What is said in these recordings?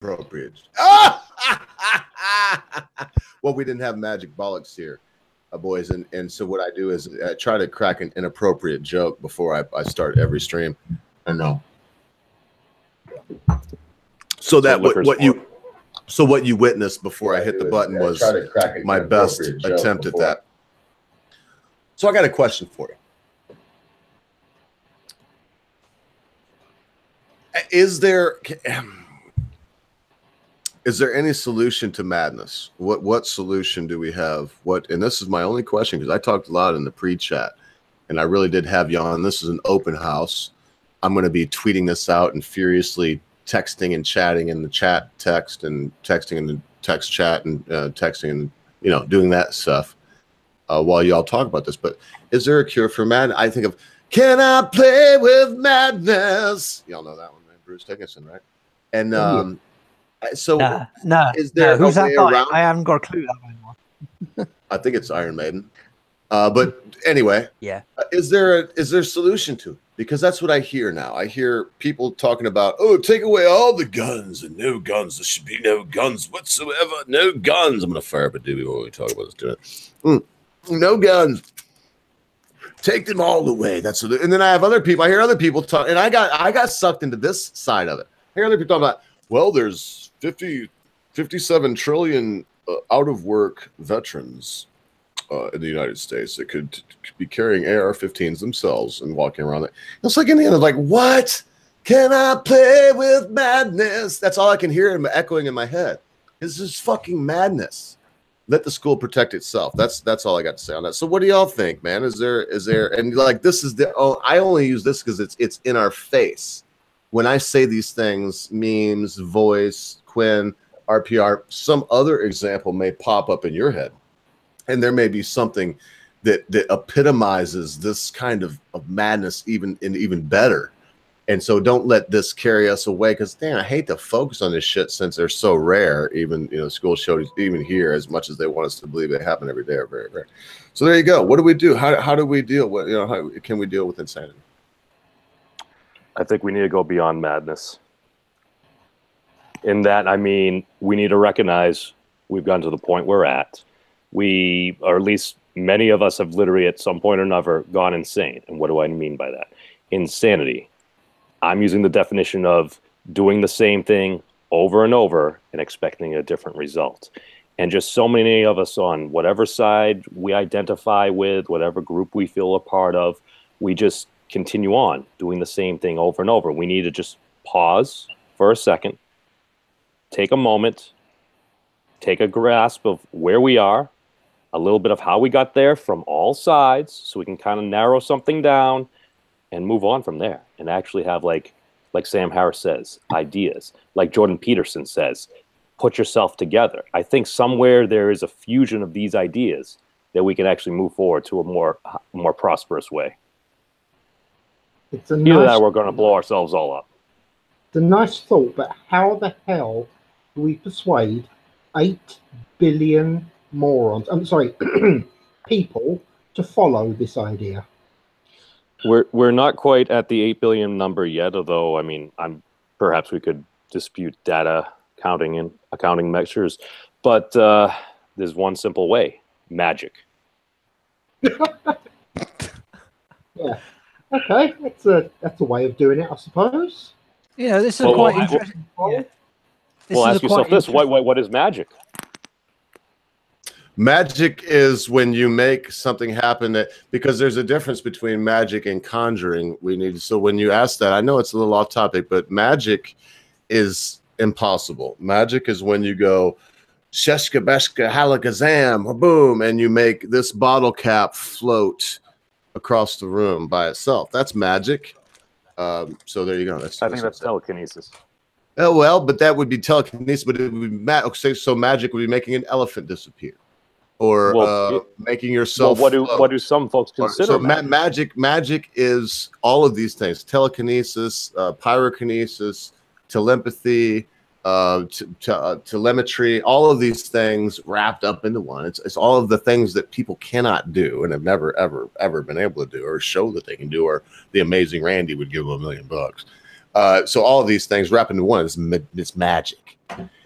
appropriate. Well, we didn't have magic bollocks here, boys, and so what I do is I try to crack an inappropriate joke before I start every stream. I know. So that what you witnessed before I hit the button was my best attempt at that. So I got a question for you. Is there any solution to madness? What solution do we have? And this is my only question, because I talked a lot in the pre-chat, and I really did have you on. This is an open house. I'm going to be tweeting this out and furiously texting and chatting in the chat text and texting in the text chat and texting and doing that stuff while y'all talk about this. But is there a cure for madness? I think of, can I play with madness? Y'all know that one, right? Bruce Dickinson, right? And so is there who's a way that around? I haven't got a clue that anymore. I think it's Iron Maiden. But anyway, yeah. Is there a solution to it? Because that's what I hear now. I hear people talking about, oh, take away all the guns and no guns. There should be no guns whatsoever. No guns. I'm going to fire up a doobie while we talk about this. No guns. Take them all away. And then I have other people. I hear other people talk, and I got sucked into this side of it. I hear other people talking about, well, there's 57 trillion out of work veterans in the United States that could be carrying AR-15s themselves and walking around it. It's like in the end, like, what? Can I play with madness? That's all I can hear echoing in my head. This is fucking madness. Let the school protect itself. That's all I got to say on that. So what do y'all think, man? Is there and like this is I only use this because it's in our face. When I say these things, memes, voice, Quinn, RPR, some other example may pop up in your head. And there may be something that epitomizes this kind of madness even better. And so don't let this carry us away, because damn, I hate to focus on this shit since they're so rare. Even school shootings, even here, as much as they want us to believe they happen every day, are very rare. So there you go. What do we do? How do we deal with how can we deal with insanity? I think we need to go beyond madness. In that, I mean, we need to recognize we've gotten to the point we're at. We, or at least many of us, have literally at some point or another gone insane. And what do I mean by that? Insanity. I'm using the definition of doing the same thing over and over and expecting a different result. And just so many of us, on whatever side we identify with, whatever group we feel a part of, we just continue on doing the same thing over and over. We need to just pause for a second, take a moment, take a grasp of where we are, a little bit of how we got there from all sides, so we can kind of narrow something down and move on from there, and actually have, like Sam Harris says, ideas. Like Jordan Peterson says, put yourself together. I think somewhere there is a fusion of these ideas that we can actually move forward to a more prosperous way. Either that, we're going to blow ourselves all up. It's a nice thought, but how the hell do we persuade 8 billion morons, people to follow this idea? We're not quite at the 8 billion number yet, although, I mean, perhaps we could dispute data counting and accounting measures, but there's one simple way: magic. Yeah. Okay, that's a way of doing it, I suppose. Yeah, this is quite interesting. Well, ask yourself this: what is magic? Magic is when you make something happen because there's a difference between magic and conjuring. So when you ask that, I know it's a little off topic, but magic is impossible. Magic is when you go sheshka beshka halakazam, boom, and you make this bottle cap float across the room by itself. That's magic. So there you go. I think that's telekinesis. Oh well, but that would be telekinesis. But it would be so magic would be making an elephant disappear, or making yourself. Well, what do some folks consider? So magic is all of these things: telekinesis, pyrokinesis, telepathy, telemetry. All of these things wrapped up into one. It's all of the things that people cannot do and have never ever been able to do, or show that they can do, or the amazing Randy would give them $1 million. So all of these things wrap into one. It's magic.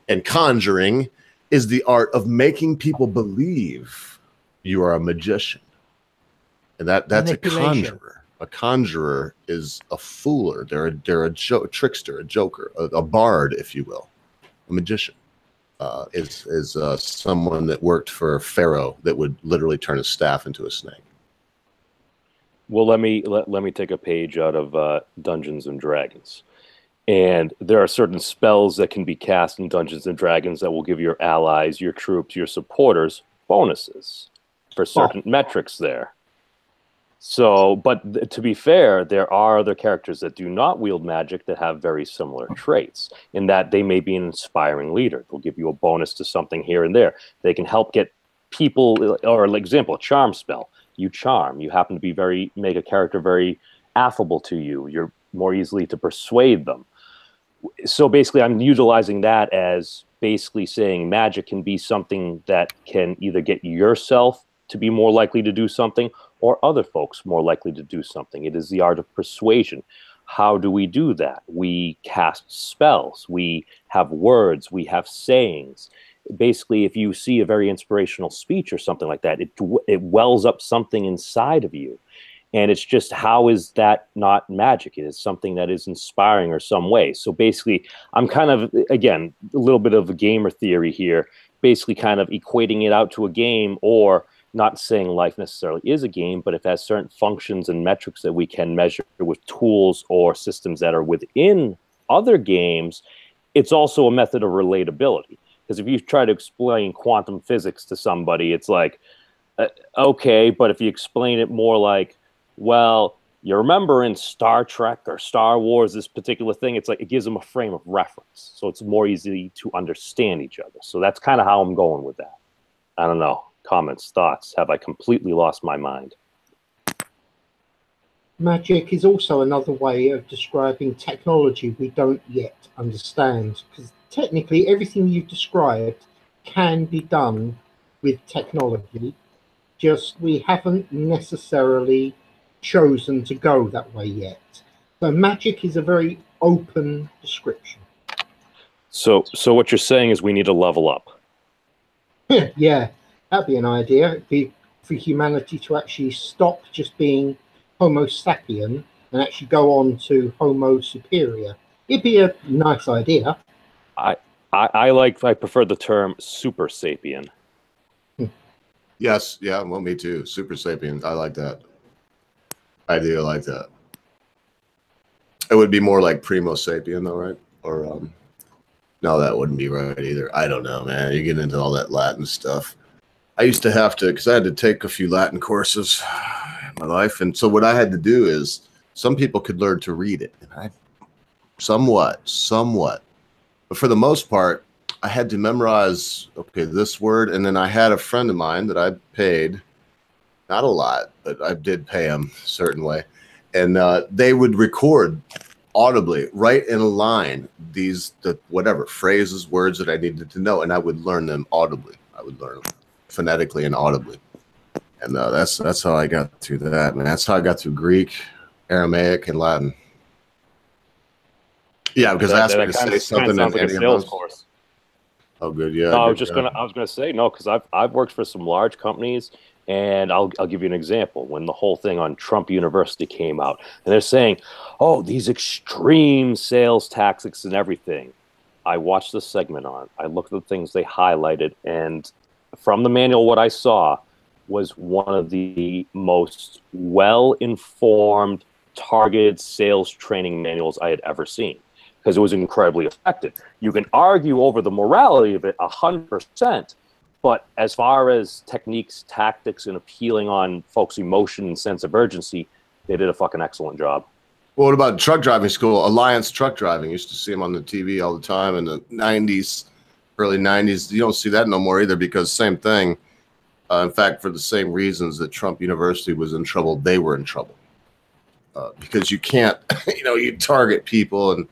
And conjuring is the art of making people believe you are a magician. And that's a conjurer. A conjurer is a fooler. They're a trickster, a joker, a bard, if you will. A magician is someone that worked for Pharaoh that would literally turn his staff into a snake. Well, let me take a page out of Dungeons and Dragons. And there are certain spells that can be cast in Dungeons and Dragons that will give your allies, your troops, your supporters bonuses for certain metrics there. So, but to be fair, there are other characters that do not wield magic that have very similar traits in that they may be an inspiring leader. They'll give you a bonus to something here and there. They can help get people, or like example, a charm spell. You charm. You happen to make a character very affable to you. You're more easily to persuade them. So basically, I'm utilizing that as basically saying magic can be something that can either get yourself to be more likely to do something or other folks more likely to do something. It is the art of persuasion. How do we do that? We cast spells. We have words. We have sayings. Basically, if you see a very inspirational speech or something like that, it wells up something inside of you. And it's just, how is that not magic? It is something that is inspiring or some way. So basically, I'm kind of, again, a little bit of a gamer theory here, basically kind of equating it out to a game, or not saying life necessarily is a game, but if it has certain functions and metrics that we can measure with tools or systems that are within other games, it's also a method of relatability. Because if you try to explain quantum physics to somebody, it's like, okay, but if you explain it more like, well, you remember in Star Trek or Star Wars, this particular thing, it's like it gives them a frame of reference. So it's more easy to understand each other. So that's kind of how I'm going with that. I don't know. Comments, thoughts? Have I completely lost my mind? Magic is also another way of describing technology we don't yet understand, because technically everything you've described can be done with technology, just we haven't necessarily chosen to go that way yet. So magic is a very open description. So what you're saying is we need to level up. Yeah, that'd be an idea. It'd be for humanity to actually stop just being Homo sapien and actually go on to Homo superior. It'd be a nice idea. I prefer the term super sapien. Yes, yeah, well, me too. Super sapien. I like that. I do like that. It would be more like Primo sapien, though, right? Or no, that wouldn't be right either. I don't know, man. You get into all that Latin stuff. I used to have to, because I had to take a few Latin courses in my life, and so what I had to do is, some people could learn to read it, and I somewhat, but for the most part, I had to memorize, okay, this word, and then I had a friend of mine that I paid, not a lot, but I did pay him a certain way, and they would record audibly, right in a line, the whatever phrases, words that I needed to know, and I would learn them audibly. I would learn them phonetically and audibly, and that's how I got through that, man. That's how I got through Greek, Aramaic, and Latin. Yeah, because I asked me to say something in any of those. Course. Oh, good. Yeah. No, I was gonna say no, because I've worked for some large companies, and I'll give you an example. When the whole thing on Trump University came out, and they're saying, "Oh, these extreme sales tactics and everything," I watched the segment on. I looked at the things they highlighted, and from the manual, what I saw was one of the most well-informed, targeted sales training manuals I had ever seen, because it was incredibly effective. You can argue over the morality of it 100%, but as far as techniques, tactics, and appealing on folks' emotion and sense of urgency, they did a fucking excellent job. Well, what about truck driving school? Alliance Truck Driving. Used to see them on the TV all the time in the 90s, early 90s. You don't see that no more either, because same thing. In fact, for the same reasons that Trump University was in trouble, they were in trouble. Because you can't, you target people and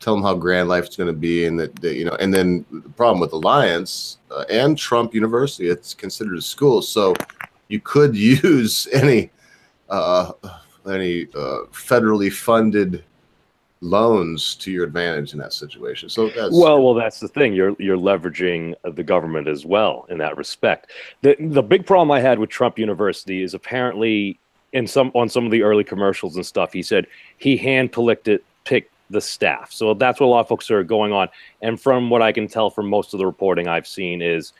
tell them how grand life's going to be, and that and then the problem with Alliance and Trump University, it's considered a school, so you could use any federally funded loans to your advantage in that situation. So that's well, that's the thing. You're leveraging the government as well in that respect. The big problem I had with Trump University is apparently on some of the early commercials and stuff, he said he picked the staff. So that's what a lot of folks are going on. And from what I can tell from most of the reporting I've seen is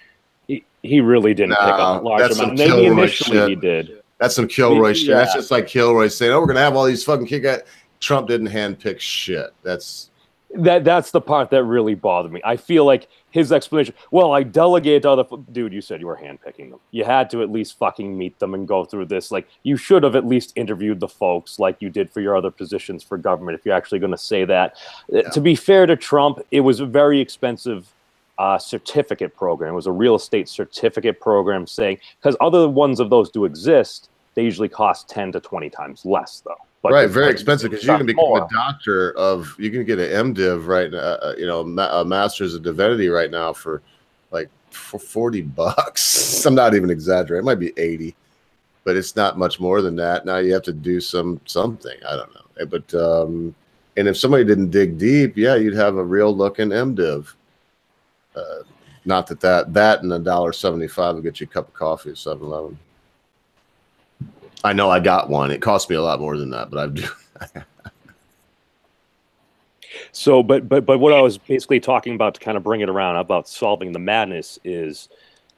he really didn't pick up a large amount. Maybe initially he did. That's some Kilroy shit. That's just like Kilroy saying, "Oh, we're gonna have all these fucking kick ass." Trump didn't handpick shit. That's the part that really bothered me. I feel like his explanation, well, I delegated to other dude, you said you were handpicking them. You had to at least fucking meet them and go through this. Like, you should have at least interviewed the folks like you did for your other positions for government if you're actually going to say that. Yeah. To be fair to Trump, it was a very expensive certificate program. It was a real estate certificate program saying, because other ones of those do exist, they usually cost 10 to 20 times less, though. But right, very expensive, because you can become a doctor of, you can get an MDiv right now, a master's of divinity right now for like for $40. I'm not even exaggerating. It might be 80, but it's not much more than that. Now you have to do something. I don't know. But and if somebody didn't dig deep, yeah, you'd have a real looking MDiv. Not that and $1.75 will get you a cup of coffee at 7-Eleven. I know I got one. It cost me a lot more than that, but I do. So, but what I was basically talking about to kind of bring it around about solving the madness is,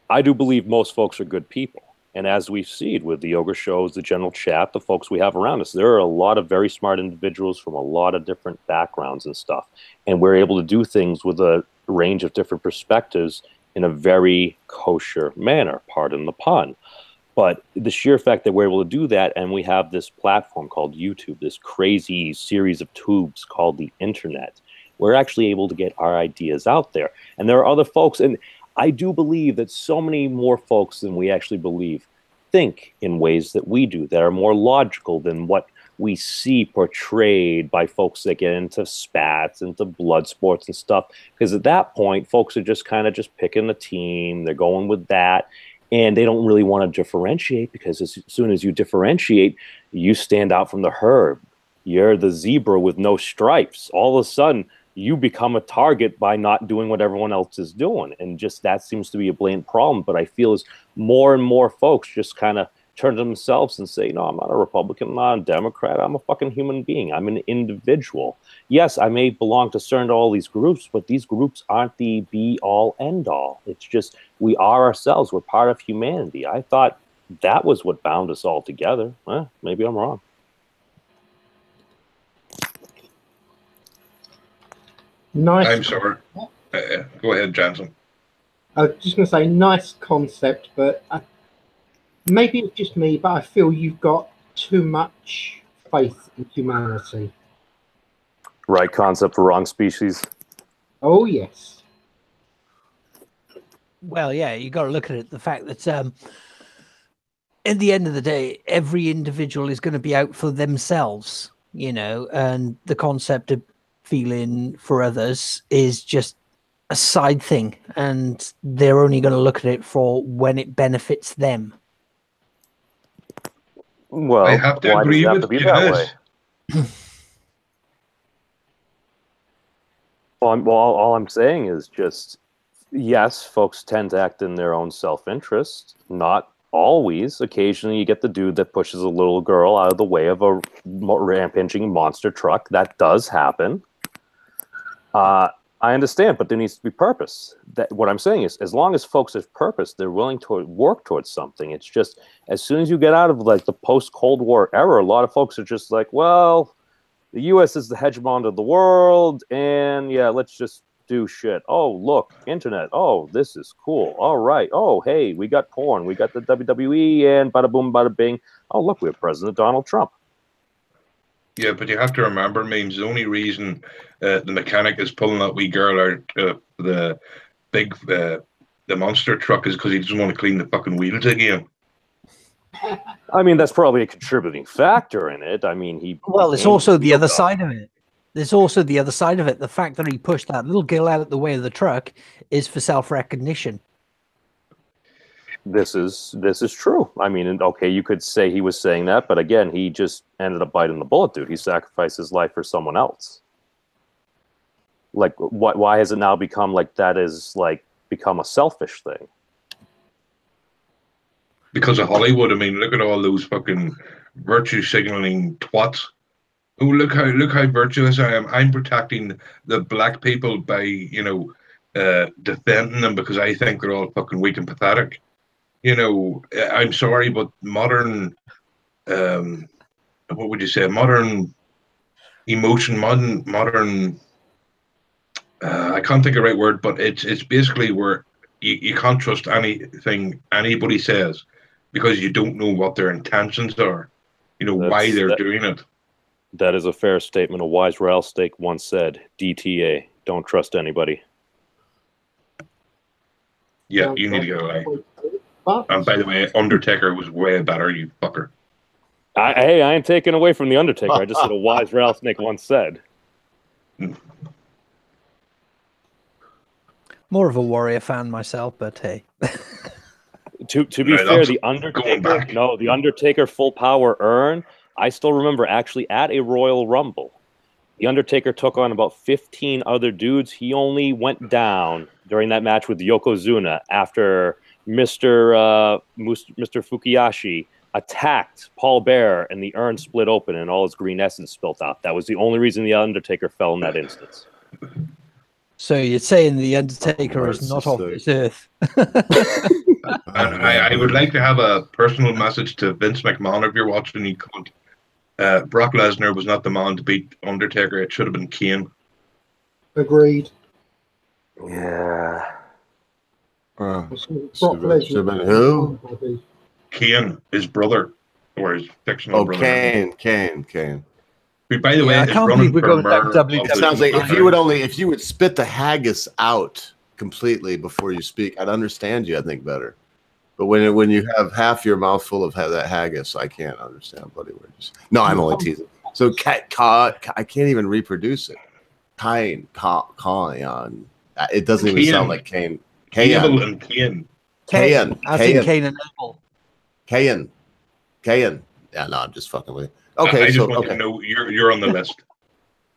I do believe most folks are good people. And as we've seen with the yoga shows, the general chat, the folks we have around us, there are a lot of very smart individuals from a lot of different backgrounds and stuff. And we're able to do things with a range of different perspectives in a very kosher manner, pardon the pun. But the sheer fact that we're able to do that, and we have this platform called YouTube, this crazy series of tubes called the internet, we're actually able to get our ideas out there. And there are other folks, and I do believe that so many more folks than we actually believe think in ways that we do, that are more logical than what we see portrayed by folks that get into spats, into blood sports and stuff. Because at that point, folks are just kind of just picking a team, they're going with that. And they don't really want to differentiate, because as soon as you differentiate, you stand out from the herd. You're the zebra with no stripes. All of a sudden, you become a target by not doing what everyone else is doing. And just that seems to be a blatant problem. But I feel as more and more folks just kind of turn to themselves and say, no, I'm not a Republican, I'm not a Democrat, I'm a fucking human being. I'm an individual. Yes, I may belong to certain all these groups, but these groups aren't the be-all, end-all. It's just we are ourselves. We're part of humanity. I thought that was what bound us all together. Maybe I'm wrong. Nice. I'm sorry. Go ahead, Johnson. I was just going to say, nice concept, but maybe it's just me, but I feel you've got too much faith in humanity. Right concept for wrong species. Oh, yes. Well, yeah, you got to look at it. The fact that at the end of the day, every individual is going to be out for themselves, and the concept of feeling for others is just a side thing, and they're only going to look at it for when it benefits them. Well, I have to agree with you. Well, all I'm saying is just, yes, folks tend to act in their own self-interest. Not always. Occasionally you get the dude that pushes a little girl out of the way of a rampaging monster truck. That does happen. I understand, but there needs to be purpose. What I'm saying is, as long as folks have purpose, they're willing to work towards something. It's just, as soon as you get out of like the post-Cold War era, a lot of folks are just like, well, the U.S. is the hegemon of the world, and yeah, let's just do shit. Oh, look, internet. Oh, this is cool. All right. Oh, hey, we got porn. We got the WWE, and bada boom, bada bing. Oh, look, we have President Donald Trump. Yeah, but you have to remember, means the only reason the mechanic is pulling that wee girl out the monster truck is because he doesn't want to clean the fucking wheels again. I mean, that's probably a contributing factor in it. I mean, Well, there's also the other side of it. There's also the other side of it. The fact that he pushed that little girl out of the way of the truck is for self-recognition. This is true. I mean, okay, you could say he was saying that, but again, he just ended up biting the bullet, dude. He sacrificed his life for someone else. Like, why has it now become like that is like become a selfish thing? Because of Hollywood. I mean, look at all those fucking virtue signaling twats. Oh, look how virtuous I am. I'm protecting the black people by, defending them because I think they're all fucking weak and pathetic. I'm sorry, but modern, what would you say? Modern emotion, modern. I can't think of the right word, but it's basically where you can't trust anything anybody says because you don't know what their intentions are. Why they're doing it. That is a fair statement. A wise rattlesnake once said, DTA, don't trust anybody. Yeah, you need to get away. And by the way, Undertaker was way better, you fucker. I ain't taking away from the Undertaker. I just said a wise rattlesnake once said. More of a Warrior fan myself, but hey. To be fair, the Undertaker full power urn, I still remember actually at a Royal Rumble, the Undertaker took on about 15 other dudes. He only went down during that match with Yokozuna after Mr. Fukiyashi attacked Paul Bearer and the urn split open and all his green essence spilt out. That was the only reason the Undertaker fell in that instance. So you're saying the Undertaker is not off this earth? And I would like to have a personal message to Vince McMahon. If you're watching, you could. Brock Lesnar was not the man to beat Undertaker. It should have been Kane. Agreed. Yeah. Brock Lesnar should have been who? Kane, his brother, or his fictional brother. Kane. Who, by the way, I is can't running believe for we're going back mayor. It sounds like if you would spit the haggis out completely before you speak, I'd understand you, I think, better. But when you have half your mouth full of that haggis, I can't understand bloody words. No, I'm only teasing. So I can't even reproduce it. Kain. It doesn't even sound like Kane. Cable and Kane. Cain. I think Cain and Abel. Cain. Yeah, no, I'm just fucking with you. Okay, I just want to know you're on the list.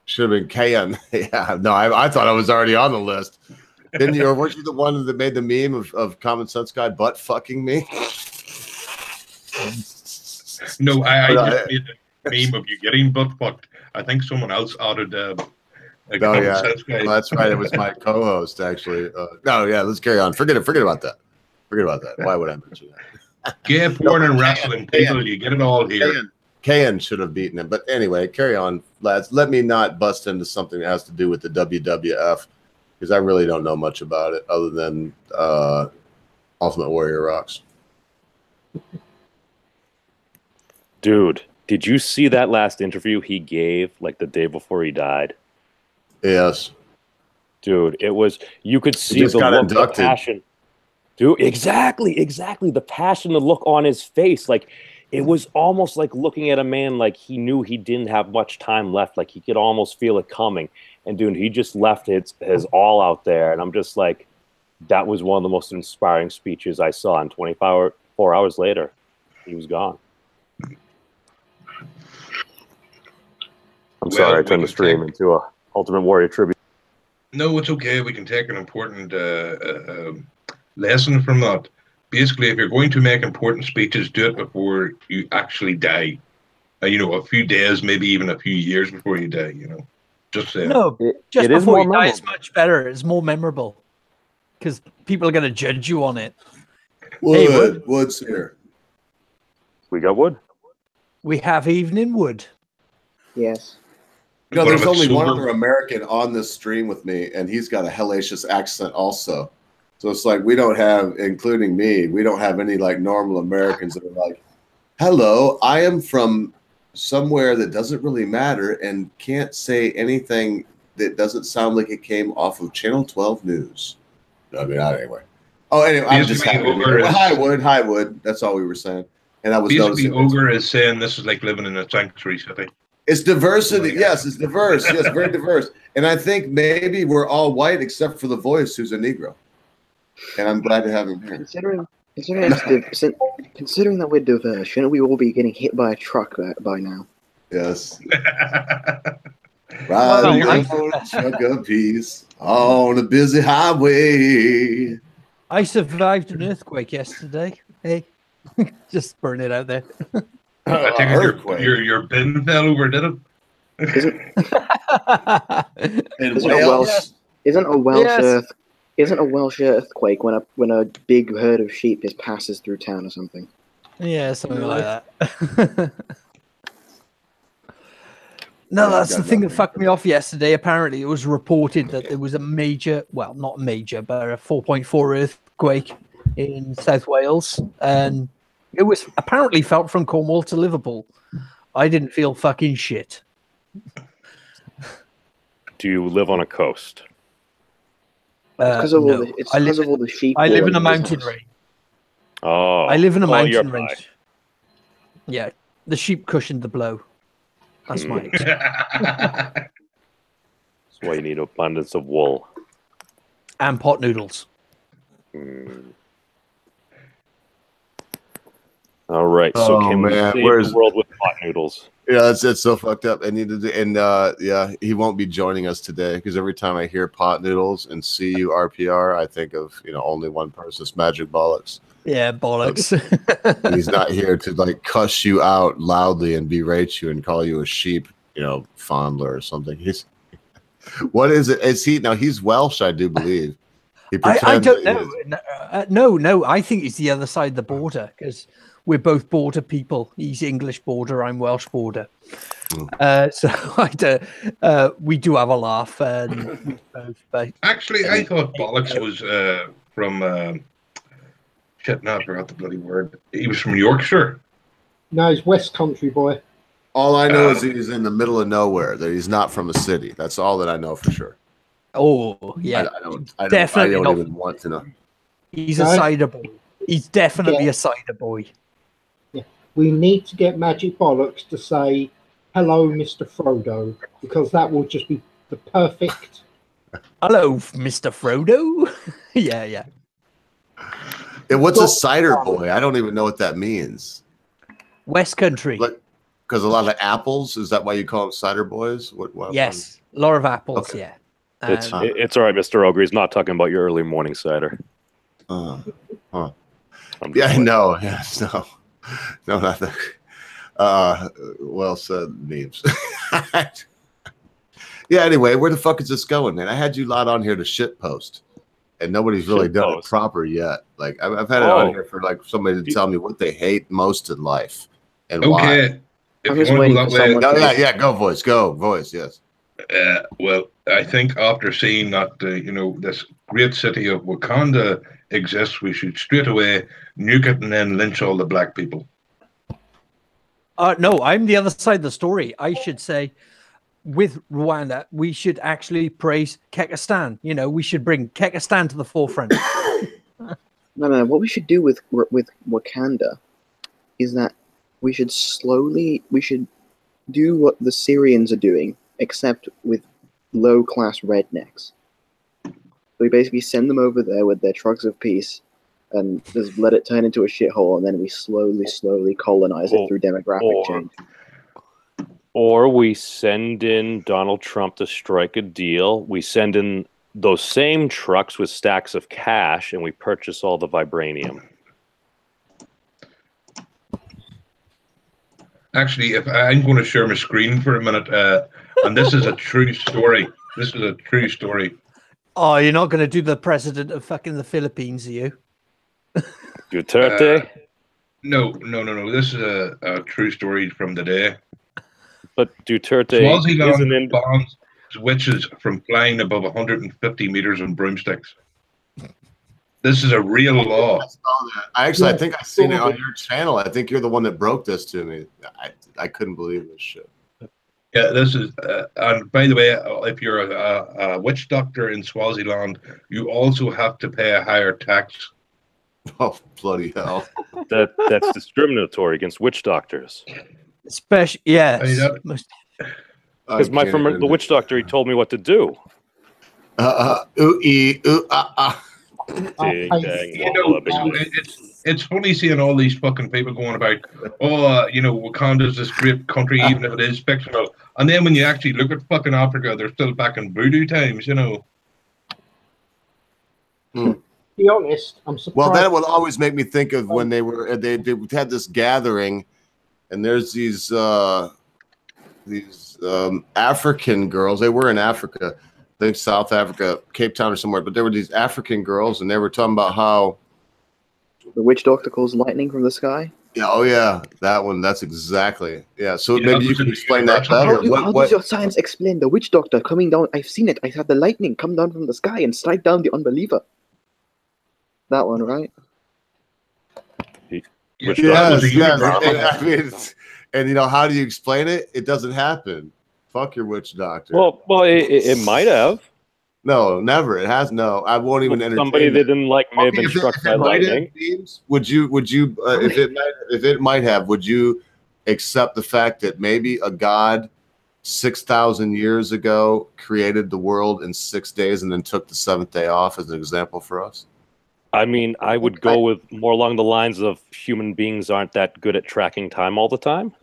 Should have been Cain. Yeah, no, I thought I was already on the list. Didn't you? Or weren't you the one that made the meme of Common Sense Guy butt fucking me? No, I just made a meme of you getting butt fucked. I think someone else added Common Sense Guy. Well, that's right. It was my co-host, actually. Let's carry on. Forget about that. Why would I mention that? Gay porn and wrestling, people. You get it all here. Kayan should have beaten him. But anyway, carry on, lads. Let me not bust into something that has to do with the WWF, because I really don't know much about it other than Ultimate Warrior rocks. Dude, did you see that last interview he gave like the day before he died? Yes. Dude, it was, you could see the look of passion. Dude, exactly. The passion, the look on his face. Like, it was almost like looking at a man like he knew he didn't have much time left. Like, he could almost feel it coming. And, dude, he just left his all out there. And I'm just like, that was one of the most inspiring speeches I saw. And 4 hours later, he was gone. I'm sorry, I turned the stream into a Ultimate Warrior tribute. No, it's okay. We can take an important lesson from that. Basically, if you're going to make important speeches, do it before you actually die. A few days, maybe even a few years before you die. Just saying. No, just before you die is much better. It's more memorable because people are going to judge you on it. Wood's here. We got Wood. We have Evening Wood. Yes. There's only one other American on this stream with me, and he's got a hellacious accent also. So it's like we don't have, including me, we don't have any like normal Americans that are like, hello, I am from somewhere that doesn't really matter and can't say anything that doesn't sound like it came off of Channel 12 News. Anyway. Oh, anyway, I'm just happy. Hi, Wood. That's all we were saying. And I was basically Ogre is saying this is like living in a sanctuary city. It's diversity. Yes, it's diverse. Yes, very diverse. And I think maybe we're all white except for the voice, who's a Negro. And I'm glad to have him here. Considering that we're diverse, shouldn't we all be getting hit by a truck by now? Yes. Riding Well, on a truck of peace on a busy highway. I survived an earthquake yesterday. Hey, just burn it out there. I think Earthquake. your bin fell over, did it? In Isn't a Wales? Welsh isn't a Welsh Yes. earth isn't a Welsh earthquake when a big herd of sheep just passes through town or something? Yeah, something Really? like that. No, Yeah, that's I've the got thing that nothing. fucked me off yesterday. Apparently, it was reported that there was a major, well, not major, but a 4.4 earthquake in South Wales. And it was apparently felt from Cornwall to Liverpool. I didn't feel fucking shit. Do you live on a coast? Because of No. all the it's I because live, of all the sheep. I live in a walling mountain business. range. Oh, I live in a well, you're mountain fine. range. Yeah, the sheep cushioned the blow. That's my excuse. That's why you need abundance of wool. And pot noodles. Hmm. All right, so Oh, can we man, save where's- the world with pot noodles? Yeah, that's so fucked up. Yeah, he won't be joining us today because every time I hear pot noodles and see you RPR, I think of only one person. It's Magic Bollocks. Yeah, bollocks. He's not here to like cuss you out loudly and berate you and call you a sheep, fondler or something. What is it? Is he now? He's Welsh, I do believe. He I pretends don't that he know. is. No. I think it's the other side of the border because we're both border people. He's English border. I'm Welsh border. So we do have a laugh. And we both, but Actually, I thought Bollocks was from. Shit, no, I forgot the bloody word. He was from Yorkshire. No, he's West Country boy. All I know is he's in the middle of nowhere. That he's not from a city. That's all that I know for sure. oh yeah, I definitely don't not. even want to know. He's a No. cider boy. He's definitely Yeah. a cider boy. We need to get Magic Bollocks to say, hello, Mr. Frodo, because that will just be the perfect. Hello, Mr. Frodo. yeah. And what's a cider boy? I don't even know what that means. West Country. Because a lot of apples. Is that why you call them cider boys? What? Yes, a lot of apples. Okay. Yeah. It's And- it's all right, Mr. Ogre. He's not talking about your early morning cider. Huh. I'm just Yeah, like, no. Yes, no. No, not that. Well said, memes. Yeah, anyway, where the fuck is this going, man? I had you lot on here to shit post, and nobody's really done Shitpost. it proper yet. Like, I've had it on here for like somebody to tell me what they hate most in life and why. Okay. If I'm you just want to waiting go that for way, someone- No, yeah, go voice, yes. well, I think after seeing that, this great city of Wakanda exists, we should straight away nuke it and then lynch all the black people. No, I'm the other side of the story. I should say, with Rwanda, we should actually praise Kekistan. We should bring Kekistan to the forefront. No. What we should do with Wakanda is that we should do what the Syrians are doing, except with low-class rednecks. We basically send them over there with their trucks of peace and just let it turn into a shithole, and then we slowly colonize it through demographic change. Or we send in Donald Trump to strike a deal. We send in those same trucks with stacks of cash, and we purchase all the vibranium. Actually, if I'm going to share my screen for a minute, and this is a true story. This is a true story. Oh, you're not going to do the president of fucking the Philippines, are you? Duterte? No. This is a true story from today. But Duterte isn't Swaziland in. bans witches from flying above 150 meters on broomsticks. This is a real law. I saw that. I think I've seen it on your channel. I think you're the one that broke this to me. I couldn't believe this shit. Yeah, this is, and by the way, if you're a witch doctor in Swaziland, you also have to pay a higher tax. Oh, bloody hell. That's discriminatory against witch doctors. Especially, yeah. Hey, that- Because my from the witch doctor, he told me what to do. Ding, dang, You know, walla, bing. it's funny seeing all these fucking people going about, Wakanda's this great country, even if it is fictional. And then when you actually look at fucking Africa, they're still back in voodoo times, you know. To be honest, I'm surprised. Well, that would always make me think of when they had this gathering, and there's these African girls. They were in Africa, I think South Africa, Cape Town or somewhere. But there were these African girls, and they were talking about how The witch doctor calls lightning from the sky. Yeah, oh yeah, that one. That's exactly. Yeah. So Yeah, maybe you that can was explain that universal. better. How does your science explain the witch doctor coming down? I've seen it. I had the lightning come down from the sky and strike down the unbeliever. That one, right? Yeah, Which that was a Yes, universal. I mean, and you know, how do you explain it? It doesn't happen. Fuck your witch doctor. Well, it might have. No, never. It has no. I won't even entertain Somebody that. that didn't like may have Okay, been struck if by it might have, lightning. James, would you if it might have, would you accept the fact that maybe a god 6,000 years ago created the world in 6 days and then took the seventh day off as an example for us? I mean, I would go with more along the lines of human beings aren't that good at tracking time all the time.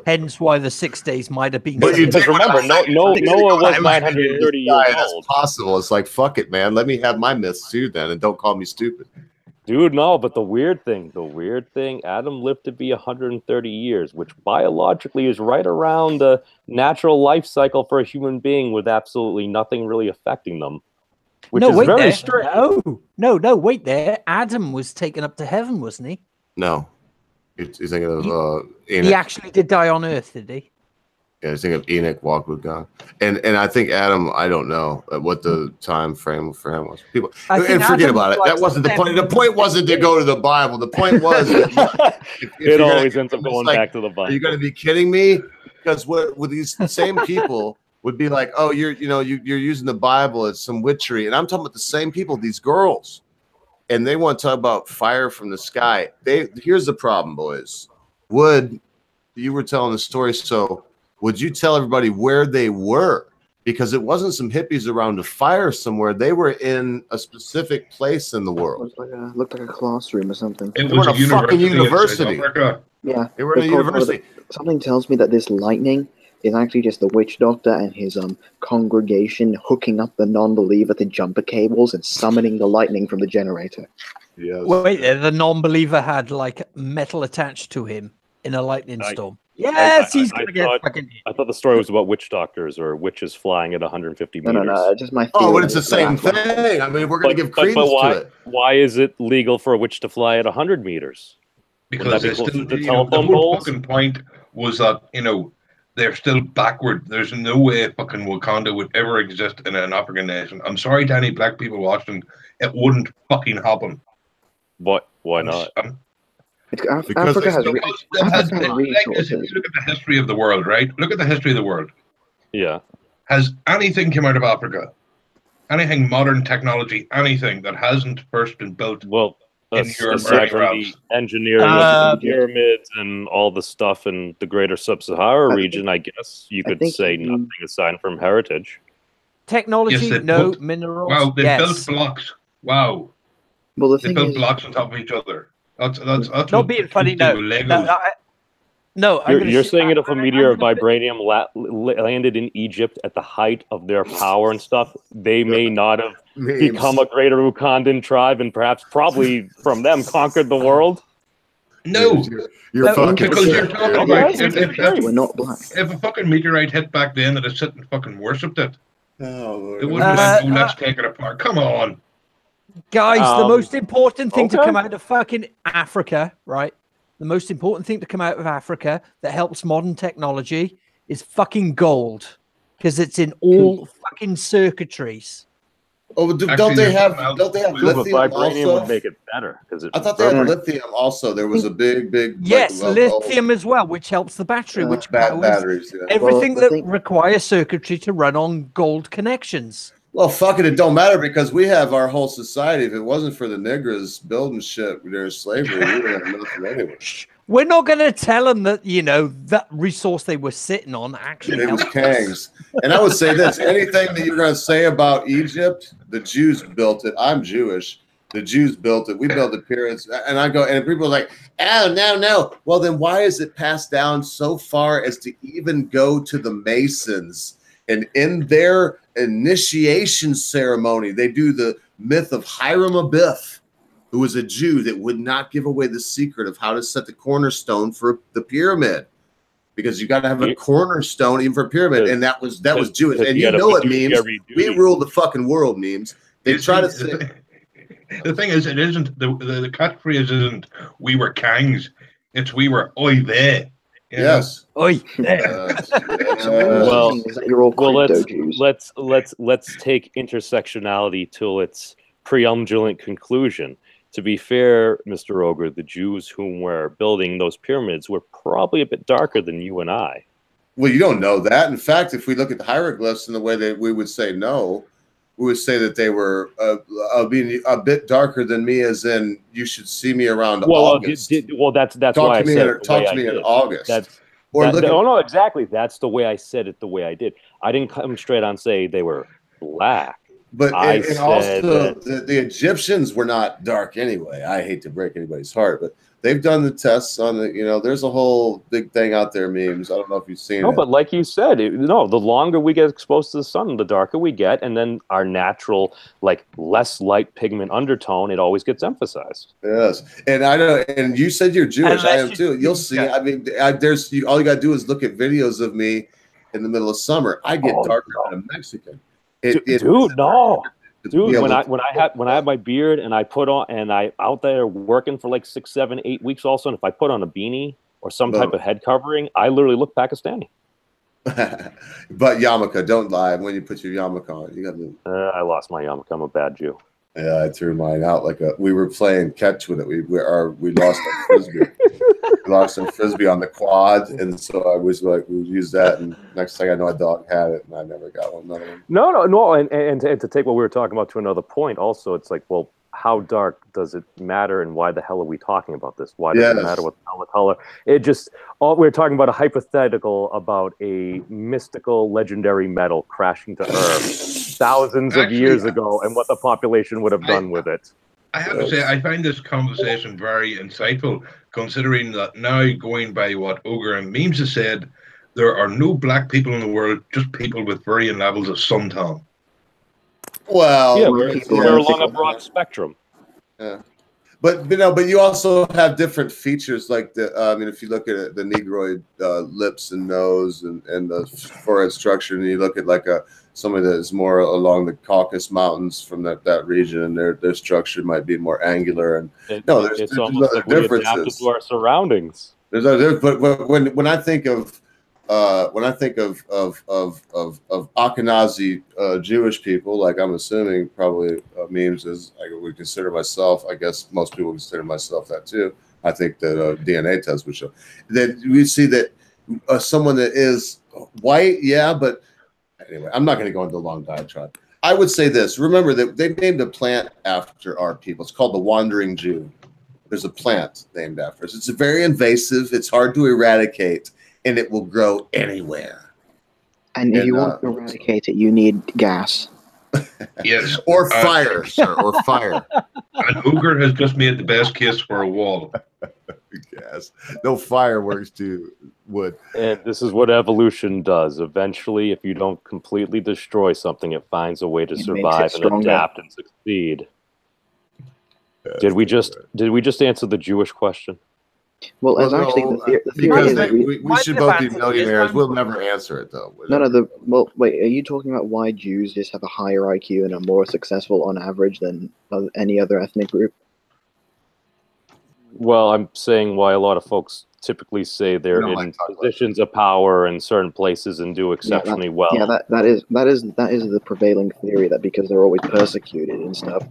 Hence why the 6 days might have been. But you Because did what remember, I'm saying. Noah was I 930 guy years as old. possible. It's like, fuck it, man. Let me have my myths too then, and don't call me stupid. Dude, no, but the weird thing, Adam lived to be 130 years, which biologically is right around the natural life cycle for a human being with absolutely nothing really affecting them. Which No, is wait very there. strange. No, wait there. Adam was taken up to heaven, wasn't he? No. You're thinking of He Enoch. actually did die on Earth, did he? Yeah, I was thinking of Enoch walked with God. And I think Adam, I don't know what the time frame for him was. People I think and forget Adam about it. was That like wasn't the point. The 7. point wasn't to go to the Bible. The point was that if It you're always gonna- ends up it's going like, back to the Are you Bible. going to be kidding me? Because what with these same people would be like, oh, you're using the Bible as some witchery, and I'm talking about the same people, these girls, and they want to talk about fire from the sky. Here's the problem, boys. You were telling the story, so would you tell everybody where they were? Because it wasn't some hippies around a fire somewhere. They were in a specific place in the It world. was like looked like a classroom or something. It They was were a in a fucking university. university. in South Africa. Yeah. They were in a They called- university. Something tells me that this lightning is actually just the witch doctor and his congregation hooking up the non-believer to jumper cables and summoning the lightning from the generator. Yes. Wait there. The non-believer had like metal attached to him in a lightning I- storm. Yes, he's I gonna get thought- fucking. I thought the story was about witch doctors or witches flying at 150 No, meters. no, just my. Oh, but theory it's the is same that- thing. I mean, we're going to give credence why, to it. why is it legal for a witch to fly at 100 meters? Because that be they're close still, to the you know, the telephone whole poles? fucking point was that, you know, they're still backward. There's no way fucking Wakanda would ever exist in an African nation. I'm sorry to any black people watching. It wouldn't fucking happen. But why not? Because Africa they has. still- Africa has If resources. you look at the history of the world, right? Look at the history of the world. Yeah. Has anything come out of Africa? Anything modern technology, anything that hasn't first been built? Well, In Europe or aside from anywhere the else? engineering of the pyramids and all the stuff in the greater sub-Sahara I region, I guess you I could think say you- nothing aside from heritage. Technology, Yes, they no. built- Minerals, Wow, they yes. built blocks. Wow, Well, the they thing built is, blocks on top of each other. That's Not what being funny, they no. do with No, Legos. no, I'm You're, gonna you're sit saying back- that if a I'm meteor of gonna- vibranium landed in Egypt at the height of their power and stuff, they may not have Memes. become a greater Wakandan tribe and probably from them conquered the world? No, You're No, fucking because you're sick, talking dude. about Okay. we're not black. if a fucking meteorite hit back then, they'd have sit and fucking worshipped it. Oh, Lord. It wouldn't have been, oh, let's take it apart. Come on. Guys, the Um, most important thing to okay. come out of fucking Africa, right? The most important thing to come out of Africa that helps modern technology is fucking gold. Because it's in all fucking circuitries. Oh, don't Actually, they there's have something else. lithium But vibranium also? would make it better because it I thought they had Right. lithium also. There was a big Yes, like, lithium as well, which helps the battery, which powers batteries. Yeah. everything Well, that the thing- requires circuitry to run on gold connections. Well, fuck it, it don't matter because we have our whole society. If it wasn't for the niggers building shit during slavery, we would have nothing anyway. Shh. We're not going to tell them that, that resource they were sitting on actually It was helped us. Kangs. And I would say this: anything that you're going to say about Egypt, the Jews built it. I'm Jewish, The Jews built it. We built the pyramids. And I go, and people are like, oh, no. Well, then why is it passed down so far as to even go to the Masons? And in their initiation ceremony, they do the myth of Hiram Abiff, who was a Jew that would not give away the secret of how to set the cornerstone for the pyramid. Because you got to have a cornerstone even for a pyramid. And that was Jewish. And you know it, memes. We rule the fucking world, memes. They try to say... The thing is, it isn't the catchphrase isn't "we were kings." It's "we were oi there." Yes, oi there. Let's take intersectionality till its preumbulant conclusion. To be fair, Mr. Ogre, the Jews whom were building those pyramids were probably a bit darker than you and I. Well, you don't know that. In fact, if we look at the hieroglyphs in the way that we would say no. We would say that they were being a bit darker than me, as in you should see me around August. That's why I said it. Talk to me in August. No, exactly. That's the way I said it. The way I did. I didn't come straight on say they were black. But and also the Egyptians were not dark anyway. I hate to break anybody's heart, but they've done the tests on the, there's a whole big thing out there, memes. I don't know if you've seen it. No, but like you said, the longer we get exposed to the sun, the darker we get, and then our natural, less light pigment undertone, it always gets emphasized. Yes, and I know, and you said you're Jewish. I am too. You'll see. I mean, all you got to do is look at videos of me in the middle of summer. I get darker than a Mexican. Dude, when I have my beard and I put on and I out there working for 6, 7, 8 weeks also, and if I put on a beanie or some type of head covering, I literally look Pakistani. But yarmulke, don't lie. When you put your yarmulke on, you got to. I lost my yarmulke. I'm a bad Jew. Yeah, I threw mine out we were playing catch with it. We lost our frisbee. We lost our frisbee on the quad, and so I was we would use that. And next thing I know, a dog had it, and I never got another one. No, and to take what we were talking about to another point, also, it's well, how dark does it matter, and why the hell are we talking about this? Why does it matter what the color? It just we're talking about a hypothetical about a mystical, legendary metal crashing to Earth thousands of years ago, and what the population would have done with it. I have to say, I find this conversation very insightful, considering that now, going by what Ogre and Memes has said, there are no black people in the world, just people with varying levels of suntan. Well, we're along a broad spectrum. Yeah, but you also have different features, like if you look at the Negroid lips and nose and the forehead structure, and you look at somebody that is more along the Caucasus Mountains from that region, and their structure might be more angular. And there's almost like we adapted to our surroundings. But when I think of Ashkenazi Jewish people, I'm assuming probably memes as I would consider myself. I guess most people consider myself that too. I think that DNA tests would show that we see that someone that is white, but anyway, I'm not going to go into a long diatribe. I would say this. Remember that they named a plant after our people. It's called the Wandering Jew. There's a plant named after us. It's very invasive. It's hard to eradicate, and it will grow anywhere. And if you want to eradicate it, you need gas. Yes. Or fire, sir, or fire. And Ogre has just made the best case for a wall. Yes. No fireworks to wood. And this is what evolution does. Eventually, if you don't completely destroy something, it finds a way to survive and adapt and succeed. Yes, did we just answer the Jewish question? Well, as actually the theory is that we should both be millionaires. We'll never answer it though. Wait, are you talking about why Jews just have a higher IQ and are more successful on average than any other ethnic group? Well, I'm saying why a lot of folks typically say they're in positions of power in certain places and do exceptionally well. Yeah, that is the prevailing theory, that because they're always persecuted and stuff,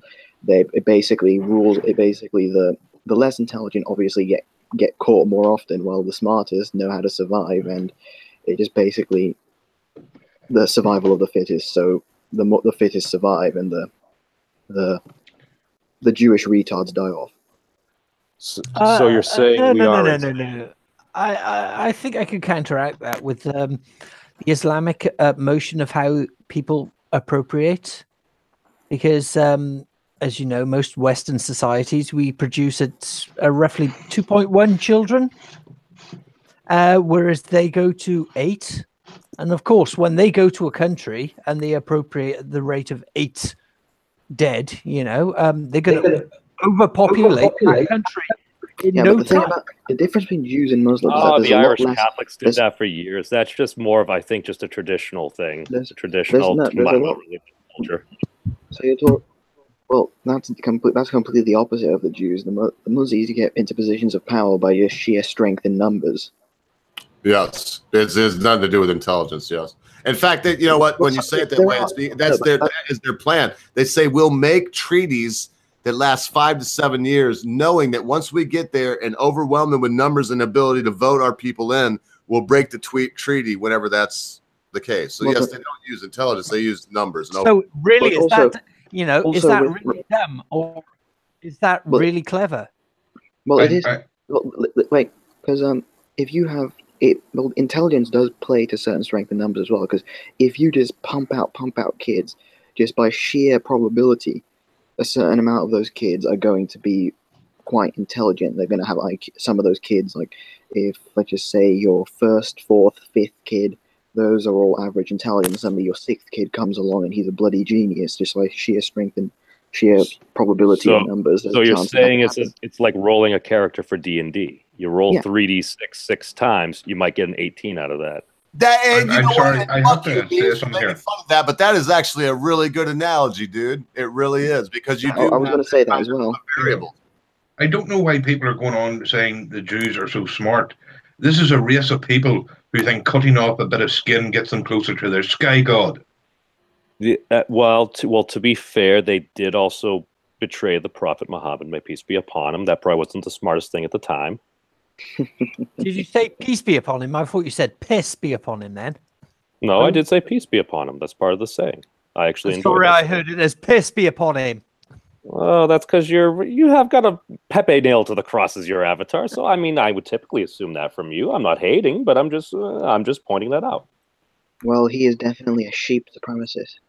it basically the less intelligent obviously get caught more often, while the smartest know how to survive, and it just basically the survival of the fittest. So the fittest survive, and the Jewish retards die off. So you're saying no. I think I could counteract that with the Islamic motion of how people appropriate, because as you know, most Western societies, we produce at roughly 2.1 children, whereas they go to 8. And of course, when they go to a country and they appropriate the rate of 8 dead, they're going to overpopulate that country in Yeah, no but the thing time. about the difference between Jews and Muslims is that Oh, there's the a lot Irish less. Catholics did there's- that for years. That's just more of, I think, just a traditional thing. There's- A traditional there's a combined lot- with religious culture. So you're talking. Well, that's completely the opposite of the Jews. The Muslims get into positions of power by just sheer strength in numbers. Yes, it's nothing to do with intelligence. Yes, in fact, you know what? When you say it that way, that is their plan. They say we'll make treaties that last 5 to 7 years, knowing that once we get there and overwhelm them with numbers and ability to vote our people in, we'll break the treaty whenever that's the case. So yes, they don't use intelligence; they use numbers. So really, is also- that is also that with- really dumb, or is that Well- really clever? Well, it I- is. Wait, because if you have it, well, intelligence does play to certain strength in numbers as well. Because if you just pump out kids, just by sheer probability, a certain amount of those kids are going to be quite intelligent. They're going to have like some of those kids, like if let's just say your first, fourth, fifth kid, those are all average intelligence. Suddenly your sixth kid comes along and he's a bloody genius, just by sheer strength and sheer probability of numbers. So you're saying it's like rolling a character for D&D. You roll 3d6 6 times, you might get an 18 out of that. I'm sorry, I have to say something here. Fun of that, but that is actually a really good analogy, dude. It really is, because you do. I was going to say that as well. Variable. I don't know why people are going on saying the Jews are so smart. This is a race of people who think cutting off a bit of skin gets them closer to their sky god. To be fair, they did also betray the Prophet Muhammad, may peace be upon him. That probably wasn't the smartest thing at the time. Did you say peace be upon him? I thought you said piss be upon him then. No, I did say peace be upon him. That's part of the saying. I actually enjoyed Sorry, that. I heard it as piss be upon him. Well, that's because you have got a Pepe nail to the cross as your avatar. So I mean, I would typically assume that from you. I'm not hating, but I'm just pointing that out. Well, he is definitely a sheep supremacist.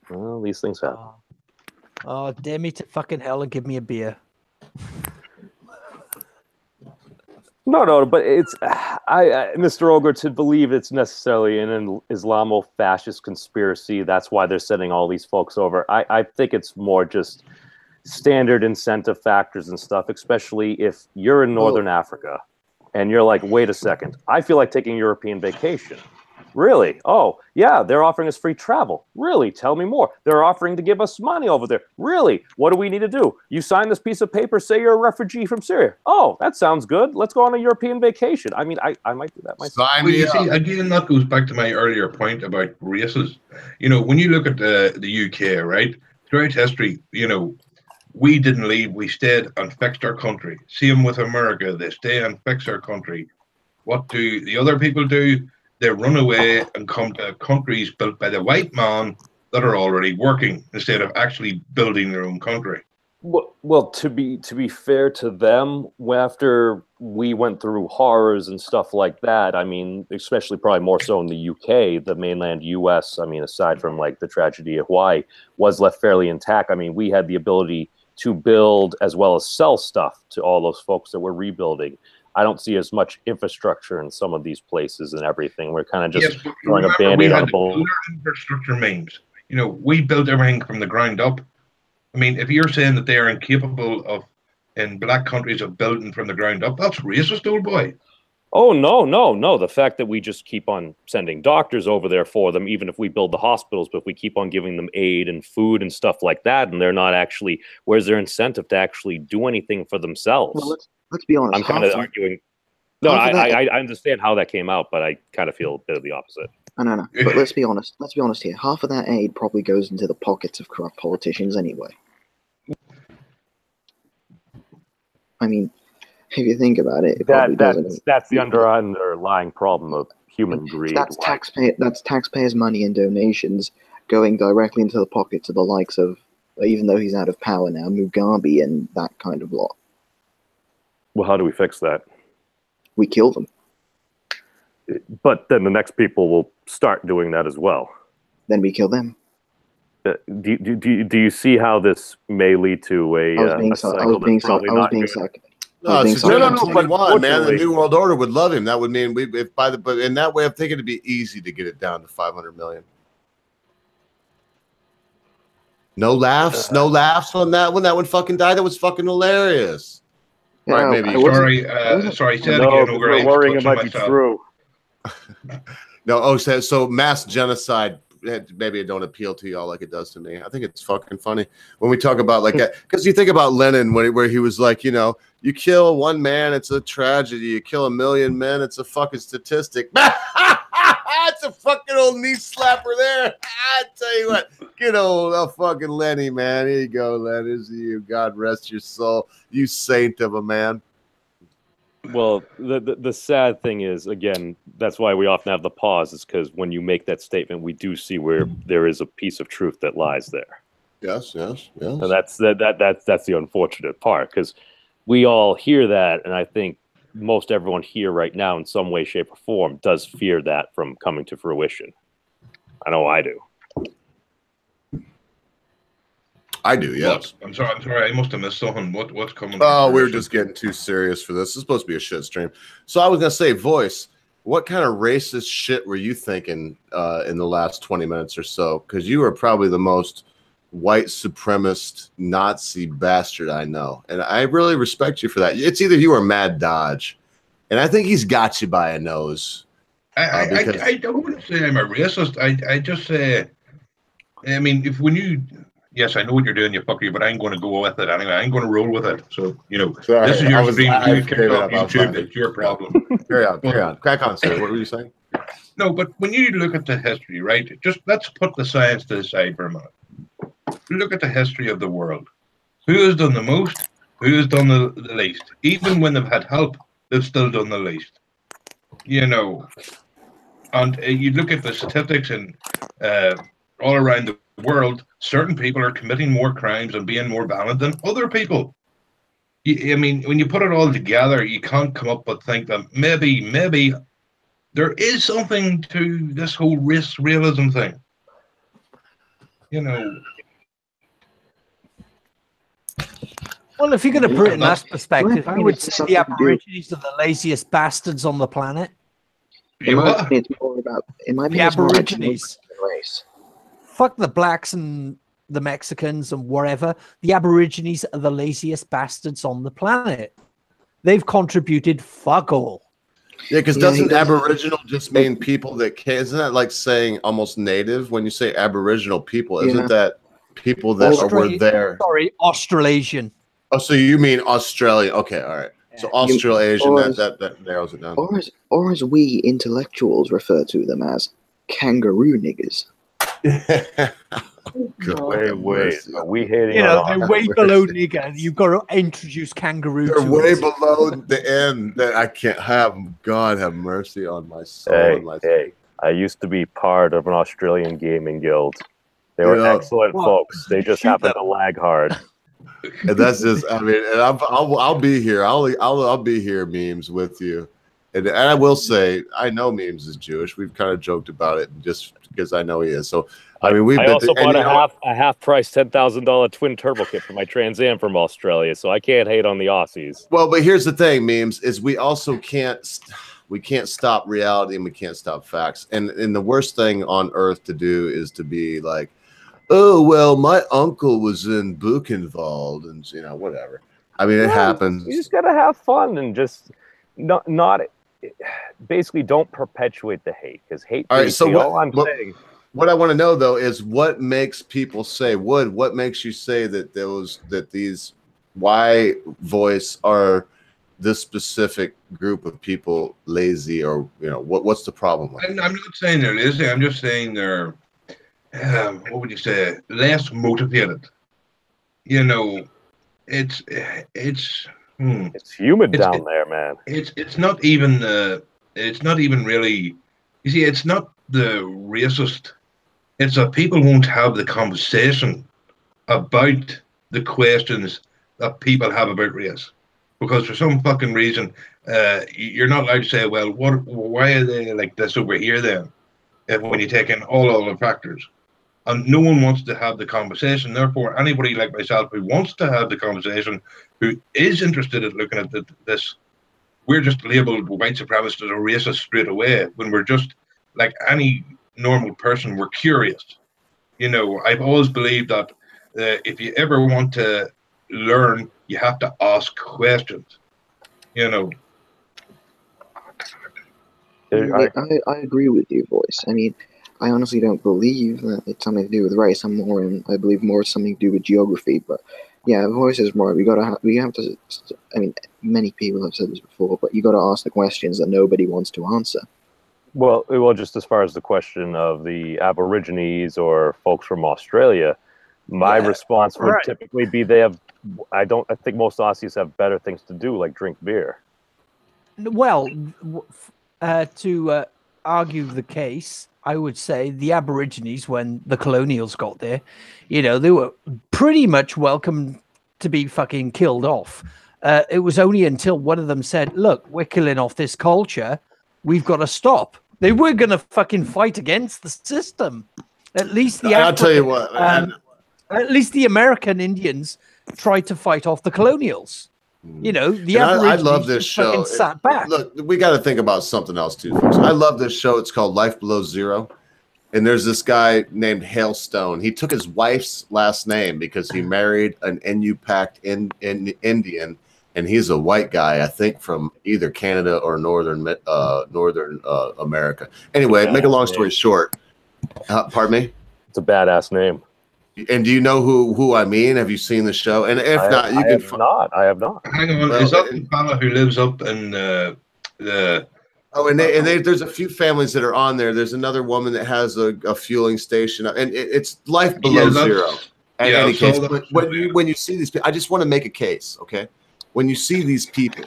Well, these things happen. Oh, damn me to fucking hell and give me a beer. No, but it's Mr. Ogre, to believe it's necessarily an Islamo-fascist conspiracy. That's why they're sending all these folks over. I think it's more just standard incentive factors and stuff, especially if you're in Northern Africa and you're like, wait a second, I feel like taking a European vacation. Really? Oh, yeah, they're offering us free travel. Really? Tell me more. They're offering to give us money over there. Really? What do we need to do? You sign this piece of paper, say you're a refugee from Syria. Oh, that sounds good. Let's go on a European vacation. I mean, I might do that myself. Well, you see, again, that goes back to my earlier point about races. You know, when you look at the UK, right, throughout history, you know, we didn't leave. We stayed and fixed our country. Same with America. They stay and fix our country. What do the other people do? They run away and come to countries built by the white man that are already working instead of actually building their own country. Well, to be fair to them, after we went through horrors and stuff like that, I mean, especially probably more so in the UK, the mainland US, I mean, aside from like the tragedy of Hawaii, was left fairly intact. I mean, we had the ability to build as well as sell stuff to all those folks that were rebuilding. I don't see as much infrastructure in some of these places and everything. We're kind of just throwing a Band-Aid on a bowl. Infrastructure means, you know, we built everything from the ground up. I mean, if you're saying that they are incapable of, in black countries, of building from the ground up, that's racist, old boy. Oh, no. The fact that we just keep on sending doctors over there for them, even if we build the hospitals, but if we keep on giving them aid and food and stuff like that, and they're not actually, where's their incentive to actually do anything for themselves? Well, let's be honest. I'm kind of arguing. No, I understand how that came out, but I kind of feel a bit of the opposite. No. But let's be honest. Let's be honest here. Half of that aid probably goes into the pockets of corrupt politicians anyway. I mean, if you think about it, that's the underlying problem of human greed. That's taxpayers' money and donations going directly into the pockets of the likes of, even though he's out of power now, Mugabe and that kind of lot. Well, how do we fix that? We kill them. But then the next people will start doing that as well. Then we kill them. Do you see how this may lead to a cycle that's probably not good? No, it's No, Agenda but 21, man. The unfortunately- New World Order would love him. That would mean but in that way, I'm thinking it'd be easy to get it down to 500 million. No laughs on that one. That one fucking died. That was fucking hilarious. Yeah, Right, maybe. Sorry. Say it No, again. because Over we're worrying it might be true. No, so mass genocide. Maybe it don't appeal to y'all like it does to me. I think it's fucking funny when we talk about like that, because you think about Lenin where he was like, you know, you kill one man, it's a tragedy. You kill 1 million men, it's a fucking statistic. It's a fucking old knee slapper there. I tell you what, good old fucking Lenny, man. Here you go, Len. Here's you. God rest your soul, you saint of a man. Well, the sad thing is, again, that's why we often have the pause, is because when you make that statement, we do see where there is a piece of truth that lies there. Yes. And that's the unfortunate part, because we all hear that, and I think most everyone here right now, in some way, shape, or form, does fear that from coming to fruition. I know I do. I do, yes. I'm sorry. I must have missed something. What's coming? Oh, we were just getting too serious for this. This is supposed to be a shit stream. So I was gonna say, Voice, what kind of racist shit were you thinking in the last 20 minutes or so? Because you were probably the most white supremacist Nazi bastard I know, and I really respect you for that. It's either you or Mad Dodge, and I think he's got you by a nose. I don't want to say I'm a racist. I just say, I mean, yes, I know what you're doing, you fucker, but I ain't going to go with it anyway. I ain't going to roll with it. So, you know, Sorry, this is your stream. I You kicked off YouTube. It's your problem. Carry on. Crack on, sir. What were you saying? No, but when you look at the history, right, just let's put the science to the side for a minute. Look at the history of the world. Who has done the most? Who has done the least? Even when they've had help, they've still done the least. You know, and you look at the statistics and all around the world, certain people are committing more crimes and being more violent than other people. I mean, when you put it all together, you can't come up but think that maybe there is something to this whole race realism thing. You know. Well, if you're going to put it in that perspective, I would say the Aborigines are the laziest bastards on the planet. In my opinion, it's more about The Aborigines. race. Fuck the blacks and the Mexicans and whatever. The Aborigines are the laziest bastards on the planet. They've contributed fuck all. Yeah, because doesn't Aboriginal just mean people that can? Isn't that like saying almost native when you say Aboriginal people? Isn't that people that were there? Sorry, Australasian. Oh, so you mean Australian? Okay, all right. So Australasian, that narrows it down. Or as we intellectuals refer to them as kangaroo niggers. Wait. Are we hating? You know, they're way below nigger. You've got to introduce kangaroo. They're way below the end that I can't have. God have mercy on my soul. Hey, I used to be part of an Australian gaming guild. They were excellent folks. They just happened to lag hard. And that's just, I mean, and I'll be here. I'll be here, Memes, with you. And I will say, I know Memes is Jewish. We've kind of joked about it just because I know he is. So, I mean, I also bought a half price $10,000 twin turbo kit for my Trans Am from Australia, so I can't hate on the Aussies. Well, but here's the thing, Memes, is we also can't stop reality and we can't stop facts. And the worst thing on earth to do is to be like, oh, well, my uncle was in Buchenwald and, you know, whatever. I mean, it happens. You just got to have fun and just not basically don't perpetuate the hate, because hate. All right, so saying. What I want to know though is what makes people say what makes you say that these why Voice are this specific group of people lazy, or you know what's the problem with it? I'm not saying they're lazy. I'm just saying they're what would you say, less motivated. You know, it's humid down there, man. It's not even really. You see, it's not the racist. It's that people won't have the conversation about the questions that people have about race, because for some fucking reason, you're not allowed to say, well, why are they like this over here then? When you take in all other factors, and no one wants to have the conversation. Therefore, anybody like myself who wants to have the conversation, who is interested in looking at this, we're just labeled white supremacists or racist straight away, when we're just like any normal person. We're curious. You know, I've always believed that if you ever want to learn, you have to ask questions. You know. I agree with you, Voice. I mean, I honestly don't believe that it's something to do with race. I believe more it's something to do with geography. But yeah, Voice is right. We have to. I mean, many people have said this before, but you got to ask the questions that nobody wants to answer. Well, just as far as the question of the Aborigines or folks from Australia, my response would typically be I think most Aussies have better things to do, like drink beer. Well, to argue the case, I would say the Aborigines, when the colonials got there, you know, they were pretty much welcome to be fucking killed off. It was only until one of them said, look, we're killing off this culture, we've got to stop. They were going to fucking fight against the system. At least I'll tell you what. At least the American Indians tried to fight off the colonials. You know, the Aborigines I love this show. Sat back. Look, we got to think about something else too, folks. I love this show. It's called Life Below Zero. And there's this guy named Hailstone. He took his wife's last name because he married an Inupiaq Indian, and he's a white guy, I think, from either Canada or Northern America. Anyway, make a long story short. Pardon me? It's a badass name. And do you know who I mean? Have you seen the show? And if not, you can. I have not. Hang on, is that the fella who lives up in the? Oh, and there's a few families that are on there. There's another woman that has a fueling station, and it's Life Below Zero. In any case, but when you see these people, I just want to make a case, okay? When you see these people,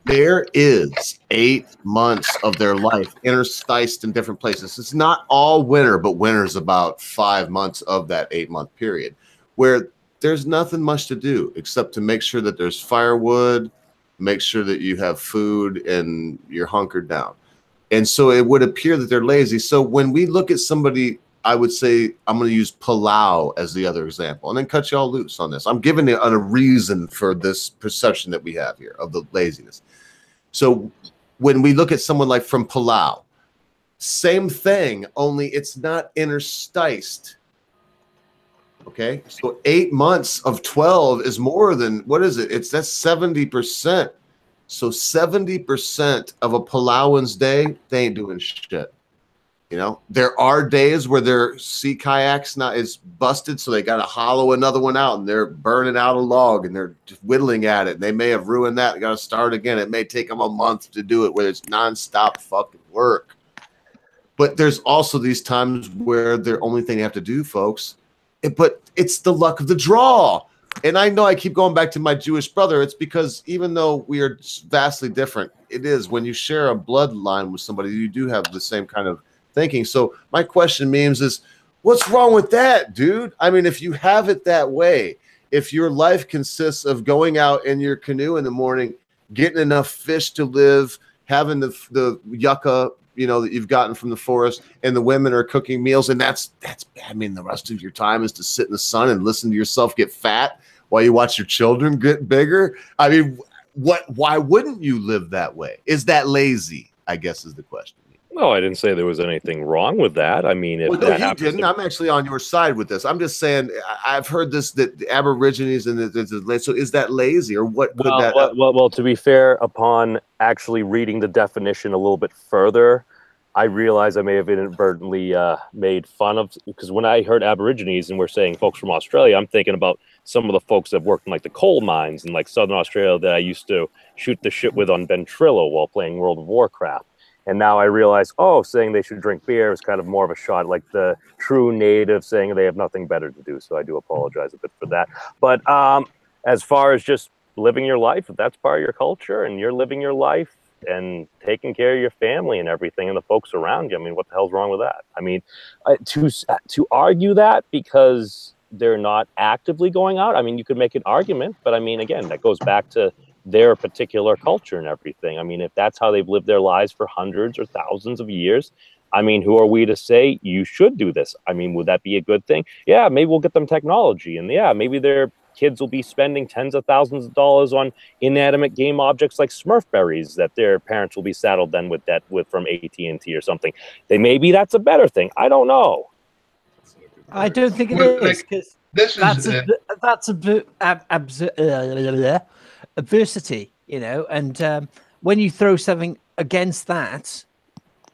there is 8 months of their life interspiced in different places. It's not all winter, but winter's about 5 months of that 8-month period, where there's nothing much to do except to make sure that there's firewood, make sure that you have food, and you're hunkered down. And so it would appear that they're lazy. So when we look at somebody, I would say, I'm going to use Palau as the other example, and then cut you all loose on this. I'm giving it a reason for this perception that we have here of the laziness. So when we look at someone like from Palau, same thing, only it's not interspiced. Okay, so 8 months of 12 is more than, what is it? That's 70%. So 70% of a Palauan's day, they ain't doing shit. You know, there are days where their sea kayak's is busted, so they got to hollow another one out, and they're burning out a log, and they're just whittling at it. And they may have ruined that. They got to start again. It may take them a month to do it, where it's nonstop fucking work. But there's also these times where the only thing they have to do, folks, but it's the luck of the draw. And I know I keep going back to my Jewish brother. It's because even though we are vastly different, it is when you share a bloodline with somebody, you do have the same kind of thinking. So my question, Memes, is what's wrong with that, dude? I mean, if you have it that way, if your life consists of going out in your canoe in the morning, getting enough fish to live, having the yucca, you know, that you've gotten from the forest, and the women are cooking meals, and that's I mean, the rest of your time is to sit in the sun and listen to yourself get fat while you watch your children get bigger. I mean, why wouldn't you live that way? Is that lazy, I guess, is the question. No, I didn't say there was anything wrong with that. I mean, if well, no, you didn't. I'm actually on your side with this. I'm just saying I've heard this, that the Aborigines and so is that lazy, or what? Well, to be fair, upon actually reading the definition a little bit further, I realized I may have inadvertently made fun of, because when I heard Aborigines and we're saying folks from Australia, I'm thinking about some of the folks that worked in like the coal mines in like Southern Australia that I used to shoot the shit with on Ventrilo while playing World of Warcraft. And now I realize, saying they should drink beer is kind of more of a shot, like the true native saying they have nothing better to do. So I do apologize a bit for that. But as far as just living your life, if that's part of your culture and you're living your life and taking care of your family and everything and the folks around you, I mean, what the hell's wrong with that? I mean, to argue that because they're not actively going out, I mean, you could make an argument. But I mean, again, that goes back to their particular culture and everything. I mean, if that's how they've lived their lives for hundreds or thousands of years, I mean, who are we to say you should do this? I mean, would that be a good thing? Yeah, maybe we'll get them technology, and yeah, maybe their kids will be spending tens of thousands of dollars on inanimate game objects like Smurf berries that their parents will be saddled then with that from AT&T or something. Maybe that's a better thing. I don't know. I don't think it Well, is, like, because This that's is adversity, you know. And when you throw something against that,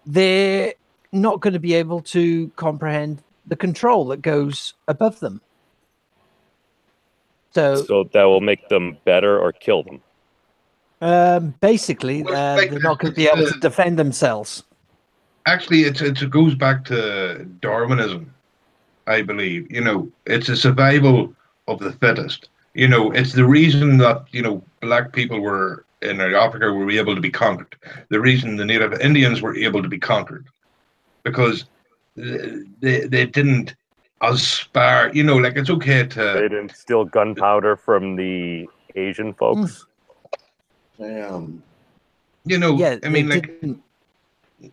they're not going to be able to comprehend the control that goes above them. So that will make them better or kill them. basically, Well, like, they're not going to be able to defend themselves. actually it goes back to Darwinism, I believe. You know, it's a survival of the fittest. You know, it's the reason that, you know, black people were in Africa were able to be conquered. The reason the Native Indians were able to be conquered, because they didn't aspire. You know, like, it's okay They to, didn't steal gunpowder from the Asian folks. Damn. you know, Yeah, I mean, they like, didn't.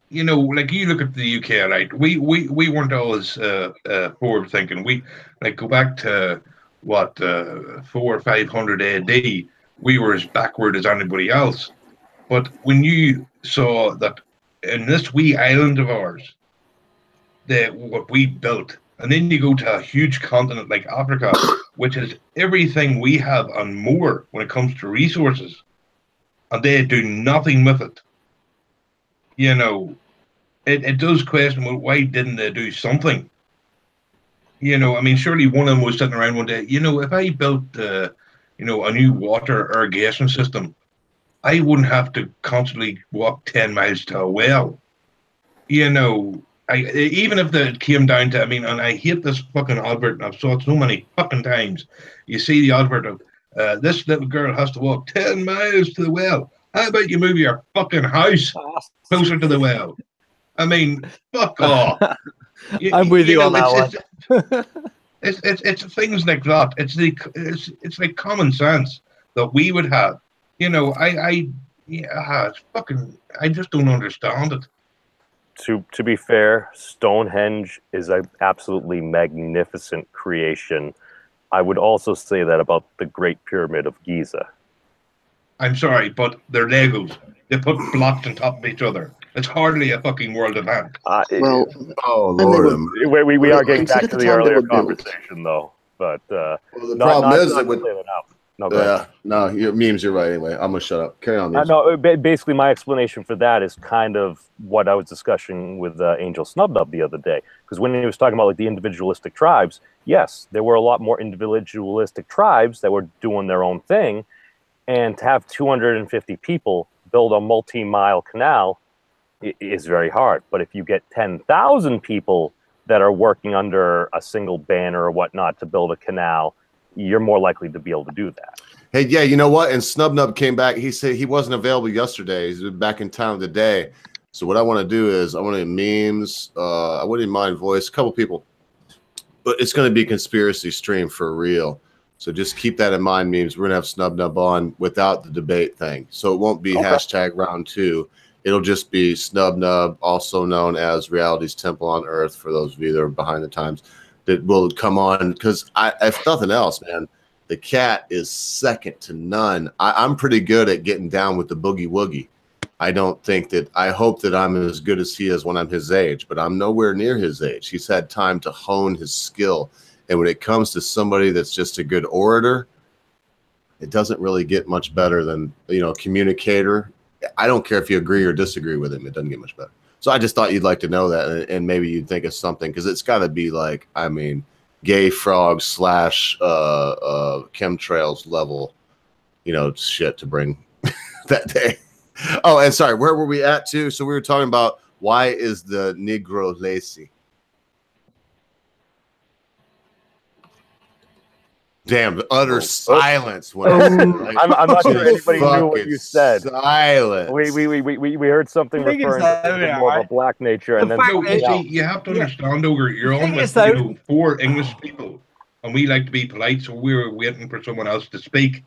you know, like, you look at the UK, right? We weren't always forward thinking. We, like, go back to what 400 or 500 AD. We were as backward as anybody else. But when you saw that in this wee island of ours, what we built, and then you go to a huge continent like Africa, which is everything we have and more when it comes to resources, and they do nothing with it. You know, it does question, well, why didn't they do something? You know, I mean, surely one of them was sitting around one day, you know, if I built, you know, a new water irrigation system, I wouldn't have to constantly walk 10 miles to a well. You know, even if it came down to, I mean, and I hate this fucking advert, and I've saw it so many fucking times. You see the advert of, this little girl has to walk 10 miles to the well. How about you move your fucking house closer to the well? I mean, fuck off. I'm with you on that one. It's things like that. It's like common sense that we would have. You know, it's fucking. I just don't understand it. To be fair, Stonehenge is an absolutely magnificent creation. I would also say that about the Great Pyramid of Giza. I'm sorry, but they're Legos. They put blocks on top of each other. It's hardly a fucking world event. Well, Oh And they Lord. were- we are getting Consider back to the the time they earlier were built. conversation, though. But Well, the problem is that with to say that now. No, go ahead. no, your memes. You're right. Anyway, I'm gonna shut up. Carry on. Memes. No, basically, my explanation for that is kind of what I was discussing with Angel Snubnub the other day. Because when he was talking about like the individualistic tribes, yes, there were a lot more individualistic tribes that were doing their own thing. And to have 250 people build a multi-mile canal is very hard. But if you get 10,000 people that are working under a single banner or whatnot to build a canal, you're more likely to be able to do that. Hey, yeah, you know what? And Snubnub came back. He said he wasn't available yesterday. He's back in town today. So what I want to do is I want to memes. I wouldn't mind voice, a couple people, but it's going to be conspiracy stream for real. So just keep that in mind, memes. We're going to have Snubnub on without the debate thing. So it won't be hashtag round 2. It'll just be Snubnub, also known as Reality's Temple on Earth, for those of you that are behind the times, that will come on. Because if nothing else, man, the cat is second to none. I'm pretty good at getting down with the boogie woogie. I hope that I'm as good as he is when I'm his age, but I'm nowhere near his age. He's had time to hone his skill. And when it comes to somebody that's just a good orator, it doesn't really get much better than, you know, communicator. I don't care if you agree or disagree with him. It doesn't get much better. So I just thought you'd like to know that, and maybe you'd think of something, because it's got to be like, I mean, gay frog / chemtrails level, you know, shit to bring that day. Oh, and sorry, where were we at too? So we were talking about, why is the Negro lazy? Damn, the utter silence. When I'm not sure anybody knew what you said. Silence. We heard something The thing is referring that, to more of a black nature, and The then fact No, is- you see, you have to understand, Ogre, you're The on thing with, is, though- you know, 4 English people, and we like to be polite, so we were waiting for someone else to speak.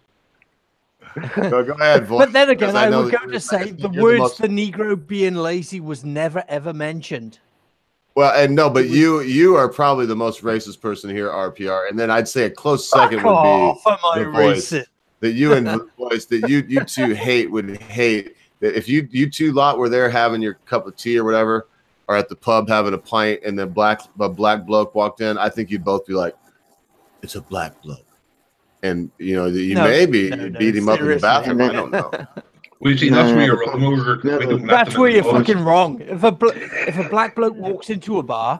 Go ahead, voice. But then again, Because I know would that go you're to say the the words most- "the Negro being lazy" was never ever mentioned. Well, and no, but you are probably the most racist person here, RPR, and then I'd say a close second would be the voice that you and the voice that you two would hate that if you two lot were there having your cup of tea or whatever, or at the pub having a pint, and then a black bloke walked in, I think you'd both be like, "It's a black bloke," and you beat him up in the bathroom. I don't know. We see that's where you're wrong. That's where you're fucking wrong. If a black bloke walks into a bar,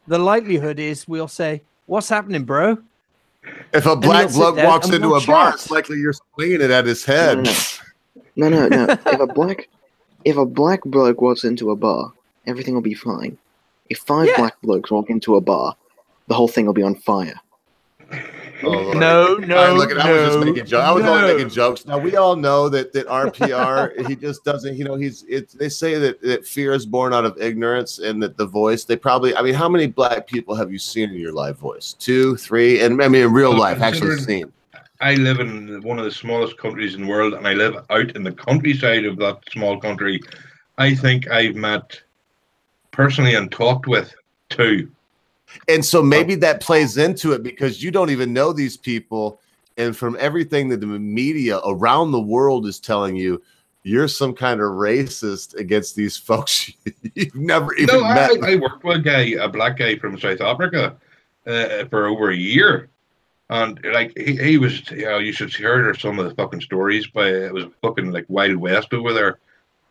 the likelihood is we'll say, "What's happening, bro?" If a black bloke walks into a bar, it's likely you're swinging it at his head. No. If a black bloke walks into a bar, everything will be fine. If five black blokes walk into a bar, the whole thing will be on fire. Oh, no. I was just making jokes. I was only making jokes. Now we all know that RPR he just doesn't. They say that fear is born out of ignorance, and that the voice. They probably. I mean, how many black people have you seen in your life? Voice 2, 3, and I mean in real life actually seen. I live in one of the smallest countries in the world, and I live out in the countryside of that small country. I think I've met personally and talked with 2. And so maybe that plays into it because you don't even know these people. And from everything that the media around the world is telling you, you're some kind of racist against these folks you've never even met. I worked with a black guy from South Africa for over a year. And like he was, you should hear some of the fucking stories, but it was fucking like Wild West over there.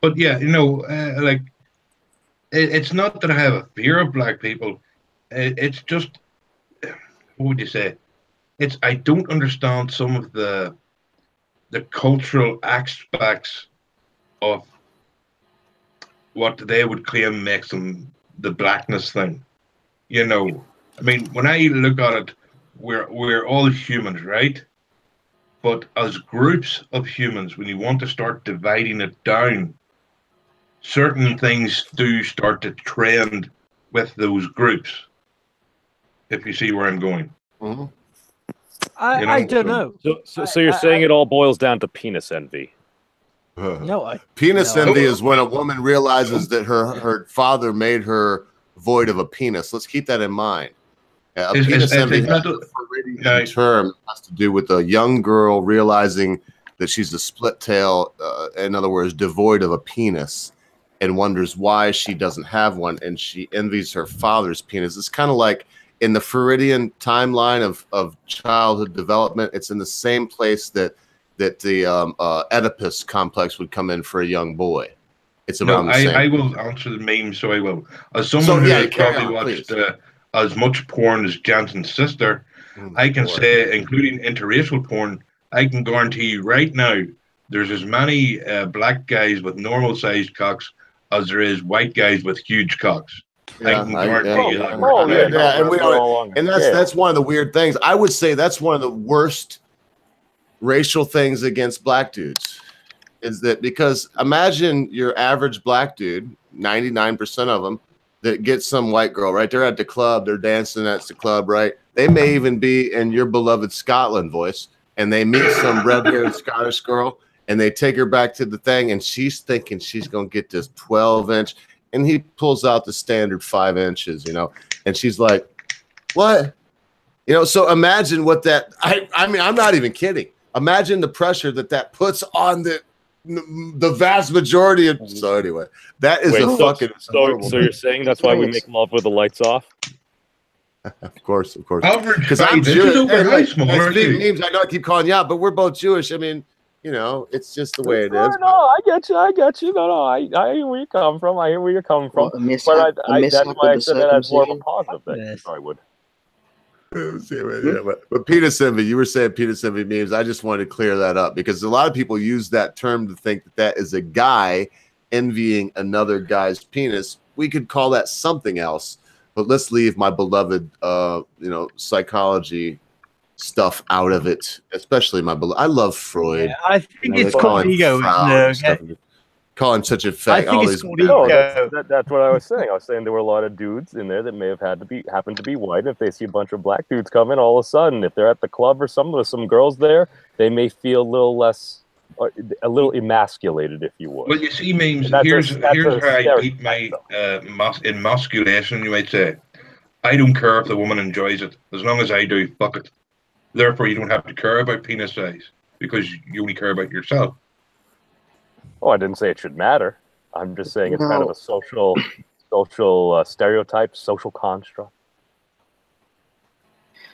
But yeah, like it's not that I have a fear of black people. It's just, what would you say? I don't understand some of the cultural aspects of what they would claim makes them the blackness thing. I mean, when I look at it, we're all humans, right? But as groups of humans, when you want to start dividing it down, certain things do start to trend with those groups. If you see where I'm going. Mm-hmm. I don't know. So you're saying it all boils down to penis envy? Penis envy is when a woman realizes that her father made her void of a penis. Let's keep that in mind. Penis envy term has to do with a young girl realizing that she's a split tail, in other words, devoid of a penis, and wonders why she doesn't have one, and she envies her father's penis. It's kind of like in the Freudian timeline of childhood development, it's in the same place that the Oedipus complex would come in for a young boy. It's around the same. I will answer the meme, so I will. As someone who has probably watched as much porn as Jansen's sister, I can say, including interracial porn, I can guarantee you right now, there's as many black guys with normal-sized cocks as there is white guys with huge cocks. Yeah, I can guarantee you that. And that's one of the weird things. I would say that's one of the worst racial things against black dudes is that, because imagine your average black dude, 99% of them, that gets some white girl, right? They're at the club, they're dancing at the club, right? They may even be in your beloved Scotland voice, and they meet some red-haired Scottish girl, and they take her back to the thing, and she's thinking she's going to get this 12-inch, and he pulls out the standard 5 inches, and she's like, what? So imagine what that, I mean, I'm not even kidding. Imagine the pressure that puts on the vast majority of. So anyway, that is fucking. So you're saying that's why we make love with the lights off? Of course. Because I'm Jewish. Memes, I know I keep calling you out, but we're both Jewish. I mean, it's just the way it is. No, I get you. No, I hear where you come from. I hear where you're coming from. But that's why I said that as more of a positive thing. Yes. I would. But penis envy, you were saying penis envy memes. I just wanted to clear that up because a lot of people use that term to think that is a guy envying another guy's penis. We could call that something else, but let's leave my beloved, psychology stuff out of it. Especially my beloved. I love Freud. Yeah, I think it's called ego. Call him such a fact. I think it's called ego. That's what I was saying. I was saying there were a lot of dudes in there that may have happened to be white. And if they see a bunch of black dudes come in, all of a sudden, if they're at the club or something, there's some girls there, they may feel a little less or a little emasculated, if you would. Well, you see, memes. That's Here's a how I stereotype, beat my emasculation. You might say, I don't care if the woman enjoys it, as long as I do. Fuck it. Therefore, you don't have to care about penis size because you only care about yourself. Oh, I didn't say it should matter. I'm just saying it's kind of No. a social stereotype, social construct.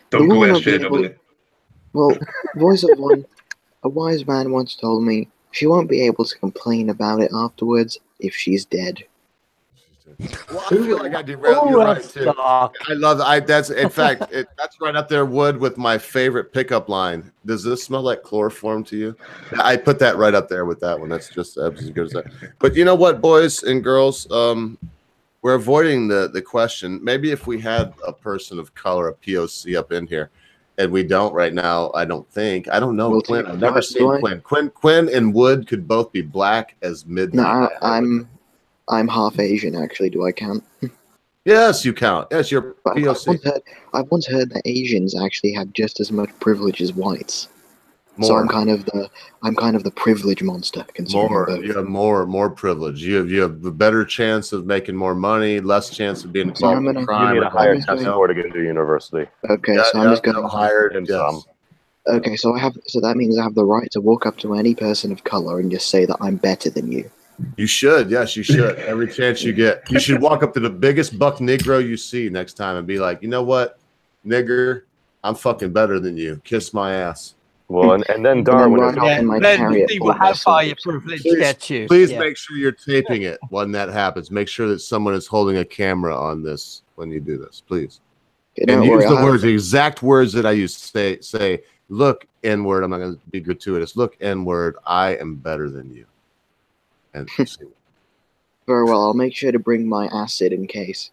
Don't The go woman will be SJW. Well, voice of one, a wise man once told me she won't be able to complain about it afterwards if she's dead. Well, I feel like I derailed you right too. I love that. That's in fact, that's right up there, Wood, with my favorite pickup line. Does this smell like chloroform to you? I put that right up there with that one. That's just as good as that. But you know what, boys and girls, we're avoiding the question. Maybe if we had a person of color, a POC up in here, and we don't right now. I don't think. I don't know. Well, Quinn. I've do never I- seen do I- Quinn. Quinn and Wood could both be black as midnight. No, I'm half Asian actually. Do I count? Yes, you count. Yes, you're But POC. I've once heard that Asians actually have just as much privilege as whites. More. So I'm kind of the privilege monster. Considering You have more privilege. You have a better chance of making more money, less chance of being So I'm involved in gonna- crime. You need a or higher violence. test score to get into university. Okay, Yeah, so I'm just going. higher. And Yes. some. Okay, so that means I have the right to walk up to any person of color and just say that I'm better than you. You should. Yes, you should. Every chance you get. You should walk up to the biggest buck Negro you see next time and be like, you know what, nigger, I'm fucking better than you. Kiss my ass. Well, and then Darwin right is off in my then chariot see full of how far myself. your privilege Please- gets you. Please Yeah. make sure you're taping it when that happens. Make sure that someone is holding a camera on this when you do this, please. Okay, And don't worry, use the I'll have- words, the exact words that I used to say, look, N-word. I'm not going to be gratuitous. Look, N-word, I am better than you. And Very well. I'll make sure to bring my acid in case.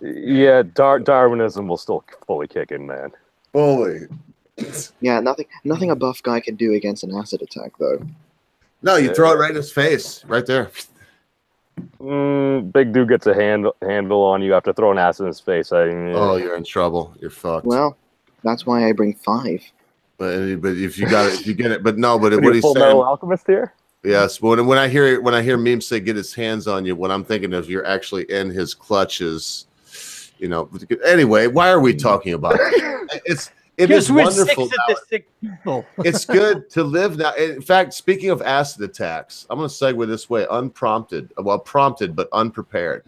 yeah, Darwinism will still fully kick in, man. holy. Yeah, nothing a buff guy can do against an acid attack, though. No, you throw it right in his face, right there. Big dude gets a handle on you after throwing acid in his face. Oh, you're in trouble. You're fucked. Well, that's why I bring 5. But if you got it, if you get it, but no, but what what are you, he's Full saying, Metal Alchemist here? yes. But when I hear memes say get his hands on you, what I'm thinking of, you're actually in his clutches. You know. Anyway, why are we talking about it? It is Because we're sick wonderful. of the sick people. It's good to live now. In fact, speaking of acid attacks, I'm going to segue this way, unprompted. Well, prompted, but unprepared.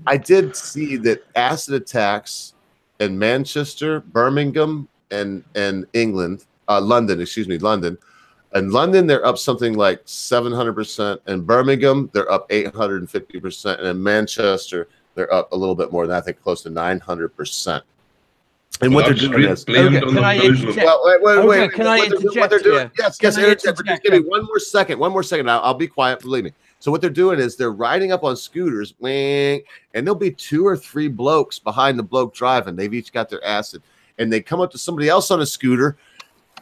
I did see that acid attacks in Manchester, Birmingham, and England, London. In London, they're up something like 700%. In Birmingham, they're up 850%. And in Manchester, they're up a little bit more than that, I think close to 900%. And what they're doing is, blamed Okay, on can I the Muslims. interject? well, wait. Can I what they're interject doing? here? Yes, Can I interject. But just interject give me here? one more second. I'll be quiet. Believe me. So what they're doing is they're riding up on scooters, and there'll be 2 or 3 blokes behind the bloke driving. They've each got their acid, and they come up to somebody else on a scooter,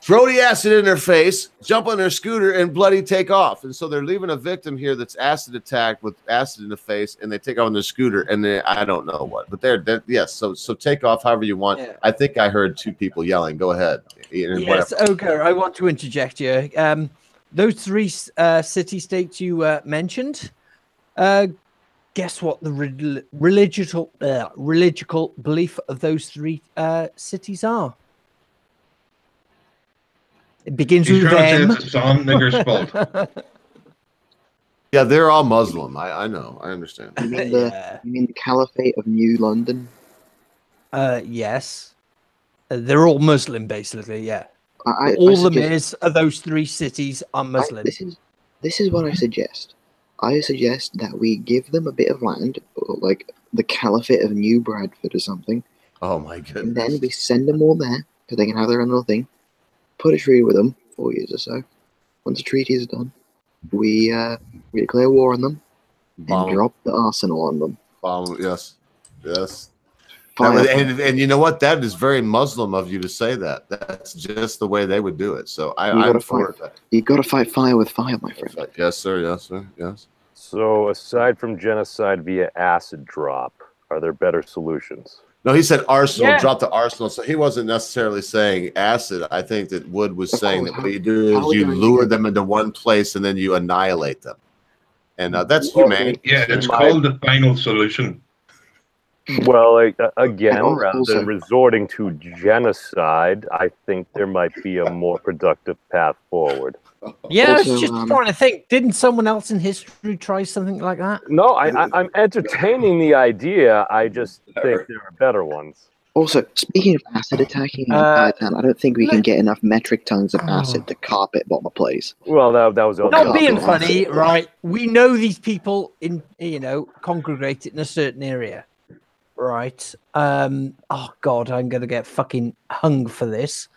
throw the acid in their face, jump on their scooter, and bloody take off. And so they're leaving a victim here that's acid attacked with acid in the face, and they take off on their scooter, and I don't know what, but they're yes. So take off however you want. Yeah. I think I heard 2 people yelling. Go ahead. Yes, Ogre, I want to interject here. Those 3 city-states you mentioned, guess what the religious belief of those 3 cities are? It begins He's with trying to them. say it's a song nigger's fault. Yeah, they're all Muslim. I know. I understand. You mean Yeah. you mean the Caliphate of New London? Yes. They're all Muslim, basically, yeah. I suggest- mayors of those 3 cities are Muslim. This is what I suggest. I suggest that we give them a bit of land, or like the Caliphate of New Bradford or something, Oh my and goodness. then we send them all there because they can have their own little thing. Put a treaty with them, 4 years or so. Once the treaty is done, we declare war on them and Bomb, drop the arsenal on them. yes. That Fire was- them. and you know what? That is very Muslim of you to say that. That's just the way they would do it. So You I'm gotta for fight. You got to fight fire with fire, my friend. it. Yes, sir. Yes, sir. Yes. So, aside from genocide via acid drop, are there better solutions? No, he said arsenal. Yeah. Drop the arsenal. So he wasn't necessarily saying acid. I think that Wood was saying that what you do is you lure them into one place and then you annihilate them. And that's humane. Yeah, it's called the final solution. Well, again, And rather also- than resorting to genocide, I think there might be a more productive path forward. Yeah, I was Also, just trying to think. Didn't someone else in history try something like that? No, I'm entertaining the idea. I just think there are better ones. Also, speaking of acid attacking the entire town, I don't think we can get enough metric tons of acid to carpet bomb a place. Well, that was Not Not Okay. being Okay. funny, right? We know these people congregate in a certain area, right? Oh God, I'm gonna get fucking hung for this.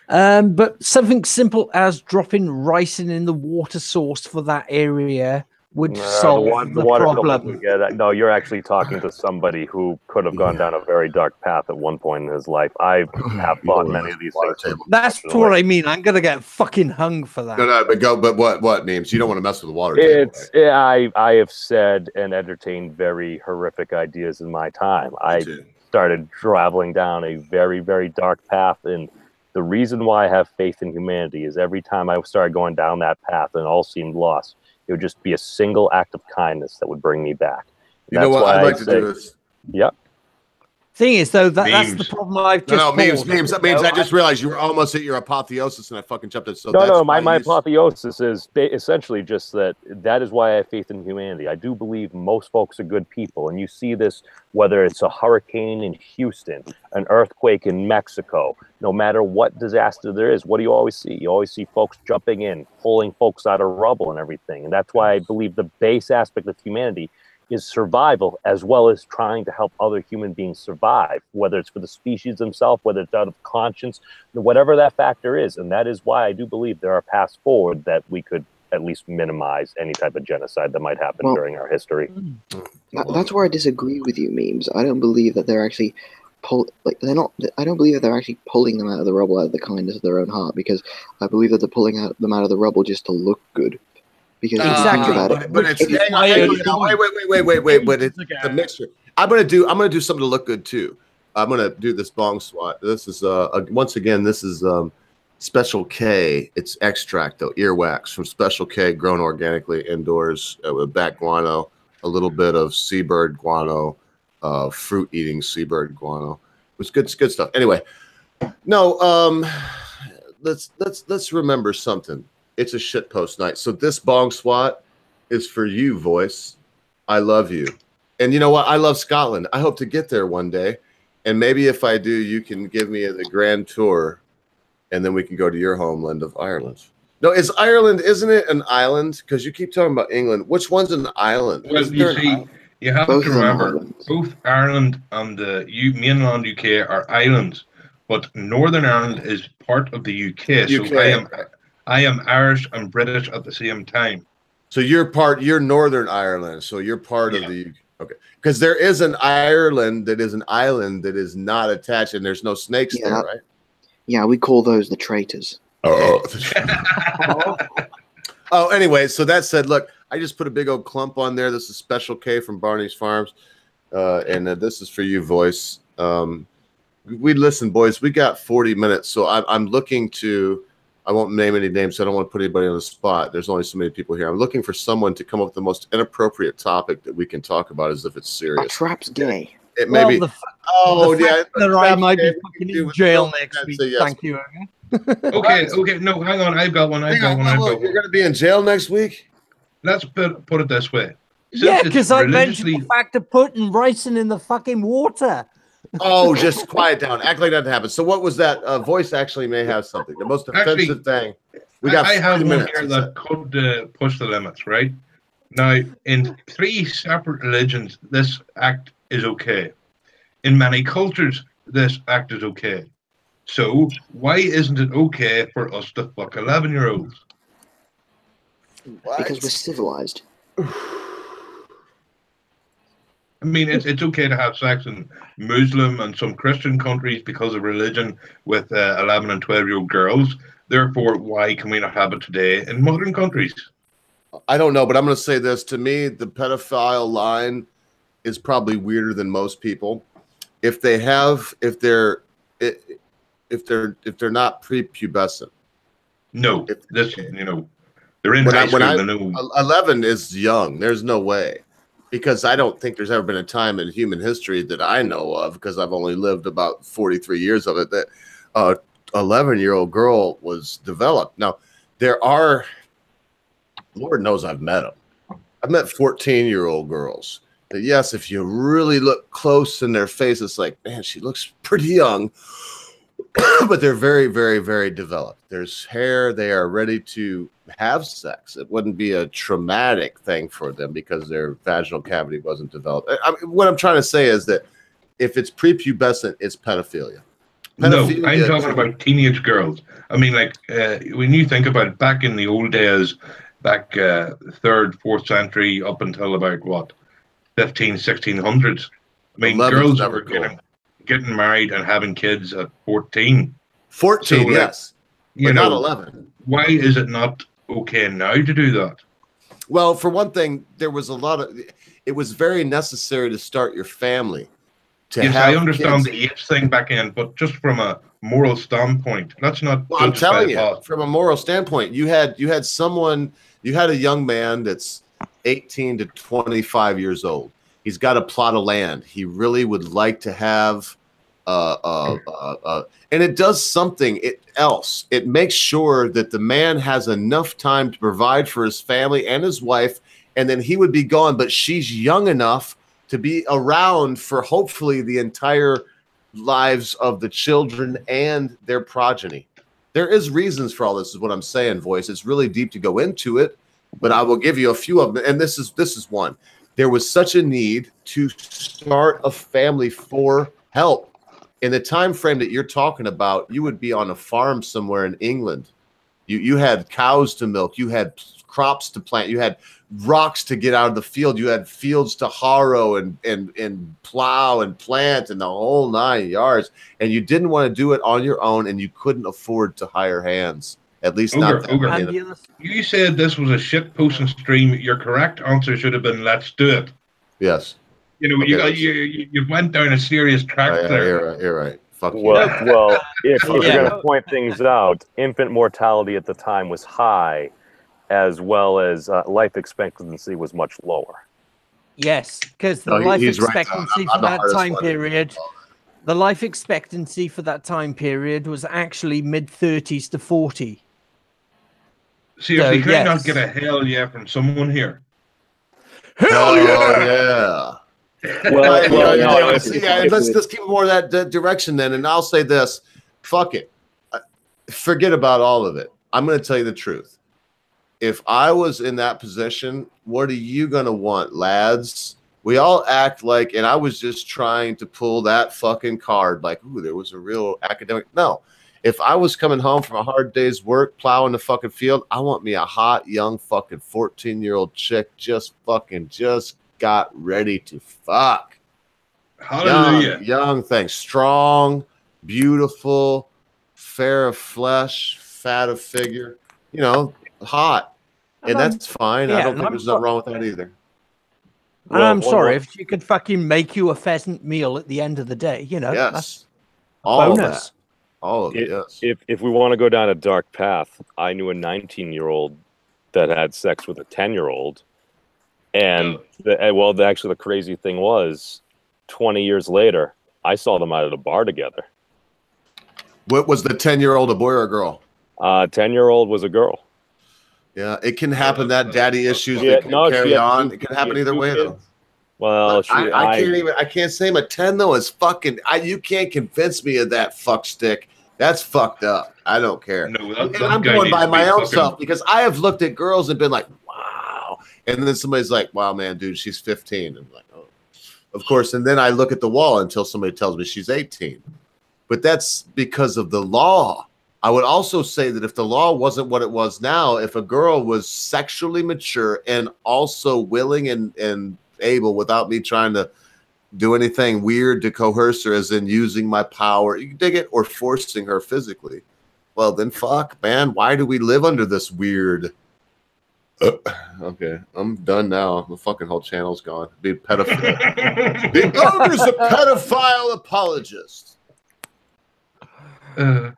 But something simple as dropping ricin in the water source for that area would solve the water problem. filters would get that. No, you're actually talking to somebody who could have gone down a very dark path at one point in his life. I have thought many of these Water things. table. That's what I mean. I'm gonna get fucking hung for that. No, but what means you don't want to mess with the water table. It's I have said and entertained very horrific ideas in my time. I too. started traveling down a very, very dark path, and the reason why I have faith in humanity is every time I started going down that path and all seemed lost, it would just be a single act of kindness that would bring me back. You know That's what why I'd I like to say- do is Thing is, though, that's the Memes. problem I've just. no memes. pulled, That you means know? I just realized you were almost at your apotheosis and I fucking jumped in. So No, that's no, why my you- apotheosis is essentially just that is why I have faith in humanity. I do believe most folks are good people, and you see this whether it's a hurricane in Houston, an earthquake in Mexico, no matter what disaster there is, what do you always see? You always see folks jumping in, pulling folks out of rubble and everything. And that's why I believe the base aspect of humanity is survival, as well as trying to help other human beings survive, whether it's for the species themselves, whether it's out of conscience, whatever that factor is. And that is why I do believe there are paths forward that we could at least minimize any type of genocide that might happen Well- during our history. That's where I disagree with you, memes. I don't believe that they're actually they're not. I don't believe that they're actually pulling them out of the rubble out of the kindness of their own heart, because I believe that they're pulling them out of the rubble just to look good. Because if you think about it, But it's if you- hang on, wait. But it's a mixture. I'm gonna do something to look good too. I'm gonna do this bong swat. This is once again, this is Special K. It's extract though, earwax from Special K, grown organically indoors with bat guano, a little bit of seabird guano, fruit eating seabird guano. It was good stuff. Anyway, no, let's remember something. It's a shitpost night. So this bong swat is for you, voice. I love you. And you know what? I love Scotland. I hope to get there one day. And maybe if I do, you can give me the grand tour and then we can go to your homeland of Ireland. No, is Ireland, isn't it an island? Because you keep talking about England. Which one's an island? Well, Isn't there you an see, island? you have Both to of them are remember, islands. both Ireland and the mainland UK are islands, but Northern Ireland is part of the UK. So UK. I am Irish and British at the same time. So you're Northern Ireland. So you're part Yeah. of the okay. Because there is an Ireland that is an island that is not attached, and there's no snakes Yeah. there, right? yeah, we call those the traitors. Oh. Oh, anyway, so that said, look, I just put a big old clump on there. This is Special K from Barney's Farms, and this is for you, voice. We listen, boys. We got 40 minutes, so I'm looking to. I won't name any names, so I don't want to put anybody on the spot. There's only so many people here. I'm looking for someone to come up with the most inappropriate topic that we can talk about as if it's A serious. trap's gay. It may be. the Oh, the yeah. fact that I might be okay, we fucking can do in it. jail No, next that's week. a yes. Thank you. Okay, no, hang on. I've got one. I've got one. You're going to be in jail next week? Let's put it this way. Yeah, Since it's because I mentioned religiously- the fact of putting ricin in the fucking water. Oh, just quiet down. Act like that happened. So what was that? Voice actually may have something. The most Actually, offensive thing. We got I have 40 one minutes. here he that said. could push the limits, right? Now, in 3 separate religions, this act is okay. In many cultures, this act is okay. So, why isn't it okay for us to fuck 11-year-olds? Because we're civilized. I mean, it's okay to have sex in Muslim and some Christian countries because of religion with 11 and 12-year-old girls. Therefore, why can we not have it today in modern countries? I don't know, but I'm going to say this. To me, the pedophile line is probably weirder than most people. if they have, if they're not prepubescent. No, If- this, you know, they're in When high I- school. when I- They know. 11 is young. There's no way, because I don't think there's ever been a time in human history that I know of, because I've only lived about 43 years of it, that 11-year-old girl was developed. Now, there are, Lord knows I've met them. I've met 14-year-old girls that, yes, if you really look close in their face, it's like, man, she looks pretty young. But they're very, very, very developed. There's hair. They are ready to have sex. It wouldn't be a traumatic thing for them because their vaginal cavity wasn't developed. What I'm trying to say is that if it's prepubescent, it's pedophilia. No, Pedophilia I'm talking about teenage girls. I mean, like, when you think about it, back in the old days, back 3rd, 4th century, up until about, what, 1600s. I mean, 11's girls never were cool. getting married and having kids at 14. 14, So, like, yes, You but know, not 11. why is it not okay now to do that? Well, for one thing, there was a lot of. It was very necessary to start your family. To Yes, have I understand kids. the age thing back in, but just from a moral standpoint, let's not. Well, I'm judge by telling the you, past. from a moral standpoint, you had a young man that's 18 to 25 years old. He's got a plot of land. He really would like to have, and it does something else. It makes sure that the man has enough time to provide for his family and his wife, and then he would be gone. But she's young enough to be around for hopefully the entire lives of the children and their progeny. There is reasons for all this, is what I'm saying, Voice. It's really deep to go into it, but I will give you a few of them. And this is one. There was such a need to start a family for help. In the time frame that you're talking about, you would be on a farm somewhere in England. You had cows to milk, you had crops to plant, you had rocks to get out of the field, you had fields to harrow and plow and plant and the whole 9 yards, and you didn't want to do it on your own, and you couldn't afford to hire hands, at least not that Ogre. many. You said this was a shit posting stream. Your correct answer should have been, "Let's do it." Yes. You know, Okay. you went down a serious track Oh, yeah, there. you're right. Fuck you. Well, if you're Yeah. going to point things out, infant mortality at the time was high, as well as life expectancy was much lower. Yes, because the No, life he's right. expectancy I'm for the that hardest time one. period, the life expectancy for that time period was actually mid-30s to 40. Seriously, So, can I not yes. get a hell yeah from someone here? Hell yeah. Well, no, Let's keep more of that direction then. And I'll say this: fuck it, forget about all of it. I'm going to tell you the truth. If I was in that position, what are you going to want, lads? We all act like, and I was just trying to pull that fucking card, like, ooh, there was a real academic. No, if I was coming home from a hard day's work, plowing the fucking field, I want me a hot, young, fucking 14-year-old chick, just got ready to fuck. Hallelujah. Young thing, strong, beautiful, fair of flesh, fat of figure, hot. And that's fine. I yeah, don't and think I'm there's nothing wrong with that either. And I'm Well, sorry well- if she could fucking make you a pheasant meal at the end of the day, that's Yes. All of bonus. that. All of it, yes. If we want to go down a dark path, I knew a 19-year-old that had sex with a 10-year-old. And actually, the crazy thing was, 20 years later, I saw them out at a bar together. What was the 10-year-old, a boy or a girl? 10-year-old was a girl. Yeah, it can happen. That daddy issues Yeah, that can no, she carry had on. two- It can happen she had either two way, kids. though. Well, I can't say him. A 10 though is fucking. You can't convince me of that fuck stick. That's fucked up. I don't care. No, And that I'm guy going needs by to be my own fucking- self because I have looked at girls and been like, wow, and then somebody's like, wow, man, dude, she's 15. I'm like, oh, of course. And then I look at the wall until somebody tells me she's 18. But that's because of the law. I would also say that if the law wasn't what it was now, if a girl was sexually mature and also willing and able, without me trying to do anything weird to coerce her, as in using my power, you dig it, or forcing her physically, well, then fuck, man. Why do we live under this weird Okay, I'm done now. The fucking whole channel's gone. The pedophile. The ogre's a pedophile apologist. No,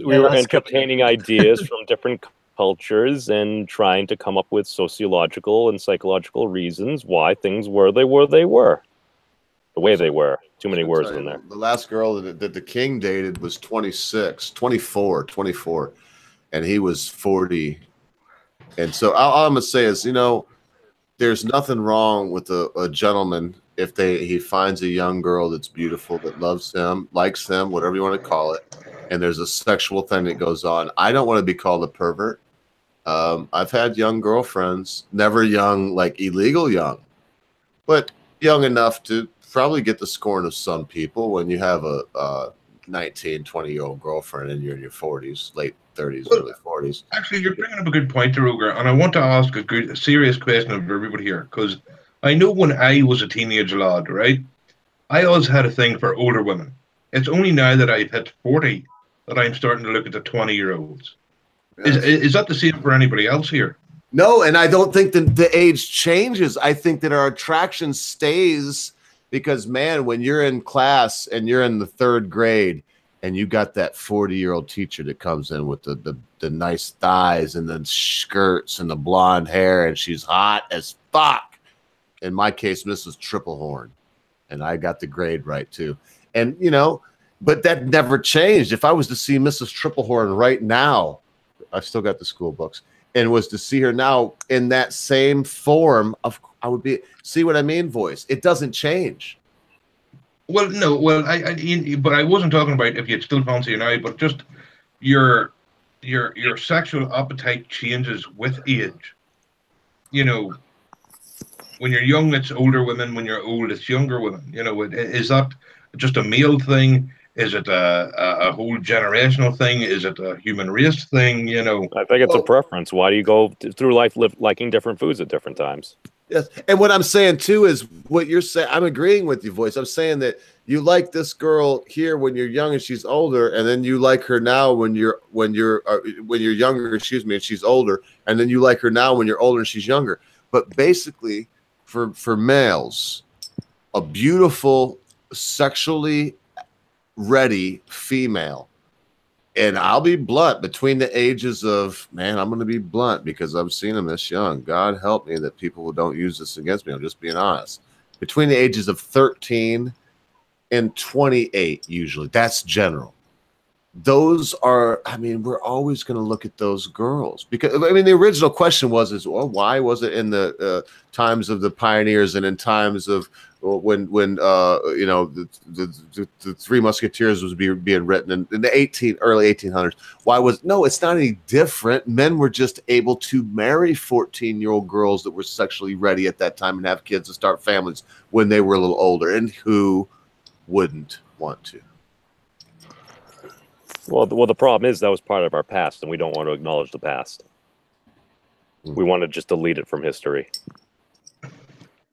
we were entertaining ideas from different cultures and trying to come up with sociological and psychological reasons why things were the way they were. Too many words in there. The last girl that the king dated was 24, and he was 40. And so all I'm going to say is, there's nothing wrong with a gentleman if he finds a young girl that's beautiful, that loves him, likes him, whatever you want to call it, and there's a sexual thing that goes on. I don't want to be called a pervert. I've had young girlfriends, never young, like illegal young, but young enough to probably get the scorn of some people when you have a 19, 20-year-old girlfriend and you're in your 40s, late 30s, early 40s. Actually, you're bringing up a good point, Roger, and I want to ask a serious question of everybody here, because I know when I was a teenage lad, right, I always had a thing for older women. It's only now that I've hit 40 that I'm starting to look at the 20-year-olds. Yes. Is that the same for anybody else here? No, and I don't think that the age changes. I think that our attraction stays because, man, when you're in class and you're in the 3rd grade and you got that 40-year-old teacher that comes in with the nice thighs and the skirts and the blonde hair, and she's hot as fuck. In my case, Mrs. Triplehorn, and I got the grade right too. And, but that never changed. If I was to see Mrs. Triplehorn right now, I've still got the school books, and was to see her now in that same form, I would be, see what I mean, voice. It doesn't change. Well, no, but I wasn't talking about if you'd still fancy her now, but just your sexual appetite changes with age. When you're young, it's older women. When you're old, it's younger women. Is that just a male thing? Is it a whole generational thing? Is it a human race thing? I think it's a preference. Why do you go through life liking different foods at different times? Yes, and what I'm saying too is what you're saying. I'm agreeing with you, voice. I'm saying that you like this girl here when you're young and she's older, and then you like her now when you're younger. Excuse me, and she's older, and then you like her now when you're older and she's younger. But basically, for males, a beautiful, sexually ready female, and I'll be blunt, between the ages of, man, I'm going to be blunt because I've seen them this young. God help me that people don't use this against me. I'm just being honest. Between the ages of 13 and 28, usually, that's general. Those are, we're always going to look at those girls because, the original question was, why was it in the times of the pioneers and in times of when the Three Musketeers was being written in the early 1800s? It's not any different. Men were just able to marry 14-year-old girls that were sexually ready at that time and have kids and start families when they were a little older. And who wouldn't want to? Well, the problem is that was part of our past, and we don't want to acknowledge the past. We want to just delete it from history.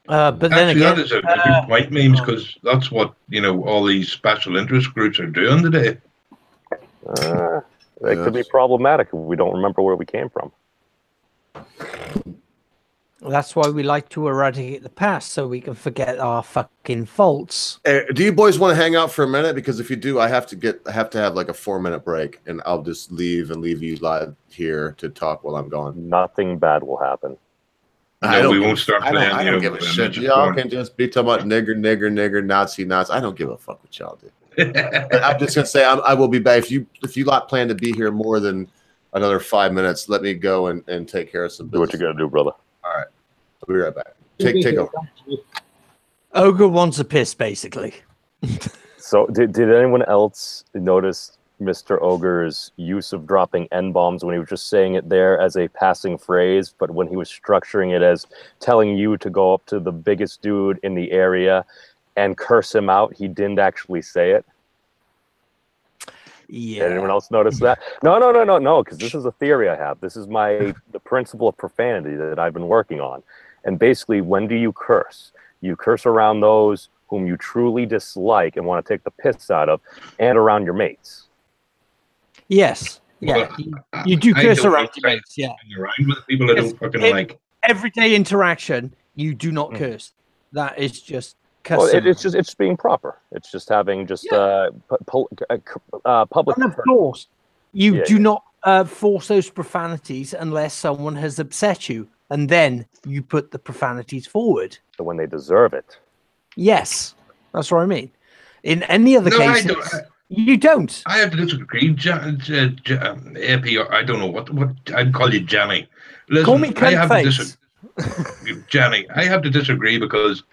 But then actually, again, that is a good point, Memes, because that's what all these special interest groups are doing today. It could be problematic if we don't remember where we came from. that's why we like to eradicate the past so we can forget our fucking faults. Do you boys want to hang out for a minute? Because if you do, I have to have like a 4-minute break, and I'll just leave you live here to talk while I'm gone. Nothing bad will happen. We won't start playing. I don't give a shit. Y'all can just be talking about nigger, Nazi. I don't give a fuck what y'all do. But I'm just gonna say I will be back. If you lot plan to be here more than another 5 minutes, let me go and take care of some business. Do what you gotta do, brother. All right, I'll be right back. Take over. Ogre wants a piss, basically. So, did anyone else notice Mr. Ogre's use of dropping N-bombs when he was just saying it there as a passing phrase, but when he was structuring it as telling you to go up to the biggest dude in the area and curse him out, he didn't actually say it? Yeah. Did anyone else notice that? No, because this is a theory I have. This is the principle of profanity that I've been working on. And basically, when do you curse? You curse around those whom you truly dislike and want to take the piss out of, and around your mates. Yes. Yeah, Well, you do I curse don't around like your mates. Yeah, hanging around with people I don't fucking like. everyday interaction, you do not Mm. curse. That is just Well, customary. it's being proper. It's just having just public. And of course, you Yeah, do yeah. not force those profanities unless someone has upset you, and then you put the profanities forward. when they deserve it. Yes, that's what I mean. In any other No, I cases, don't. you don't. I have to disagree. AP, I don't know what I'd call you Johnny. Call me Listen, I cunt have to face. disagree. Johnny, I have to disagree because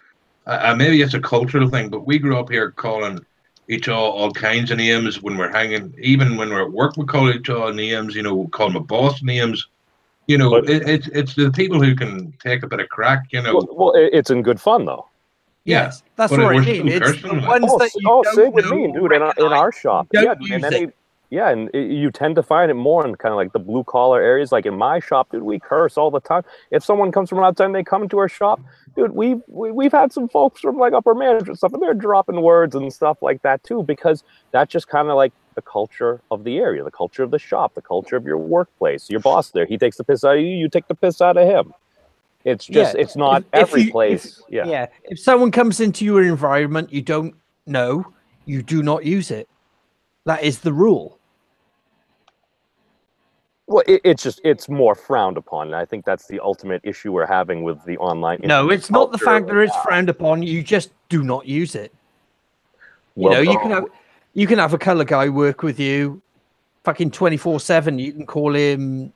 maybe it's a cultural thing, but we grew up here calling each other all kinds of names when we're hanging. Even when we're at work, we call each other names. You know, call my boss names. You know, But- it's the people who can take a bit of crack. You know, Well, it's in good fun though. Yes, that's but what I we're mean. still It's cursing, the like. ones that you don't same with know me, or dude. In our recognize, shop, you yeah, don't dude. use And it. yeah, and you tend to find it more in kind of like the blue collar areas. Like in my shop, dude, we curse all the time. If someone comes from outside and they come into our shop, dude, we've had some folks from like upper management stuff, and they're dropping words and stuff like that too, because that's just kind of like the culture of the area, the culture of the shop, the culture of your workplace. Your boss there, he takes the piss out of you, you take the piss out of him. It's just, it's not every place. Yeah. If someone comes into your environment you don't know, you do not use it. That is the rule. Well, it's more frowned upon. And I think that's the ultimate issue we're having with the online. No, it's not the culture fact that right it's now. frowned upon. You just do not use it. Well, You can have a color guy work with you fucking 24/7. You can call him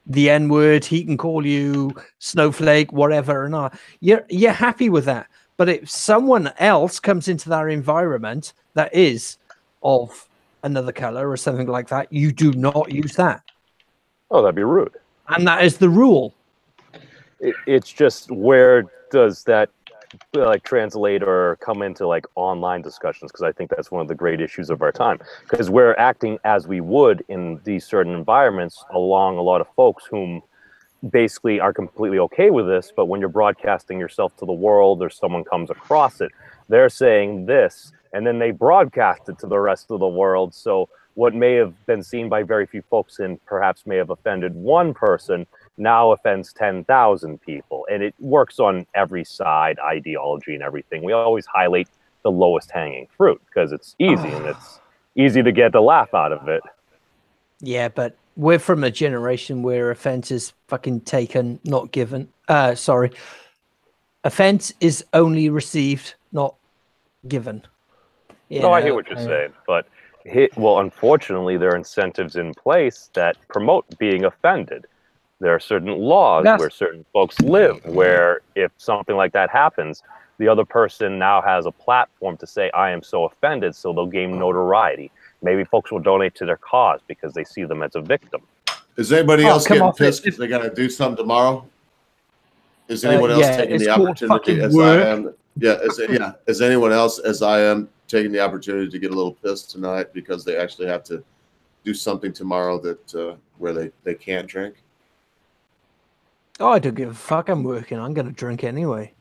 the N-word, he can call you snowflake, whatever, and you're happy with that. But if someone else comes into that environment that is of another color or something like that, you do not use that. Oh, that'd be rude. And that is the rule. It's just, where does that like translate or come into like online discussions? Because I think that's one of the great issues of our time, because we're acting as we would in these certain environments along a lot of folks whom basically are completely okay with this, but when you're broadcasting yourself to the world or someone comes across it, they're saying this and then they broadcast it to the rest of the world. So what may have been seen by very few folks and perhaps may have offended one person now offends 10,000 people. And it works on every side, ideology and everything. We always highlight the lowest hanging fruit because it's easy and it's easy to get the laugh out of it. Yeah, but we're from a generation where offense is fucking taken, not given. Sorry. Offense is only received, not given. I hear what you're saying, but unfortunately, there are incentives in place that promote being offended. There are certain laws where certain folks live, where if something like that happens, the other person now has a platform to say, I am so offended, so they'll gain notoriety. Maybe folks will donate to their cause because they see them as a victim. Is anybody else getting pissed because they got to do something tomorrow? Is anyone else taking the opportunity as I am? Is anyone else as I am taking the opportunity to get a little pissed tonight because they actually have to do something tomorrow that where they can't drink? Oh, I don't give a fuck. I'm working. I'm going to drink anyway.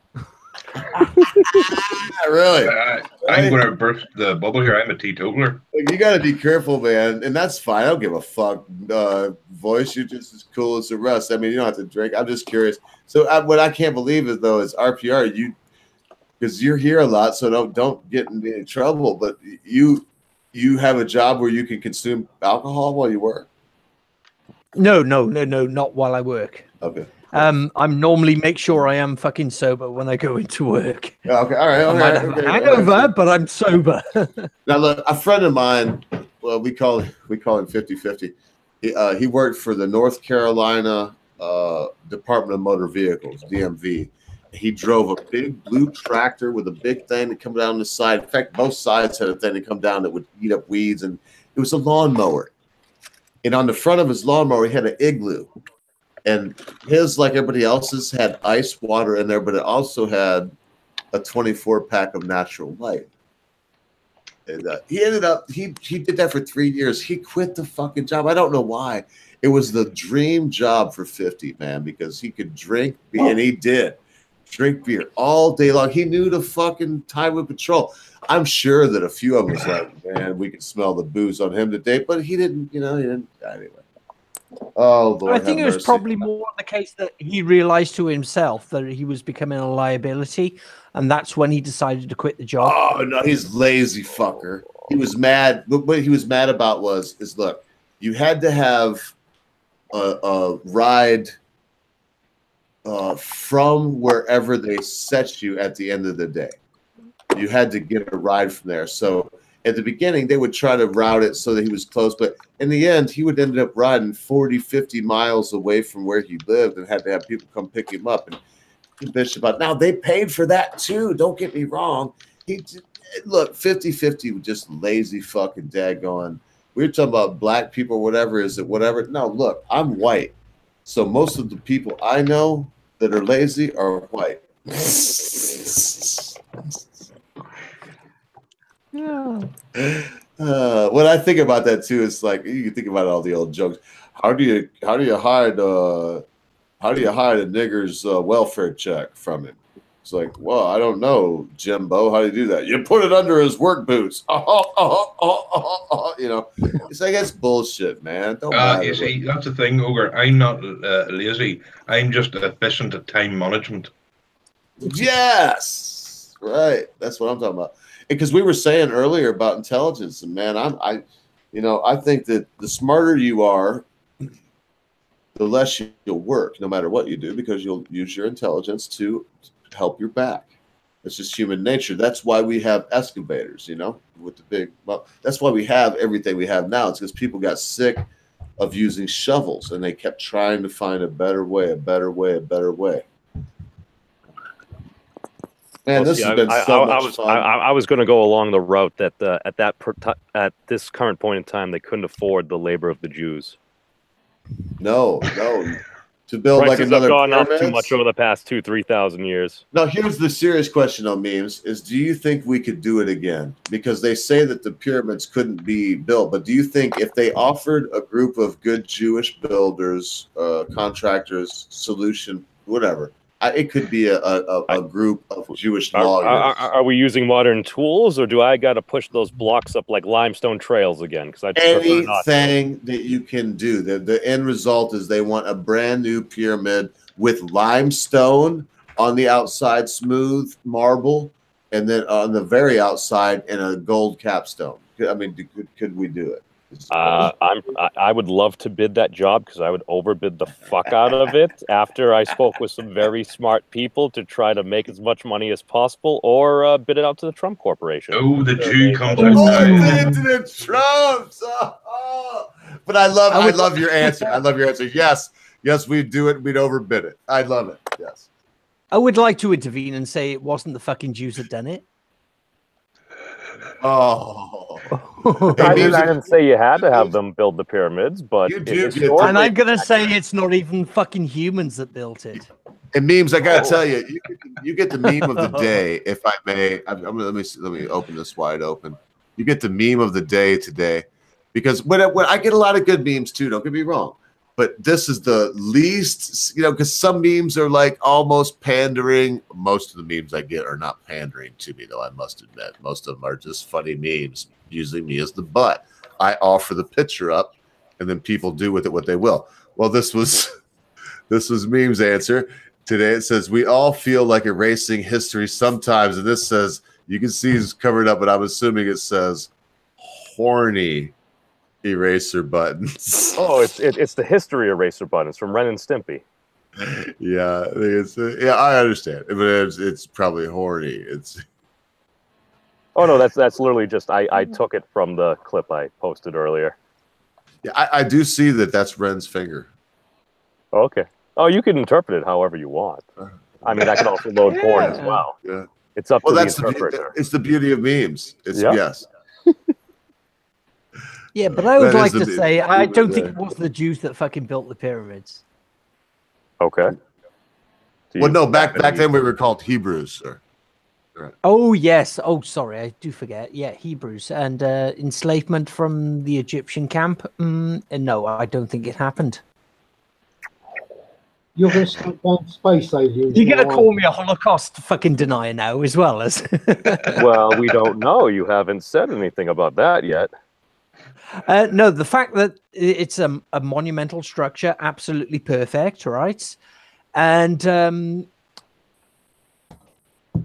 Really? I'm going to burst the bubble here. I'm a teetotaler. You got to be careful, man. And that's fine. I don't give a fuck. Voice, you're just as cool as the rest. I mean, you don't have to drink. I'm just curious. So what I can't believe is, though, is RPR, because you're here a lot, so don't get in any trouble. But you have a job where you can consume alcohol while you work? No, not while I work. Okay. I'm normally make sure I am fucking sober when I go into work. Okay, all right. I might have a hangover, but I'm sober. Now, look, a friend of mine, well, we call him 50-50. He worked for the North Carolina Department of Motor Vehicles, DMV. He drove a big blue tractor with a big thing that come down the side. In fact, both sides had a thing that come down that would eat up weeds, and it was a lawnmower. And on the front of his lawnmower, he had an igloo. And his, like everybody else's, had ice water in there, but it also had a 24-pack of Natural Light. And he ended up, he did that for 3 years. He quit the fucking job. I don't know why. It was the dream job for 50, man, because he could drink, and he did. drink beer all day long. He knew the fucking time of patrol. I'm sure that a few of them was like, man, we can smell the booze on him today, but he didn't, he didn't. Anyway. Oh, Lord, I think it was mercy. probably more the case that he realized to himself that he was becoming a liability, and that's when he decided to quit the job. Oh no, he's lazy fucker. He was mad. But what he was mad about is look, you had to have a ride from wherever they set you at the end of the day. You had to get a ride from there. So at the beginning, they would try to route it so that he was close. But in the end, he would end up riding 40, 50 miles away from where he lived and had to have people come pick him up. And he bitched about, now they paid for that too. Don't get me wrong. Look, 50-50 just lazy fucking daggone. We were talking about black people, whatever. Is it whatever? No, look, I'm white. So most of the people I know that are lazy are white. Yeah. What I think about that too is like you can think about all the old jokes. How do you hide a nigger's welfare check from him? It's like, well, I don't know, Jimbo. How do you do that? You put it under his work boots. It's like it's bullshit, man. Don't matter. You see, that's the thing, Ogre. I'm not lazy. I'm just efficient at time management. Yes, right. That's what I'm talking about. Because we were saying earlier about intelligence, and man, I think that the smarter you are, the less you'll work, no matter what you do, because you'll use your intelligence to help your back. It's just human nature. That's why we have excavators, with the big. Well, that's why we have everything we have now. It's because people got sick of using shovels, and they kept trying to find a better way, a better way, a better way. Man, this has been so much fun. I was going to go along the route that at this current point in time, they couldn't afford the labor of the Jews. No. To build Prices like another have gone pyramids? up too much over the past 2,000-3,000 years. Now, here's the serious question on memes: is do you think we could do it again? Because they say that the pyramids couldn't be built, but do you think if they offered a group of good Jewish builders, contractors, solution, whatever, it could be a group of Jewish lawyers. Are we using modern tools, or do I got to push those blocks up like limestone trails again? Because anything that you can do. The end result is they want a brand new pyramid with limestone on the outside, smooth marble, and then on the very outside in a gold capstone. I mean, could we do it? I would love to bid that job because I would overbid the fuck out of it after I spoke with some very smart people to try to make as much money as possible, or bid it out to the Trump Corporation. Oh, the Jew comes out. To the Trumps. But I love your answer. I love your answer. Yes, we'd do it. We'd overbid it. I love it. Yes. I would like to intervene and say it wasn't the fucking Jews that done it. Oh, I didn't say you had to have them build the pyramids, but you do. And I'm gonna say it's not even fucking humans that built it. And memes, I gotta tell you, you get the meme of the day, if I may. Let me open this wide open. You get the meme of the day today, because when I get a lot of good memes too. Don't get me wrong, but this is the least, because some memes are like almost pandering. Most of the memes I get are not pandering to me, though, I must admit. Most of them are just funny memes, using me as the butt. I offer the picture up, and then people do with it what they will. Well, this was memes answer. Today it says, we all feel like erasing history sometimes. And this says, you can see it's covered up, but I'm assuming it says horny eraser buttons. Oh, it's the history eraser buttons from Ren and Stimpy. Yeah, I understand, but it's probably horny. Oh no, that's literally just I took it from the clip I posted earlier. Yeah, I do see that's Ren's finger. Okay. Oh, you can interpret it however you want. I mean, I can also load porn as well. Yeah. It's up to the interpreter. It's the beauty of memes. Yes. Yeah, but I would like to say I don't think it was the Jews that fucking built the pyramids. Okay. Well, no, back then we were called Hebrews, sir. Right. Oh yes. Oh, sorry, I do forget. Yeah, Hebrews and enslavement from the Egyptian camp. No, I don't think it happened. You're going to start down space aliens. You're going now, to call aren't me a Holocaust fucking denier now, as well as. Well, we don't know. You haven't said anything about that yet. No, the fact that it's a monumental structure, absolutely perfect, right? And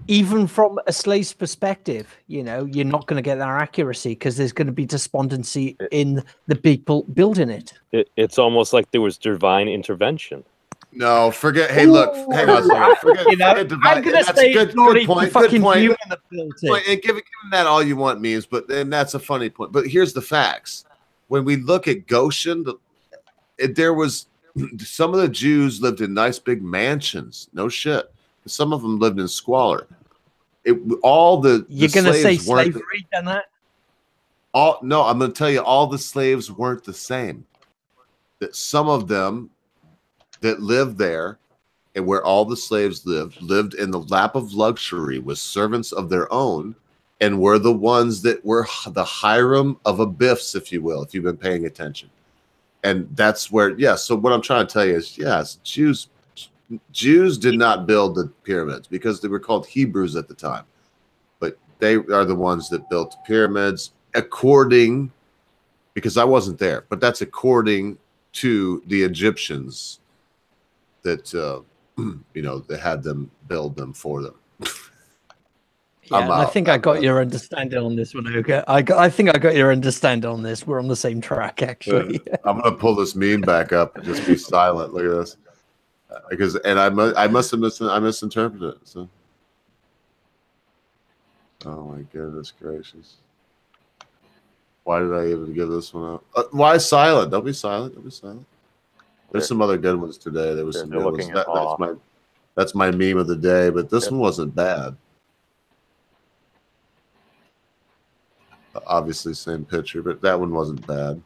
even from a slave's perspective, you know, you're not going to get that accuracy because there's going to be despondency in the people building it. It's almost like there was divine intervention. No, forget. Hey, look. Hang on a second. Forget. You know, forget divine. I'm going to That's say good, it's not good even point. fucking Good point. human that built Point. it. And give him that all you want, memes, but then that's a funny point. But here's the facts. When we look at Goshen, there was some of the Jews lived in nice big mansions. No shit. Some of them lived in squalor. All the You're going to say slaves weren't slavery and that? no, I'm going to tell you, all the slaves weren't the same. That some of them that lived there, and where all the slaves lived in the lap of luxury with servants of their own, and were the ones that were the Hiram of Abiffs, if you will, if you've been paying attention. And that's where, yeah. So what I'm trying to tell you is, yes, Jews did not build the pyramids because they were called Hebrews at the time, but they are the ones that built the pyramids according, because I wasn't there, but that's according to the Egyptians that you know, they had them build them for them. Yeah, and I think I got your understanding on this one, okay? I think I got your understanding on this. We're on the same track, actually. I'm gonna pull this meme back up and just be silent. Look at this, because I must have misinterpreted it. So, oh my goodness gracious, why did I even give this one up? Why silent? Don't be silent. Don't be silent. There's some other good ones today. There was some good ones. That's my meme of the day, but this one wasn't bad. Obviously, same picture, but that one wasn't bad.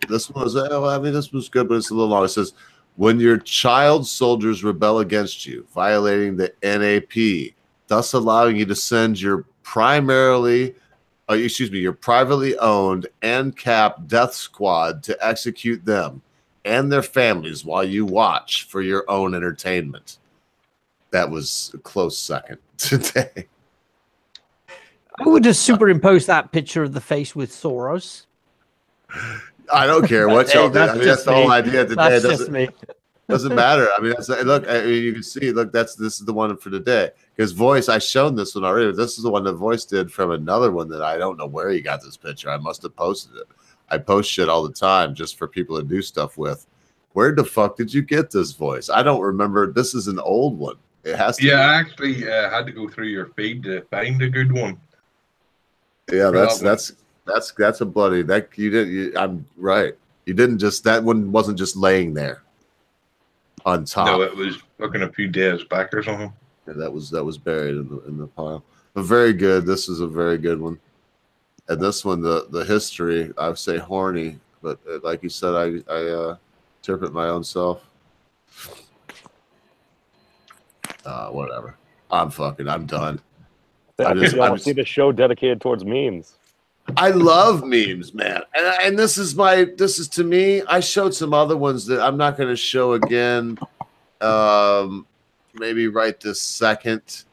This one was, I mean, this was good, but it's a little long. It says, when your child soldiers rebel against you, violating the NAP, thus allowing you to send your privately owned NCAP death squad to execute them and their families while you watch for your own entertainment. That was a close second today. I would just superimpose that picture of the face with Soros. I don't care what y'all do. I mean, that's the whole idea today. That's just me. Doesn't matter. I mean, look. I mean, you can see. Look, this is the one for today. Because Voice, I shown this one already. This is the one that Voice did from another one that I don't know where he got this picture. I must have posted it. I post shit all the time just for people to do stuff with. Where the fuck did you get this, Voice? I don't remember. This is an old one. It has to. Yeah, I actually had to go through your feed to find a good one. Yeah, that's a bloody that you did. I'm right. You didn't just, that one wasn't just laying there on top. No, it was looking a few days back or something. Yeah, that was buried in the pile. But very good. This is a very good one. And this one, the history, I would say horny, but like you said, I interpret my own self. Whatever. I'm done. I just see the show dedicated towards memes. I love memes, man, and this is to me. I showed some other ones that I'm not going to show again. Maybe right this second,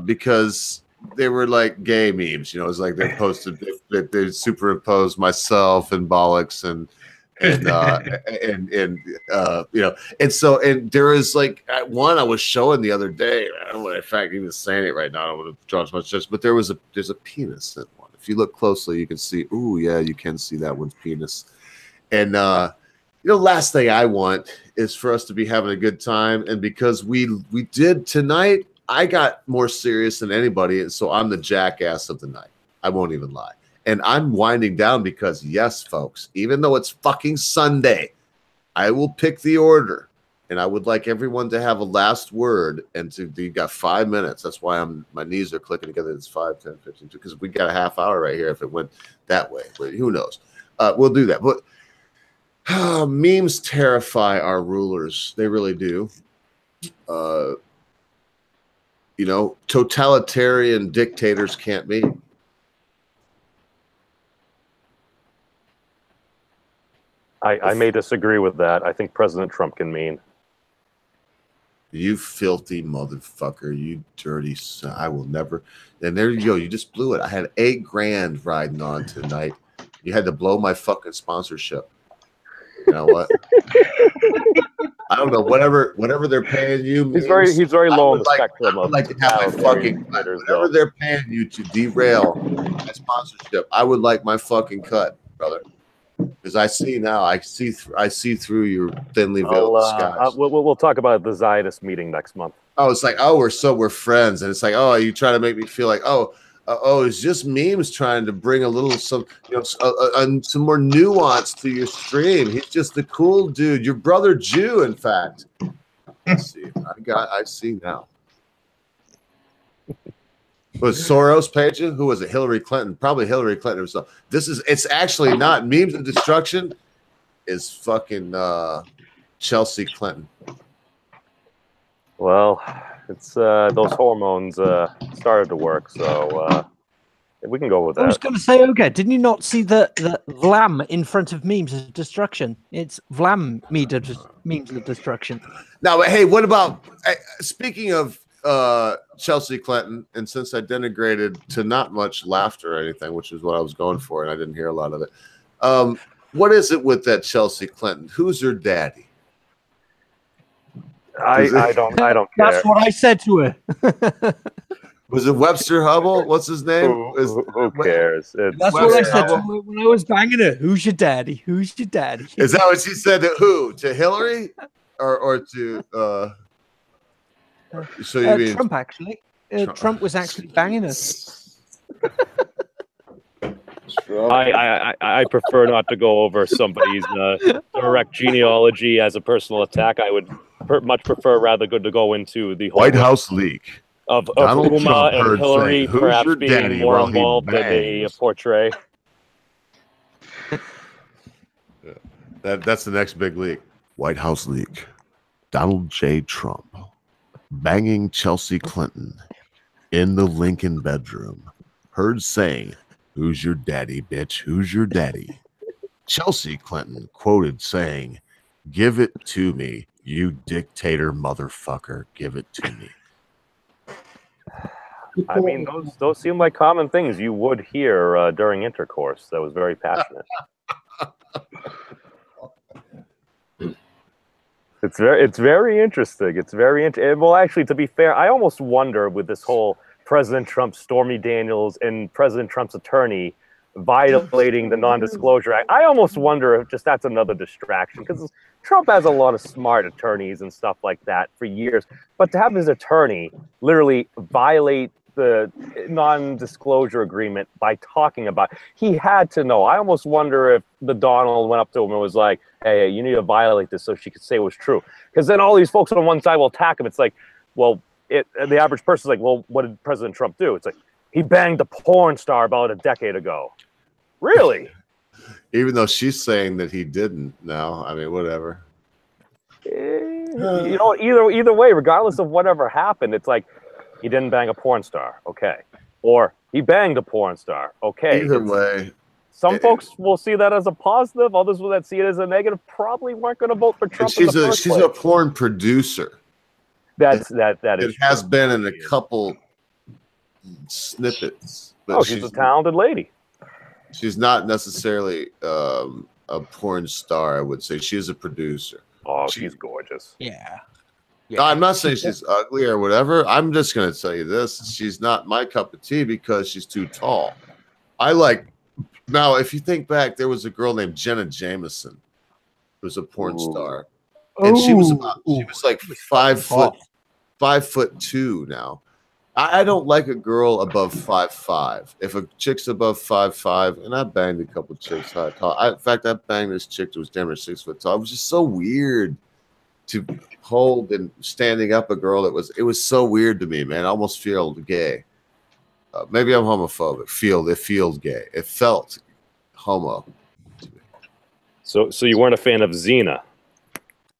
because they were like gay memes. You know, it's like they posted, they superimposed myself and Bollocks and you know, and there is like one I was showing the other day. I don't know, in fact, even saying it right now, I don't want to draw as much attention, but there's a penis in one. If you look closely, you can see. Ooh, yeah, you can see that one's penis. And you know, last thing I want is for us to be having a good time, and because we did tonight, I got more serious than anybody, and so I'm the jackass of the night. I won't even lie. And I'm winding down because, yes, folks, even though it's fucking Sunday, I will pick the order. And I would like everyone to have a last word. And you got 5 minutes. That's why my knees are clicking together. It's 5, 10, 15, because we got a half hour right here if it went that way. But who knows? We'll do that. But memes terrify our rulers. They really do. You know, totalitarian dictators can't meme. I may disagree with that. I think President Trump can mean. You filthy motherfucker! You dirty son! I will never. And there you go. You just blew it. I had $8,000 riding on tonight. You had to blow my fucking sponsorship. You know what? I don't know. Whatever they're paying you. He's very low on the spectrum of like to have my fucking cut. Whatever they're paying you to derail my sponsorship, I would like my fucking cut, brother. Because I see through your thinly veiled disguise. We'll talk about the Zionist meeting next month. Oh, it's like, oh, we're friends, and it's like, oh, you try to make me feel like, it's just memes trying to bring some more nuance to your stream. He's just the cool dude, your brother Jew, in fact. Let's see, I see now. Was Soros paid you? Who was it? Hillary Clinton. Probably Hillary Clinton herself. It's actually not memes of destruction. Is fucking Chelsea Clinton. Well, it's those hormones started to work, so we can go with that. I was going to say, okay, didn't you not see the Vlam in front of memes of destruction? It's Vlam memes of destruction. Now, hey, what about speaking of Chelsea Clinton? And since I denigrated to not much laughter or anything, which is what I was going for, and I didn't hear a lot of it. What is it with that Chelsea Clinton? Who's her daddy? I don't care. That's what I said to her. Was it Webster Hubble? What's his name? Who cares? That's what I said to her when I was banging her. Who's your daddy? Who's your daddy? Is that what she said to who? To Hillary? Or to so you mean Trump, actually. Trump was actually banging her. I prefer not to go over somebody's direct genealogy as a personal attack. I would much prefer rather good to go into the White House leak of Donald Uma Trump and Hillary saying, perhaps being more involved than they portray. That's the next big leak. White House leak. Donald J. Trump banging Chelsea Clinton in the Lincoln bedroom. Heard saying, "Who's your daddy, bitch? Who's your daddy?" Chelsea Clinton quoted saying, "Give it to me, you dictator motherfucker. Give it to me." I mean, those seem like common things you would hear during intercourse. That was very passionate. It's very interesting. It's very interesting. Well, actually, to be fair, I almost wonder with this whole President Trump, Stormy Daniels, and President Trump's attorney violating the Non-Disclosure Act. I almost wonder if just that's another distraction, because Trump has a lot of smart attorneys and stuff like that for years. But to have his attorney literally violate the non-disclosure agreement by talking about it, he had to know. I almost wonder if the Donald went up to him and was like, hey, you need to violate this so she could say it was true. Because then all these folks on one side will attack him. It's like, well, the average person's like, well, what did President Trump do? It's like, he banged a porn star about a decade ago. Really? Even though she's saying that he didn't now. I mean, whatever. You know, either way, regardless of whatever happened, it's like, he didn't bang a porn star. Okay. Or he banged a porn star. Okay. Either way. Some folks will see that as a positive. Others will see it as a negative. Probably weren't going to vote for Trump. She's a porn producer. That is. It has been in a couple snippets. But she's a talented lady. She's not necessarily a porn star, I would say. She is a producer. Oh, she's gorgeous. Yeah. No, I'm not saying she's ugly or whatever. I'm just going to tell you this. She's not my cup of tea because she's too tall. Now, if you think back, there was a girl named Jenna Jameson who was a porn star. And she was like 5'2" now. I don't like a girl above 5'5". If a chick's above 5'5", and I banged a couple chicks high tall. In fact, I banged this chick that was damn near 6 foot tall. It was just so weird to hold and standing up a girl it was so weird to me, man. I almost feel gay. Maybe I'm homophobic. It feels gay. It felt homo to me. So you weren't a fan of Xena?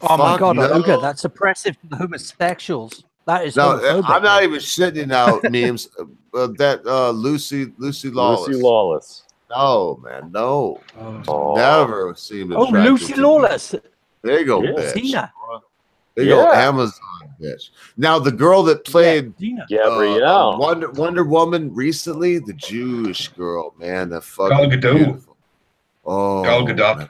Oh my God, no. That's oppressive to the homosexuals. That is homophobic. I'm not even shitting out memes. That Lucy Lawless. Lucy Lawless. No, man, no. Oh. Never seemed Oh, attracted Lucy to Lawless. There you go, Yeah. bitch. Xena. There you go, Yeah. Amazon, bitch. Now the girl that played Xena. Gabrielle. Wonder Woman recently, the Jewish girl, man, that fucking Gal Gadot. beautiful. Oh, Gal Gadot. man.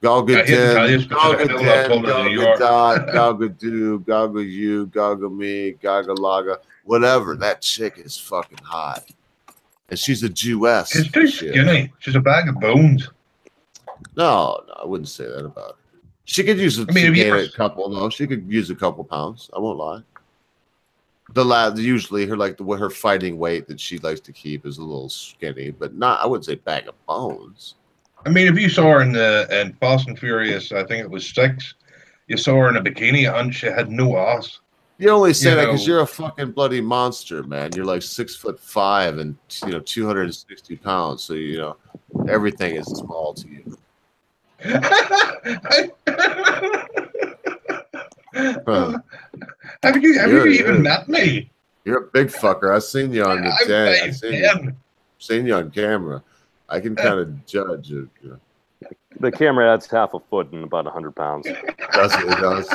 Gal I hate to tell you, Gadot, but Gal she's a hell of a lot Gadot, taller Gal than you are. Gadot, Gal Gadot, Gal Gadot, Gal Gadot, Gal Galaga, whatever. That chick is fucking hot, and she's a Jewess. She's too skinny. She's a bag of bones. No, I wouldn't say that about her. She could use a, I mean, she if you gained ever- a couple. No, she could use a couple pounds. I won't lie. The lad usually her fighting weight that she likes to keep is a little skinny, but not. I wouldn't say bag of bones. I mean, if you saw her in Fast and Furious, I think it was 6, you saw her in a bikini and she had no ass. You only say You that because know- you're a fucking bloody monster, man. You're like 6'5" and 260 pounds, so everything is small to you. Huh. Have you You're- even met me? You're a big fucker. I've seen you on the I'm day. I've 5'10". seen you on camera. I can kind of judge it. The camera adds half a foot and about 100 pounds. That's what it does.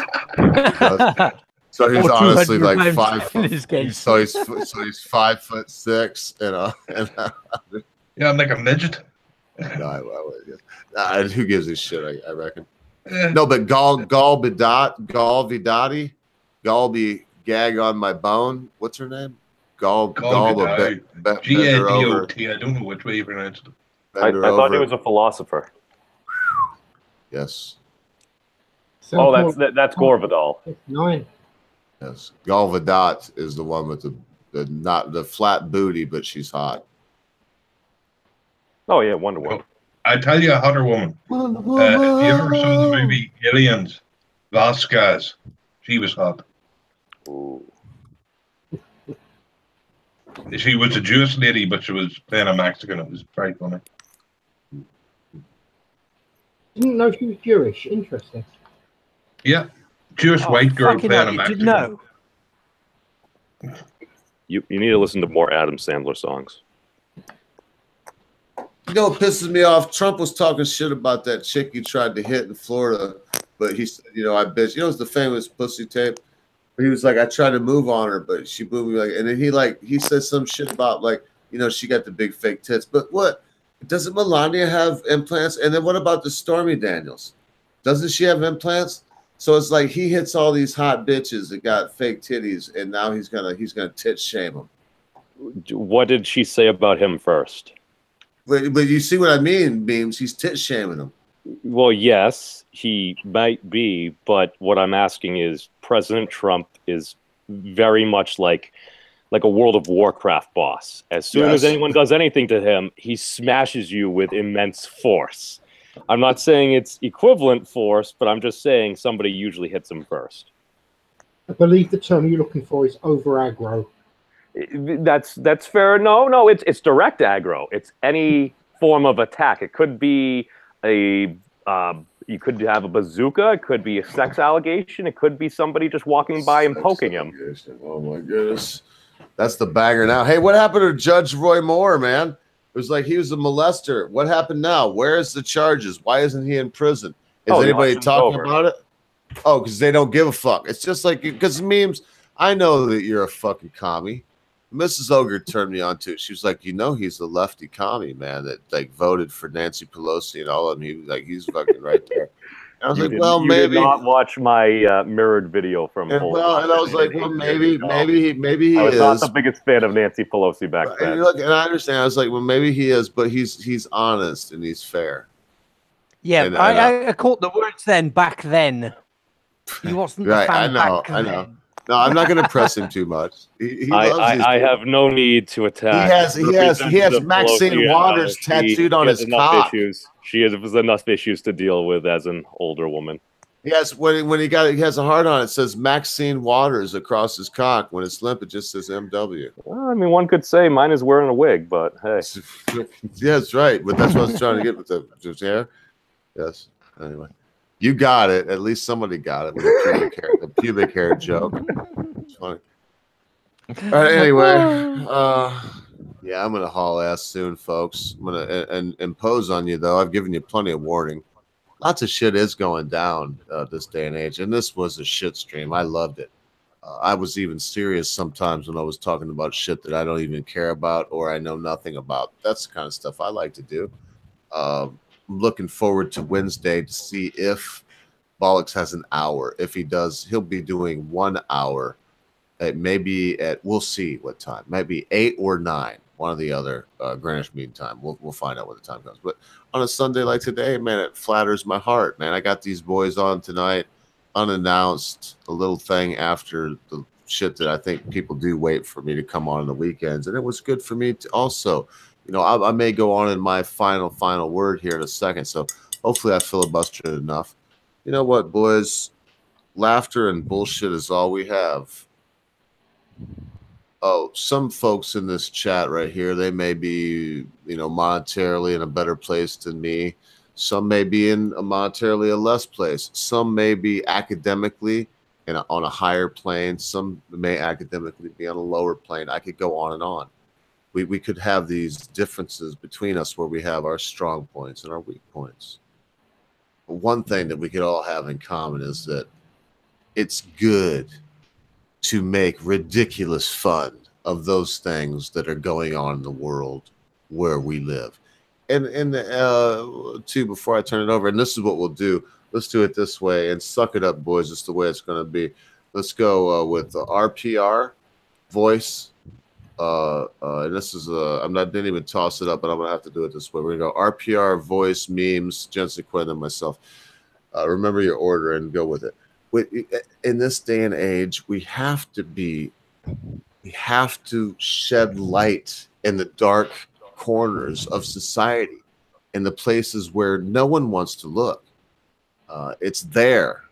So he's Or honestly 200 like pounds 5 in foot. his case. So he's 5'6", and Yeah, I'm like a midget. who gives a shit? I reckon. Eh, No, but Gal Vidati, Galby gag on my bone. What's her name? Gal Gadot. bend her over. G-A-D-O-T. I don't know which way you pronounce it. I Bend her thought he over. was a philosopher. Yes, Oh, that's Gore Vidal. 9. yes. Gal Vidot is the one with not the flat booty, but she's hot. Oh yeah, Wonder Woman. I tell you a hotter woman. If you ever saw the movie Aliens, Vasquez, she was hot. Ooh. She was a Jewish lady, but she was playing a Mexican. It was very funny. Didn't know she was Jewish. Interesting. Yeah, Jewish Oh, white girl fucking playing hell, a you Mexican. didn't know. You need to listen to more Adam Sandler songs. You know what pisses me off? Trump was talking shit about that chick he tried to hit in Florida, but he said, I bitch. It's the famous pussy tape. But he was like, I tried to move on her, but she moved me like, and then he said some shit about she got the big fake tits. But what? Doesn't Melania have implants? And then what about the Stormy Daniels? Doesn't she have implants? So it's like he hits all these hot bitches that got fake titties, and now he's gonna tit shame them. What did she say about him first? But you see what I mean, Beams? He's tit shaming them. Well, yes, he might be, but what I'm asking is President Trump is very much like a World of Warcraft boss. As soon as anyone does anything to him, he smashes you with immense force. I'm not saying it's equivalent force, but I'm just saying somebody usually hits him first. I believe the term you're looking for is over aggro. That's fair. No, it's direct aggro. It's any form of attack. It could be you could have a bazooka. It could be a sex allegation. It could be somebody just walking by and poking him. Oh my goodness, that's the banger now. Hey, what happened to Judge Roy Moore, man? It was like he was a molester. What happened now? Where's the charges? Why isn't he in prison? Is Oh, the anybody election's talking over. about it? Oh, because they don't give a fuck. It's just like because memes. I know that you're a fucking commie. Mrs. Ogre turned me on to it. She was like, he's a lefty commie, man, that voted for Nancy Pelosi and all of them. He was like, he's fucking right there. And I was like, well, you maybe. did not watch my mirrored video from. And, and I was like, well, maybe he I was is. not the biggest fan of Nancy Pelosi back And, then. look, and I understand. I was like, well, maybe he is, but he's honest and he's fair. Yeah, And I caught the words then, back then. He wasn't the Right, fan I know. back then. No, I'm not going to press him too much. He loves these I people. have no need to attack. He has Representative Maxine Pelosi. Waters She tattooed on has his enough cock. issues. She has enough issues to deal with as an older woman. Yes, when he has a heart on it, says Maxine Waters across his cock. When it's limp, it just says MW. Well, I mean, one could say mine is wearing a wig, but hey. Yeah, that's right. But that's what I was trying to get with the hair. Yes. Anyway, you got it. At least somebody got it with the pubic hair joke. It's funny. All right. Anyway, Yeah, I'm gonna haul ass soon, folks. I'm gonna and impose on you though. I've given you plenty of warning. Lots of shit is going down this day and age, and this was a shit stream. I loved it. I was even serious sometimes when I was talking about shit that I don't even care about or I know nothing about. That's the kind of stuff I like to do. I'm looking forward to Wednesday to see if Bollocks has an hour. If he does, he'll be doing 1 hour. It may be at, we'll see what time. Might be 8 or 9, one or the other. Greenwich Mean Time. We'll find out when the time comes. But on a Sunday like today, man, it flatters my heart, man. I got these boys on tonight, unannounced, a little thing after the shit that I think people do wait for me to come on the weekends, and it was good for me to also. You know, I may go on in my final word here in a second, so hopefully I filibustered enough. You know what, boys? Laughter and bullshit is all we have. Oh, some folks in this chat right here, they may be, you know, monetarily in a better place than me. Some may be in a monetarily a less place. Some may be academically on a higher plane. Some may academically be on a lower plane. I could go on and on. We could have these differences between us where we have our strong points and our weak points. But one thing that we could all have in common is that it's good to make ridiculous fun of those things that are going on in the world where we live. And too, before I turn it over, and this is what we'll do. Let's do it this way and suck it up, boys. It's the way it's going to be. Let's go with the RPR voice. And this is didn't even toss it up, but I'm gonna have to do it this way. We're gonna go RPR, voice, memes, Jensen Quinn, and myself. Remember your order and go with it. In this day and age, we have to shed light in the dark corners of society, in the places where no one wants to look. It's there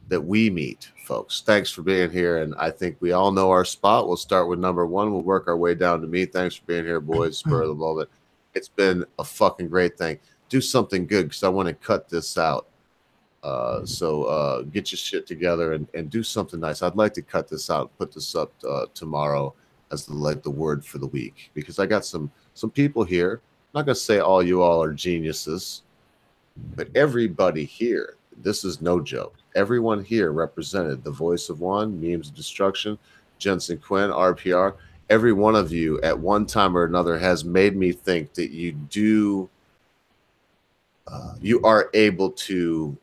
that we meet, folks. Thanks for being here, and I think we all know our spot. We'll start with number 1. We'll work our way down to me. Thanks for being here, boys. Spur of the moment. It's been a fucking great thing. Do something good because I want to cut this out. So get your shit together and do something nice. I'd like to cut this out, put this up tomorrow as the word for the week, because I got some people here. I'm not gonna say all are geniuses, but everybody here. This is no joke. Everyone here represented the voice of one, memes of destruction, Jensen Quinn, RPR. Every one of you at one time or another has made me think that you are able to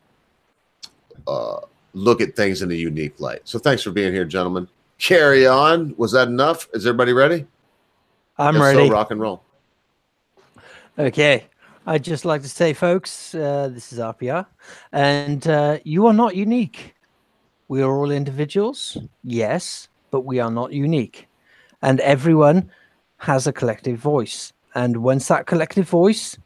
look at things in a unique light. So thanks for being here, gentlemen. Carry on. Was that enough? Is everybody ready? I'm ready. So rock and roll. Okay. I'd just like to say, folks, this is RPR, and you are not unique. We are all individuals, yes, but we are not unique. And everyone has a collective voice. And once that collective voice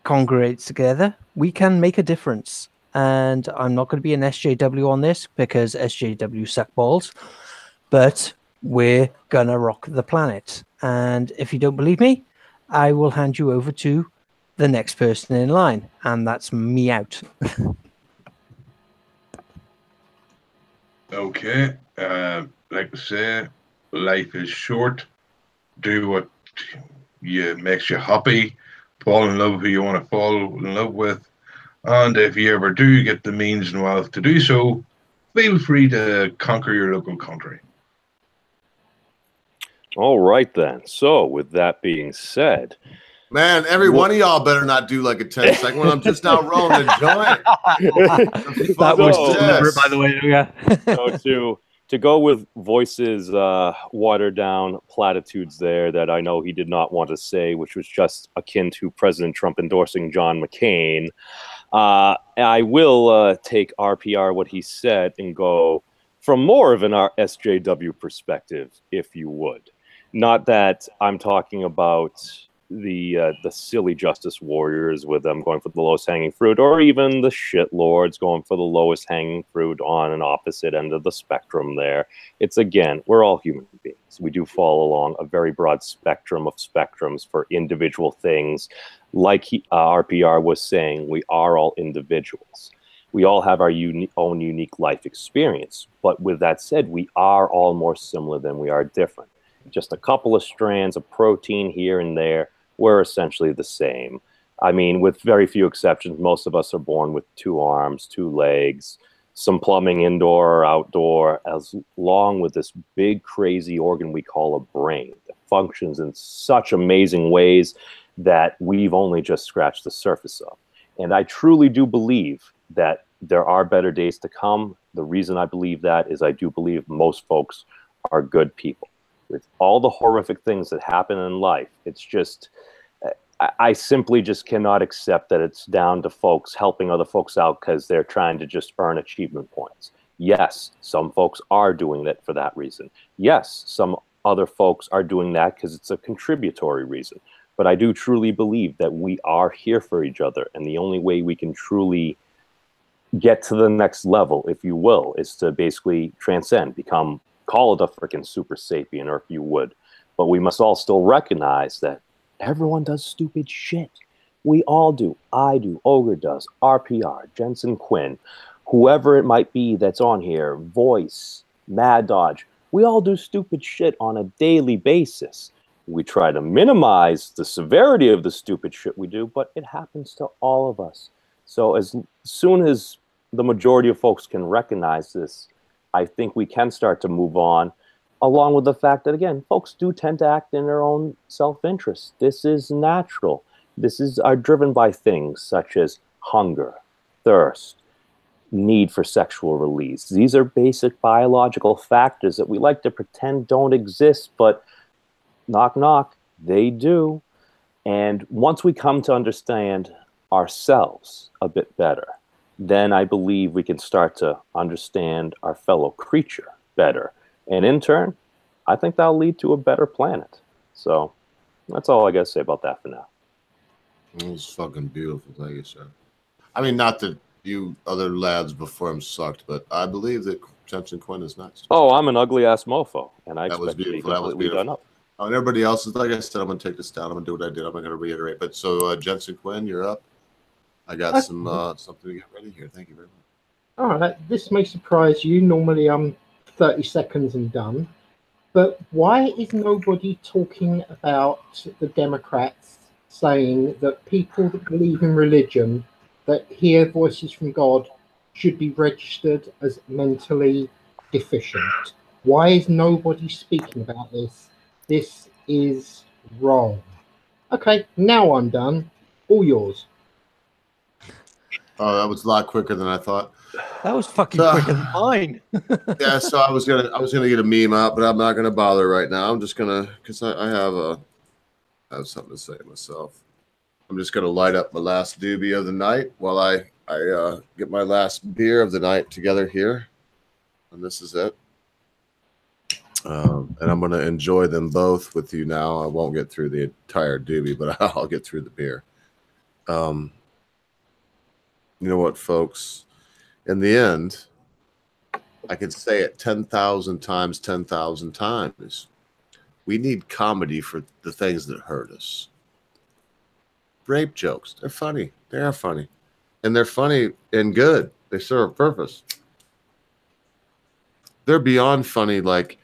congregates together, we can make a difference. And I'm not going to be an SJW on this because SJW suck balls, but we're going to rock the planet. And if you don't believe me, I will hand you over to the next person in line, and that's me out. Okay. Like I say, life is short. Do what makes you happy. Fall in love with who you want to fall in love with. And if you ever do get the means and wealth to do so, feel free to conquer your local country. All right, then. So, with that being said, man, every one of y'all better not do like a 10-second one. I'm just now rolling a joint. That was deliberate, by the way. Yeah. So to go with Voice's watered down platitudes there that I know he did not want to say, which was just akin to President Trump endorsing John McCain, I will take RPR what he said and go from more of an SJW perspective, if you would. Not that I'm talking about the silly justice warriors with them going for the lowest hanging fruit, or even the shit lords going for the lowest hanging fruit on an opposite end of the spectrum there. It's, again, we're all human beings. We do fall along a very broad spectrum of spectrums for individual things. Like RPR was saying, we are all individuals. We all have our own unique life experience. But with that said, we are all more similar than we are different. just a couple of strands of protein here and there, we're essentially the same. I mean, with very few exceptions, most of us are born with 2 arms, 2 legs, some plumbing indoor or outdoor, as long with this big, crazy organ we call a brain that functions in such amazing ways that we've only just scratched the surface of. And I truly do believe that there are better days to come. The reason I believe that is I do believe most folks are good people. With all the horrific things that happen in life, it's just, I simply just cannot accept that it's down to folks helping other folks out because they're trying to just earn achievement points. Yes, some folks are doing that for that reason. Yes, some other folks are doing that because it's a contributory reason. But I do truly believe that we are here for each other. And the only way we can truly get to the next level, if you will, is to basically transcend, call it a freaking super sapien, or if you would. But we must all still recognize that everyone does stupid shit. We all do. I do. Ogre does. RPR, Jensen Quinn, whoever it might be that's on here, Voice, Mad Dodge. We all do stupid shit on a daily basis. We try to minimize the severity of the stupid shit we do, but it happens to all of us. So as soon as the majority of folks can recognize this, I think we can start to move on, along with the fact that, again, folks do tend to act in their own self-interest. This is natural. Are driven by things such as hunger, thirst, need for sexual release. These are basic biological factors that we like to pretend don't exist, but knock, knock, they do. And once we come to understand ourselves a bit better, then I believe we can start to understand our fellow creature better. And in turn, I think that'll lead to a better planet. So that's all I got to say about that for now. It was fucking beautiful. Thank you, sir. I mean, not that you other lads before him sucked, but I believe that Jensen Quinn is nuts. Oh, I'm an ugly ass mofo, and I that was expect to be beautiful. That was completely beautiful. done up. Oh, and everybody else is, like I said, I'm gonna take this down. I'm gonna do what I did. I'm not gonna reiterate. But so Jensen Quinn, you're up. I got some something to get ready here. Thank you very much. All right, this may surprise you. Normally I'm 30 seconds and done. But why is nobody talking about the Democrats saying that people that believe in religion, that hear voices from God, should be registered as mentally deficient? Why is nobody speaking about this? This is wrong. Okay, now I'm done. All yours. Oh, that was a lot quicker than I thought. That was fucking quicker than mine. Yeah, so I was gonna get a meme out, but I'm not gonna bother right now. I'm just gonna, because I have something to say myself. I'm just gonna light up my last doobie of the night while I get my last beer of the night together here, and this is it. And I'm gonna enjoy them both with you now. I won't get through the entire doobie, but I'll get through the beer. You know what, folks? In the end, I could say it 10,000 times, 10,000 times. We need comedy for the things that hurt us. Rape jokes, they're funny. They are funny. And they're funny and good. They serve a purpose. They're beyond funny, like,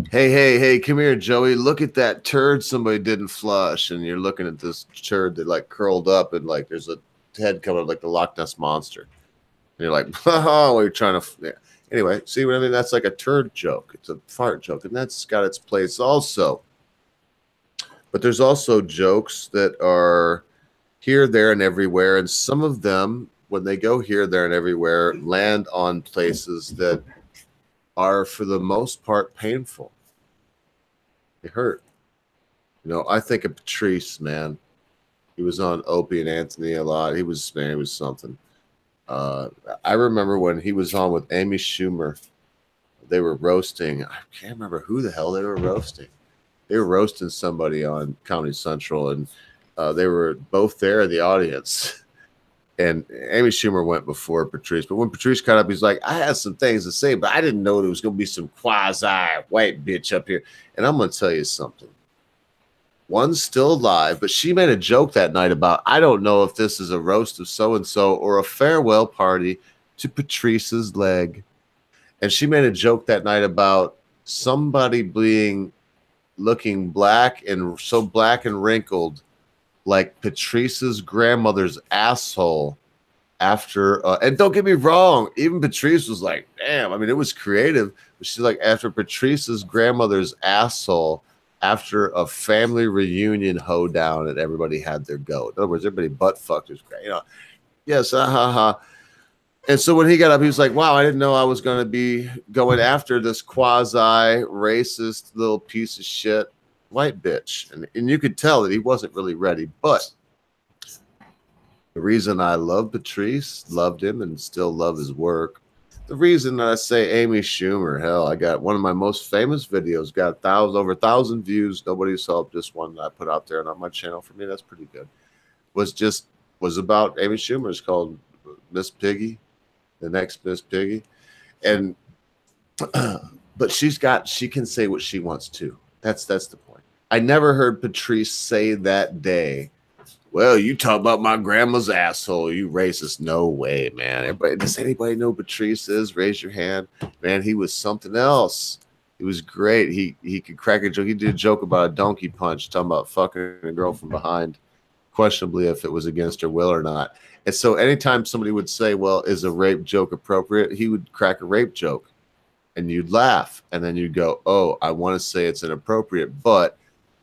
hey, come here, Joey. Look at that turd somebody didn't flush. And you're looking at this turd that like curled up and like there's a head coming like the Loch Ness Monster. And you're like, oh, you're trying to. Yeah. Anyway, see what I mean? That's like a turd joke. It's a fart joke. And that's got its place also. But there's also jokes that are here, there, and everywhere. And some of them, when they go here, there, and everywhere, land on places that are, for the most part, painful. They hurt. You know, I think of Patrice, man. He was on Opie and Anthony a lot. He was something. I remember when he was on with Amy Schumer, they were roasting. I can't remember who the hell they were roasting. They were roasting somebody on Comedy Central, and they were both there in the audience. And Amy Schumer went before Patrice. But when Patrice got up, he's like, I had some things to say, but I didn't know there was going to be some quasi-white bitch up here. And I'm going to tell you something. One's still alive, but she made a joke that night about, I don't know if this is a roast of so-and-so or a farewell party to Patrice's leg. And she made a joke that night about somebody being looking black and so black and wrinkled, like Patrice's grandmother's asshole. After and don't get me wrong, even Patrice was like, damn, I mean, it was creative, but she's like, after Patrice's grandmother's asshole after a family reunion hoedown and everybody had their go. In other words, everybody butt fucked was great, you know. Yes, And so when he got up, he was like, wow, I didn't know I was going to be going after this quasi racist little piece of shit white bitch. And you could tell that he wasn't really ready, but the reason I love Patrice, loved him, and still love his work. The reason that I say Amy Schumer, hell, I got one of my most famous videos, got over 1,000 views. Nobody saw just one that I put out there on my channel. For me, that's pretty good. Was about Amy Schumer. It's called Miss Piggy, the next Miss Piggy, and but she can say what she wants to. That's the point. I never heard Patrice say that day, well, you talk about my grandma's asshole, you racist. No way, man. Everybody, does anybody know who Patrice is? Raise your hand. Man, he was something else. He was great. He could crack a joke. He did a joke about a donkey punch, talking about fucking a girl from behind, questionably if it was against her will or not. And so anytime somebody would say, well, is a rape joke appropriate? He would crack a rape joke and you'd laugh. And then you'd go, oh, I want to say it's inappropriate, but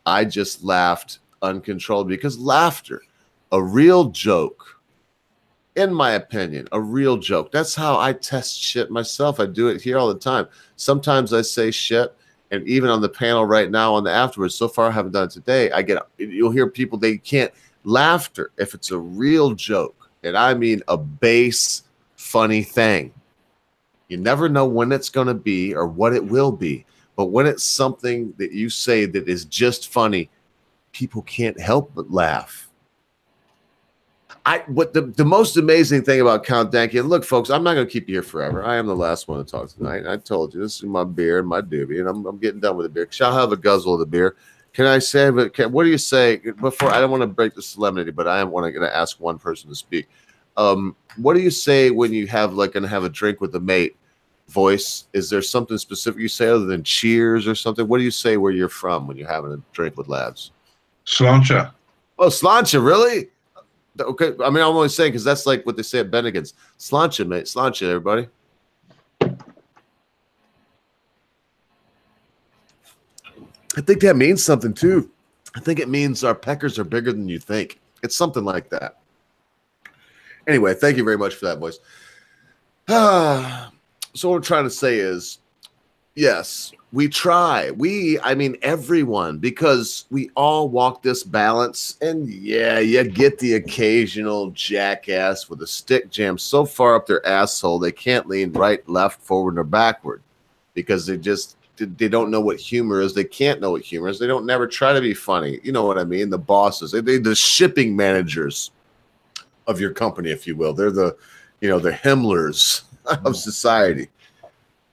I just laughed uncontrollably, because laughter, a real joke, in my opinion, a real joke. That's how I test shit myself. I do it here all the time. Sometimes I say shit, and even on the panel right now on the afterwards, so far I haven't done it today, you'll hear people, they can't, laughter, if it's a real joke, and I mean a base, funny thing, you never know when it's going to be or what it will be. But when it's something that you say that is just funny, people can't help but laugh. What the most amazing thing about Count Dankey, and look, folks, I'm not going to keep you here forever. I am the last one to talk tonight. I told you, this is my beer and my doobie, and I'm getting done with the beer. Shall have a guzzle of the beer. Can I say, what do you say before? I don't want to break the solemnity, but I am going to ask one person to speak. What do you say when you have going to have a drink with a mate? Voice, is there something specific you say other than cheers or something? What do you say where you're from when you're having a drink with lads? Sláinte. Oh, sláinte, really? Okay, I mean, I'm only saying because that's like what they say at Bennigan's. Sláinte, mate. Sláinte, everybody. I think that means something too. I think it means our peckers are bigger than you think. It's something like that. Anyway, thank you very much for that, boys. So what I'm trying to say is, yes, we try. I mean, everyone, because we all walk this balance. And yeah, you get the occasional jackass with a stick jammed so far up their asshole they can't lean right, left, forward, or backward because they don't know what humor is. They can't know what humor is. They don't never try to be funny. You know what I mean? The bosses, they're the shipping managers of your company, if you will. They're the Himmlers of society.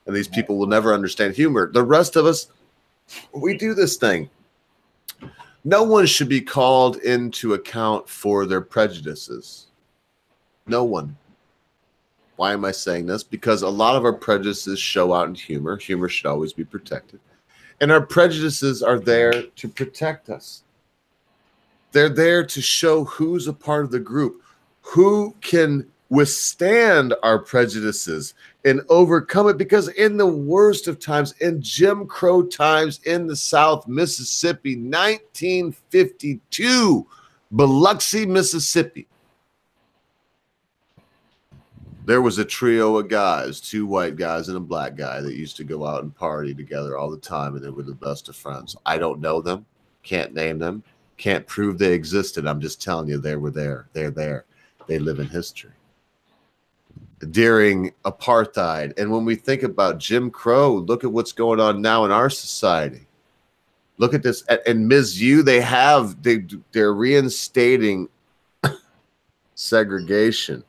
And these people will never understand humor. The rest of us, we do this thing. No one should be called into account for their prejudices. No one. Why am I saying this? Because a lot of our prejudices show out in humor. Humor should always be protected. And our prejudices are there to protect us. They're there to show who's a part of the group, who can withstand our prejudices and overcome it, because in the worst of times, in Jim Crow times in the South, Mississippi, 1952, Biloxi, Mississippi, there was a trio of guys, 2 white guys and a black guy that used to go out and party together all the time, and they were the best of friends. I don't know them, can't name them, can't prove they existed. I'm just telling you they were there. They're there. They live in history. During apartheid, and when we think about Jim Crow, look at what's going on now in our society. Look at this. And Ms. U, they're reinstating segregation.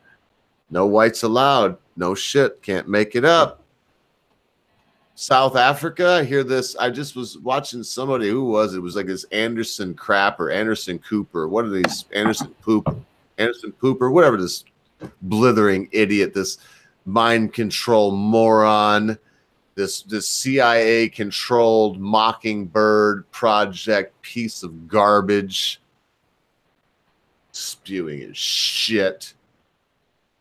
No whites allowed. No shit. Can't make it up. South Africa, I hear this. I just was watching somebody. Who was it? It was like this Anderson Crap or Anderson Cooper. What are these? Anderson Pooper, whatever this blithering idiot, this mind control moron this CIA controlled Mockingbird project piece of garbage, spewing his shit.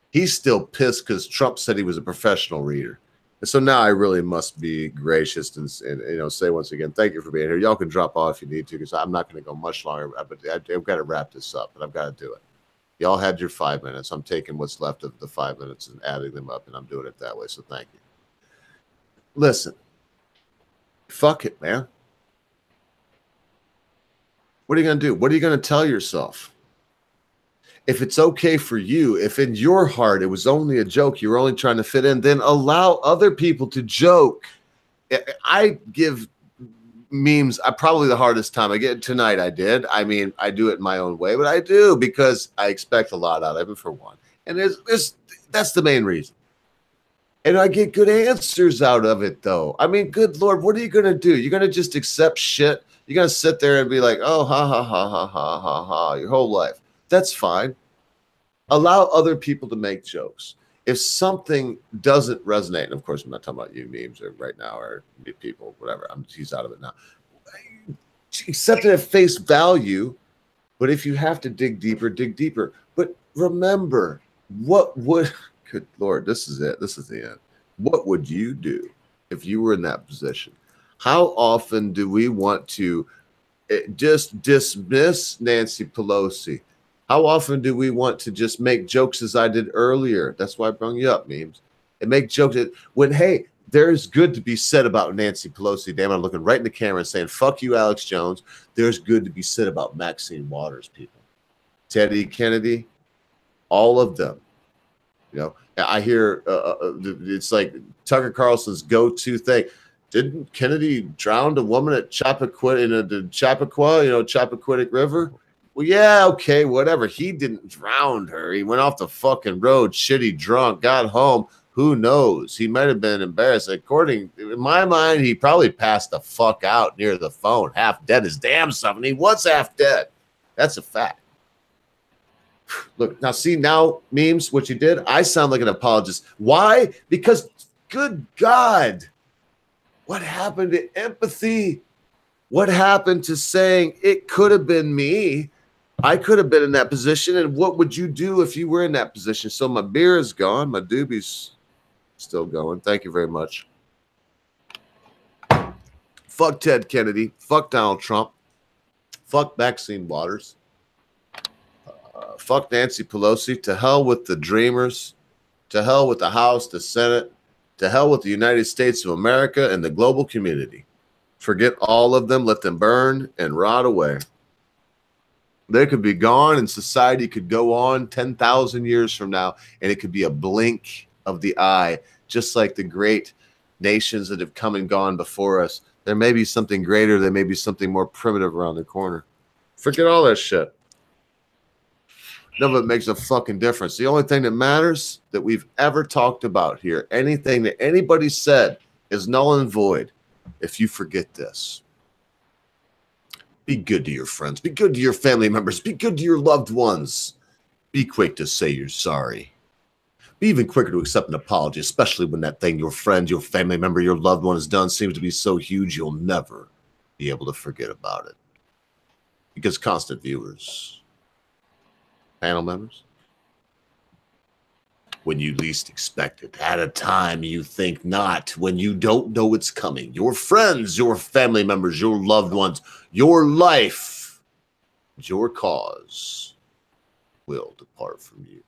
He's still pissed because Trump said he was a professional reader. And so now I really must be gracious and say once again, thank you for being here. Y'all can drop off if you need to, because I'm not going to go much longer. But I've got to wrap this up, and I've got to do it. Y'all had your 5 minutes. I'm taking what's left of the 5 minutes and adding them up, and I'm doing it that way. So thank you. Listen, fuck it, man. What are you going to do? What are you going to tell yourself? If it's okay for you, if in your heart it was only a joke, you were only trying to fit in, then allow other people to joke. I give memes probably the hardest time. I get tonight. I did. I mean, I do it my own way, but I do because I expect a lot out of it, for one. And that's the main reason. And I get good answers out of it, though. I mean, good Lord, what are you going to do? You're going to just accept shit? You're going to sit there and be like, oh, ha, ha, ha, ha, ha, ha, ha, your whole life. That's fine. Allow other people to make jokes. If something doesn't resonate, and of course, I'm not talking about you memes or right now or people, whatever. He's out of it now. Accept it at face value. But if you have to dig deeper, dig deeper. But remember, what would... Good Lord, this is it. This is the end. What would you do if you were in that position? How often do we want to just dismiss Nancy Pelosi? How often do we want to just make jokes as I did earlier? That's why I brought you up, memes. And make jokes when, hey, there's good to be said about Nancy Pelosi. Damn, I'm looking right in the camera and saying, fuck you, Alex Jones. There's good to be said about Maxine Waters, people. Teddy Kennedy, all of them. You know, I hear it's like Tucker Carlson's go-to thing. Didn't Kennedy drown a woman at Chappaquiddick, Chappaquiddick River? Well, yeah, okay, whatever. He didn't drown her. He went off the fucking road, shitty drunk, got home. Who knows? He might have been embarrassed. In my mind, he probably passed the fuck out near the phone, half dead as damn something. He was half dead. That's a fact. Look, now memes, what you did, I sound like an apologist. Why? Because, good God, what happened to empathy? What happened to saying it could have been me? I could have been in that position, and what would you do if you were in that position? So my beer is gone. My doobie's still going. Thank you very much. Fuck Ted Kennedy. Fuck Donald Trump. Fuck Maxine Waters. Fuck Nancy Pelosi. To hell with the Dreamers. To hell with the House, the Senate. To hell with the United States of America and the global community. Forget all of them. Let them burn and rot away. They could be gone and society could go on 10,000 years from now, and it could be a blink of the eye, just like the great nations that have come and gone before us. There may be something greater. There may be something more primitive around the corner. Forget all that shit. None of it makes a fucking difference. The only thing that matters that we've ever talked about here, anything that anybody said, is null and void if you forget this. Be good to your friends. Be good to your family members. Be good to your loved ones. Be quick to say you're sorry. Be even quicker to accept an apology, especially when that thing your friend, your family member, your loved one has done seems to be so huge you'll never be able to forget about it. Because constant viewers, panel members, when you least expect it, at a time you think not, when you don't know it's coming, your friends, your family members, your loved ones, your life, your cause will depart from you.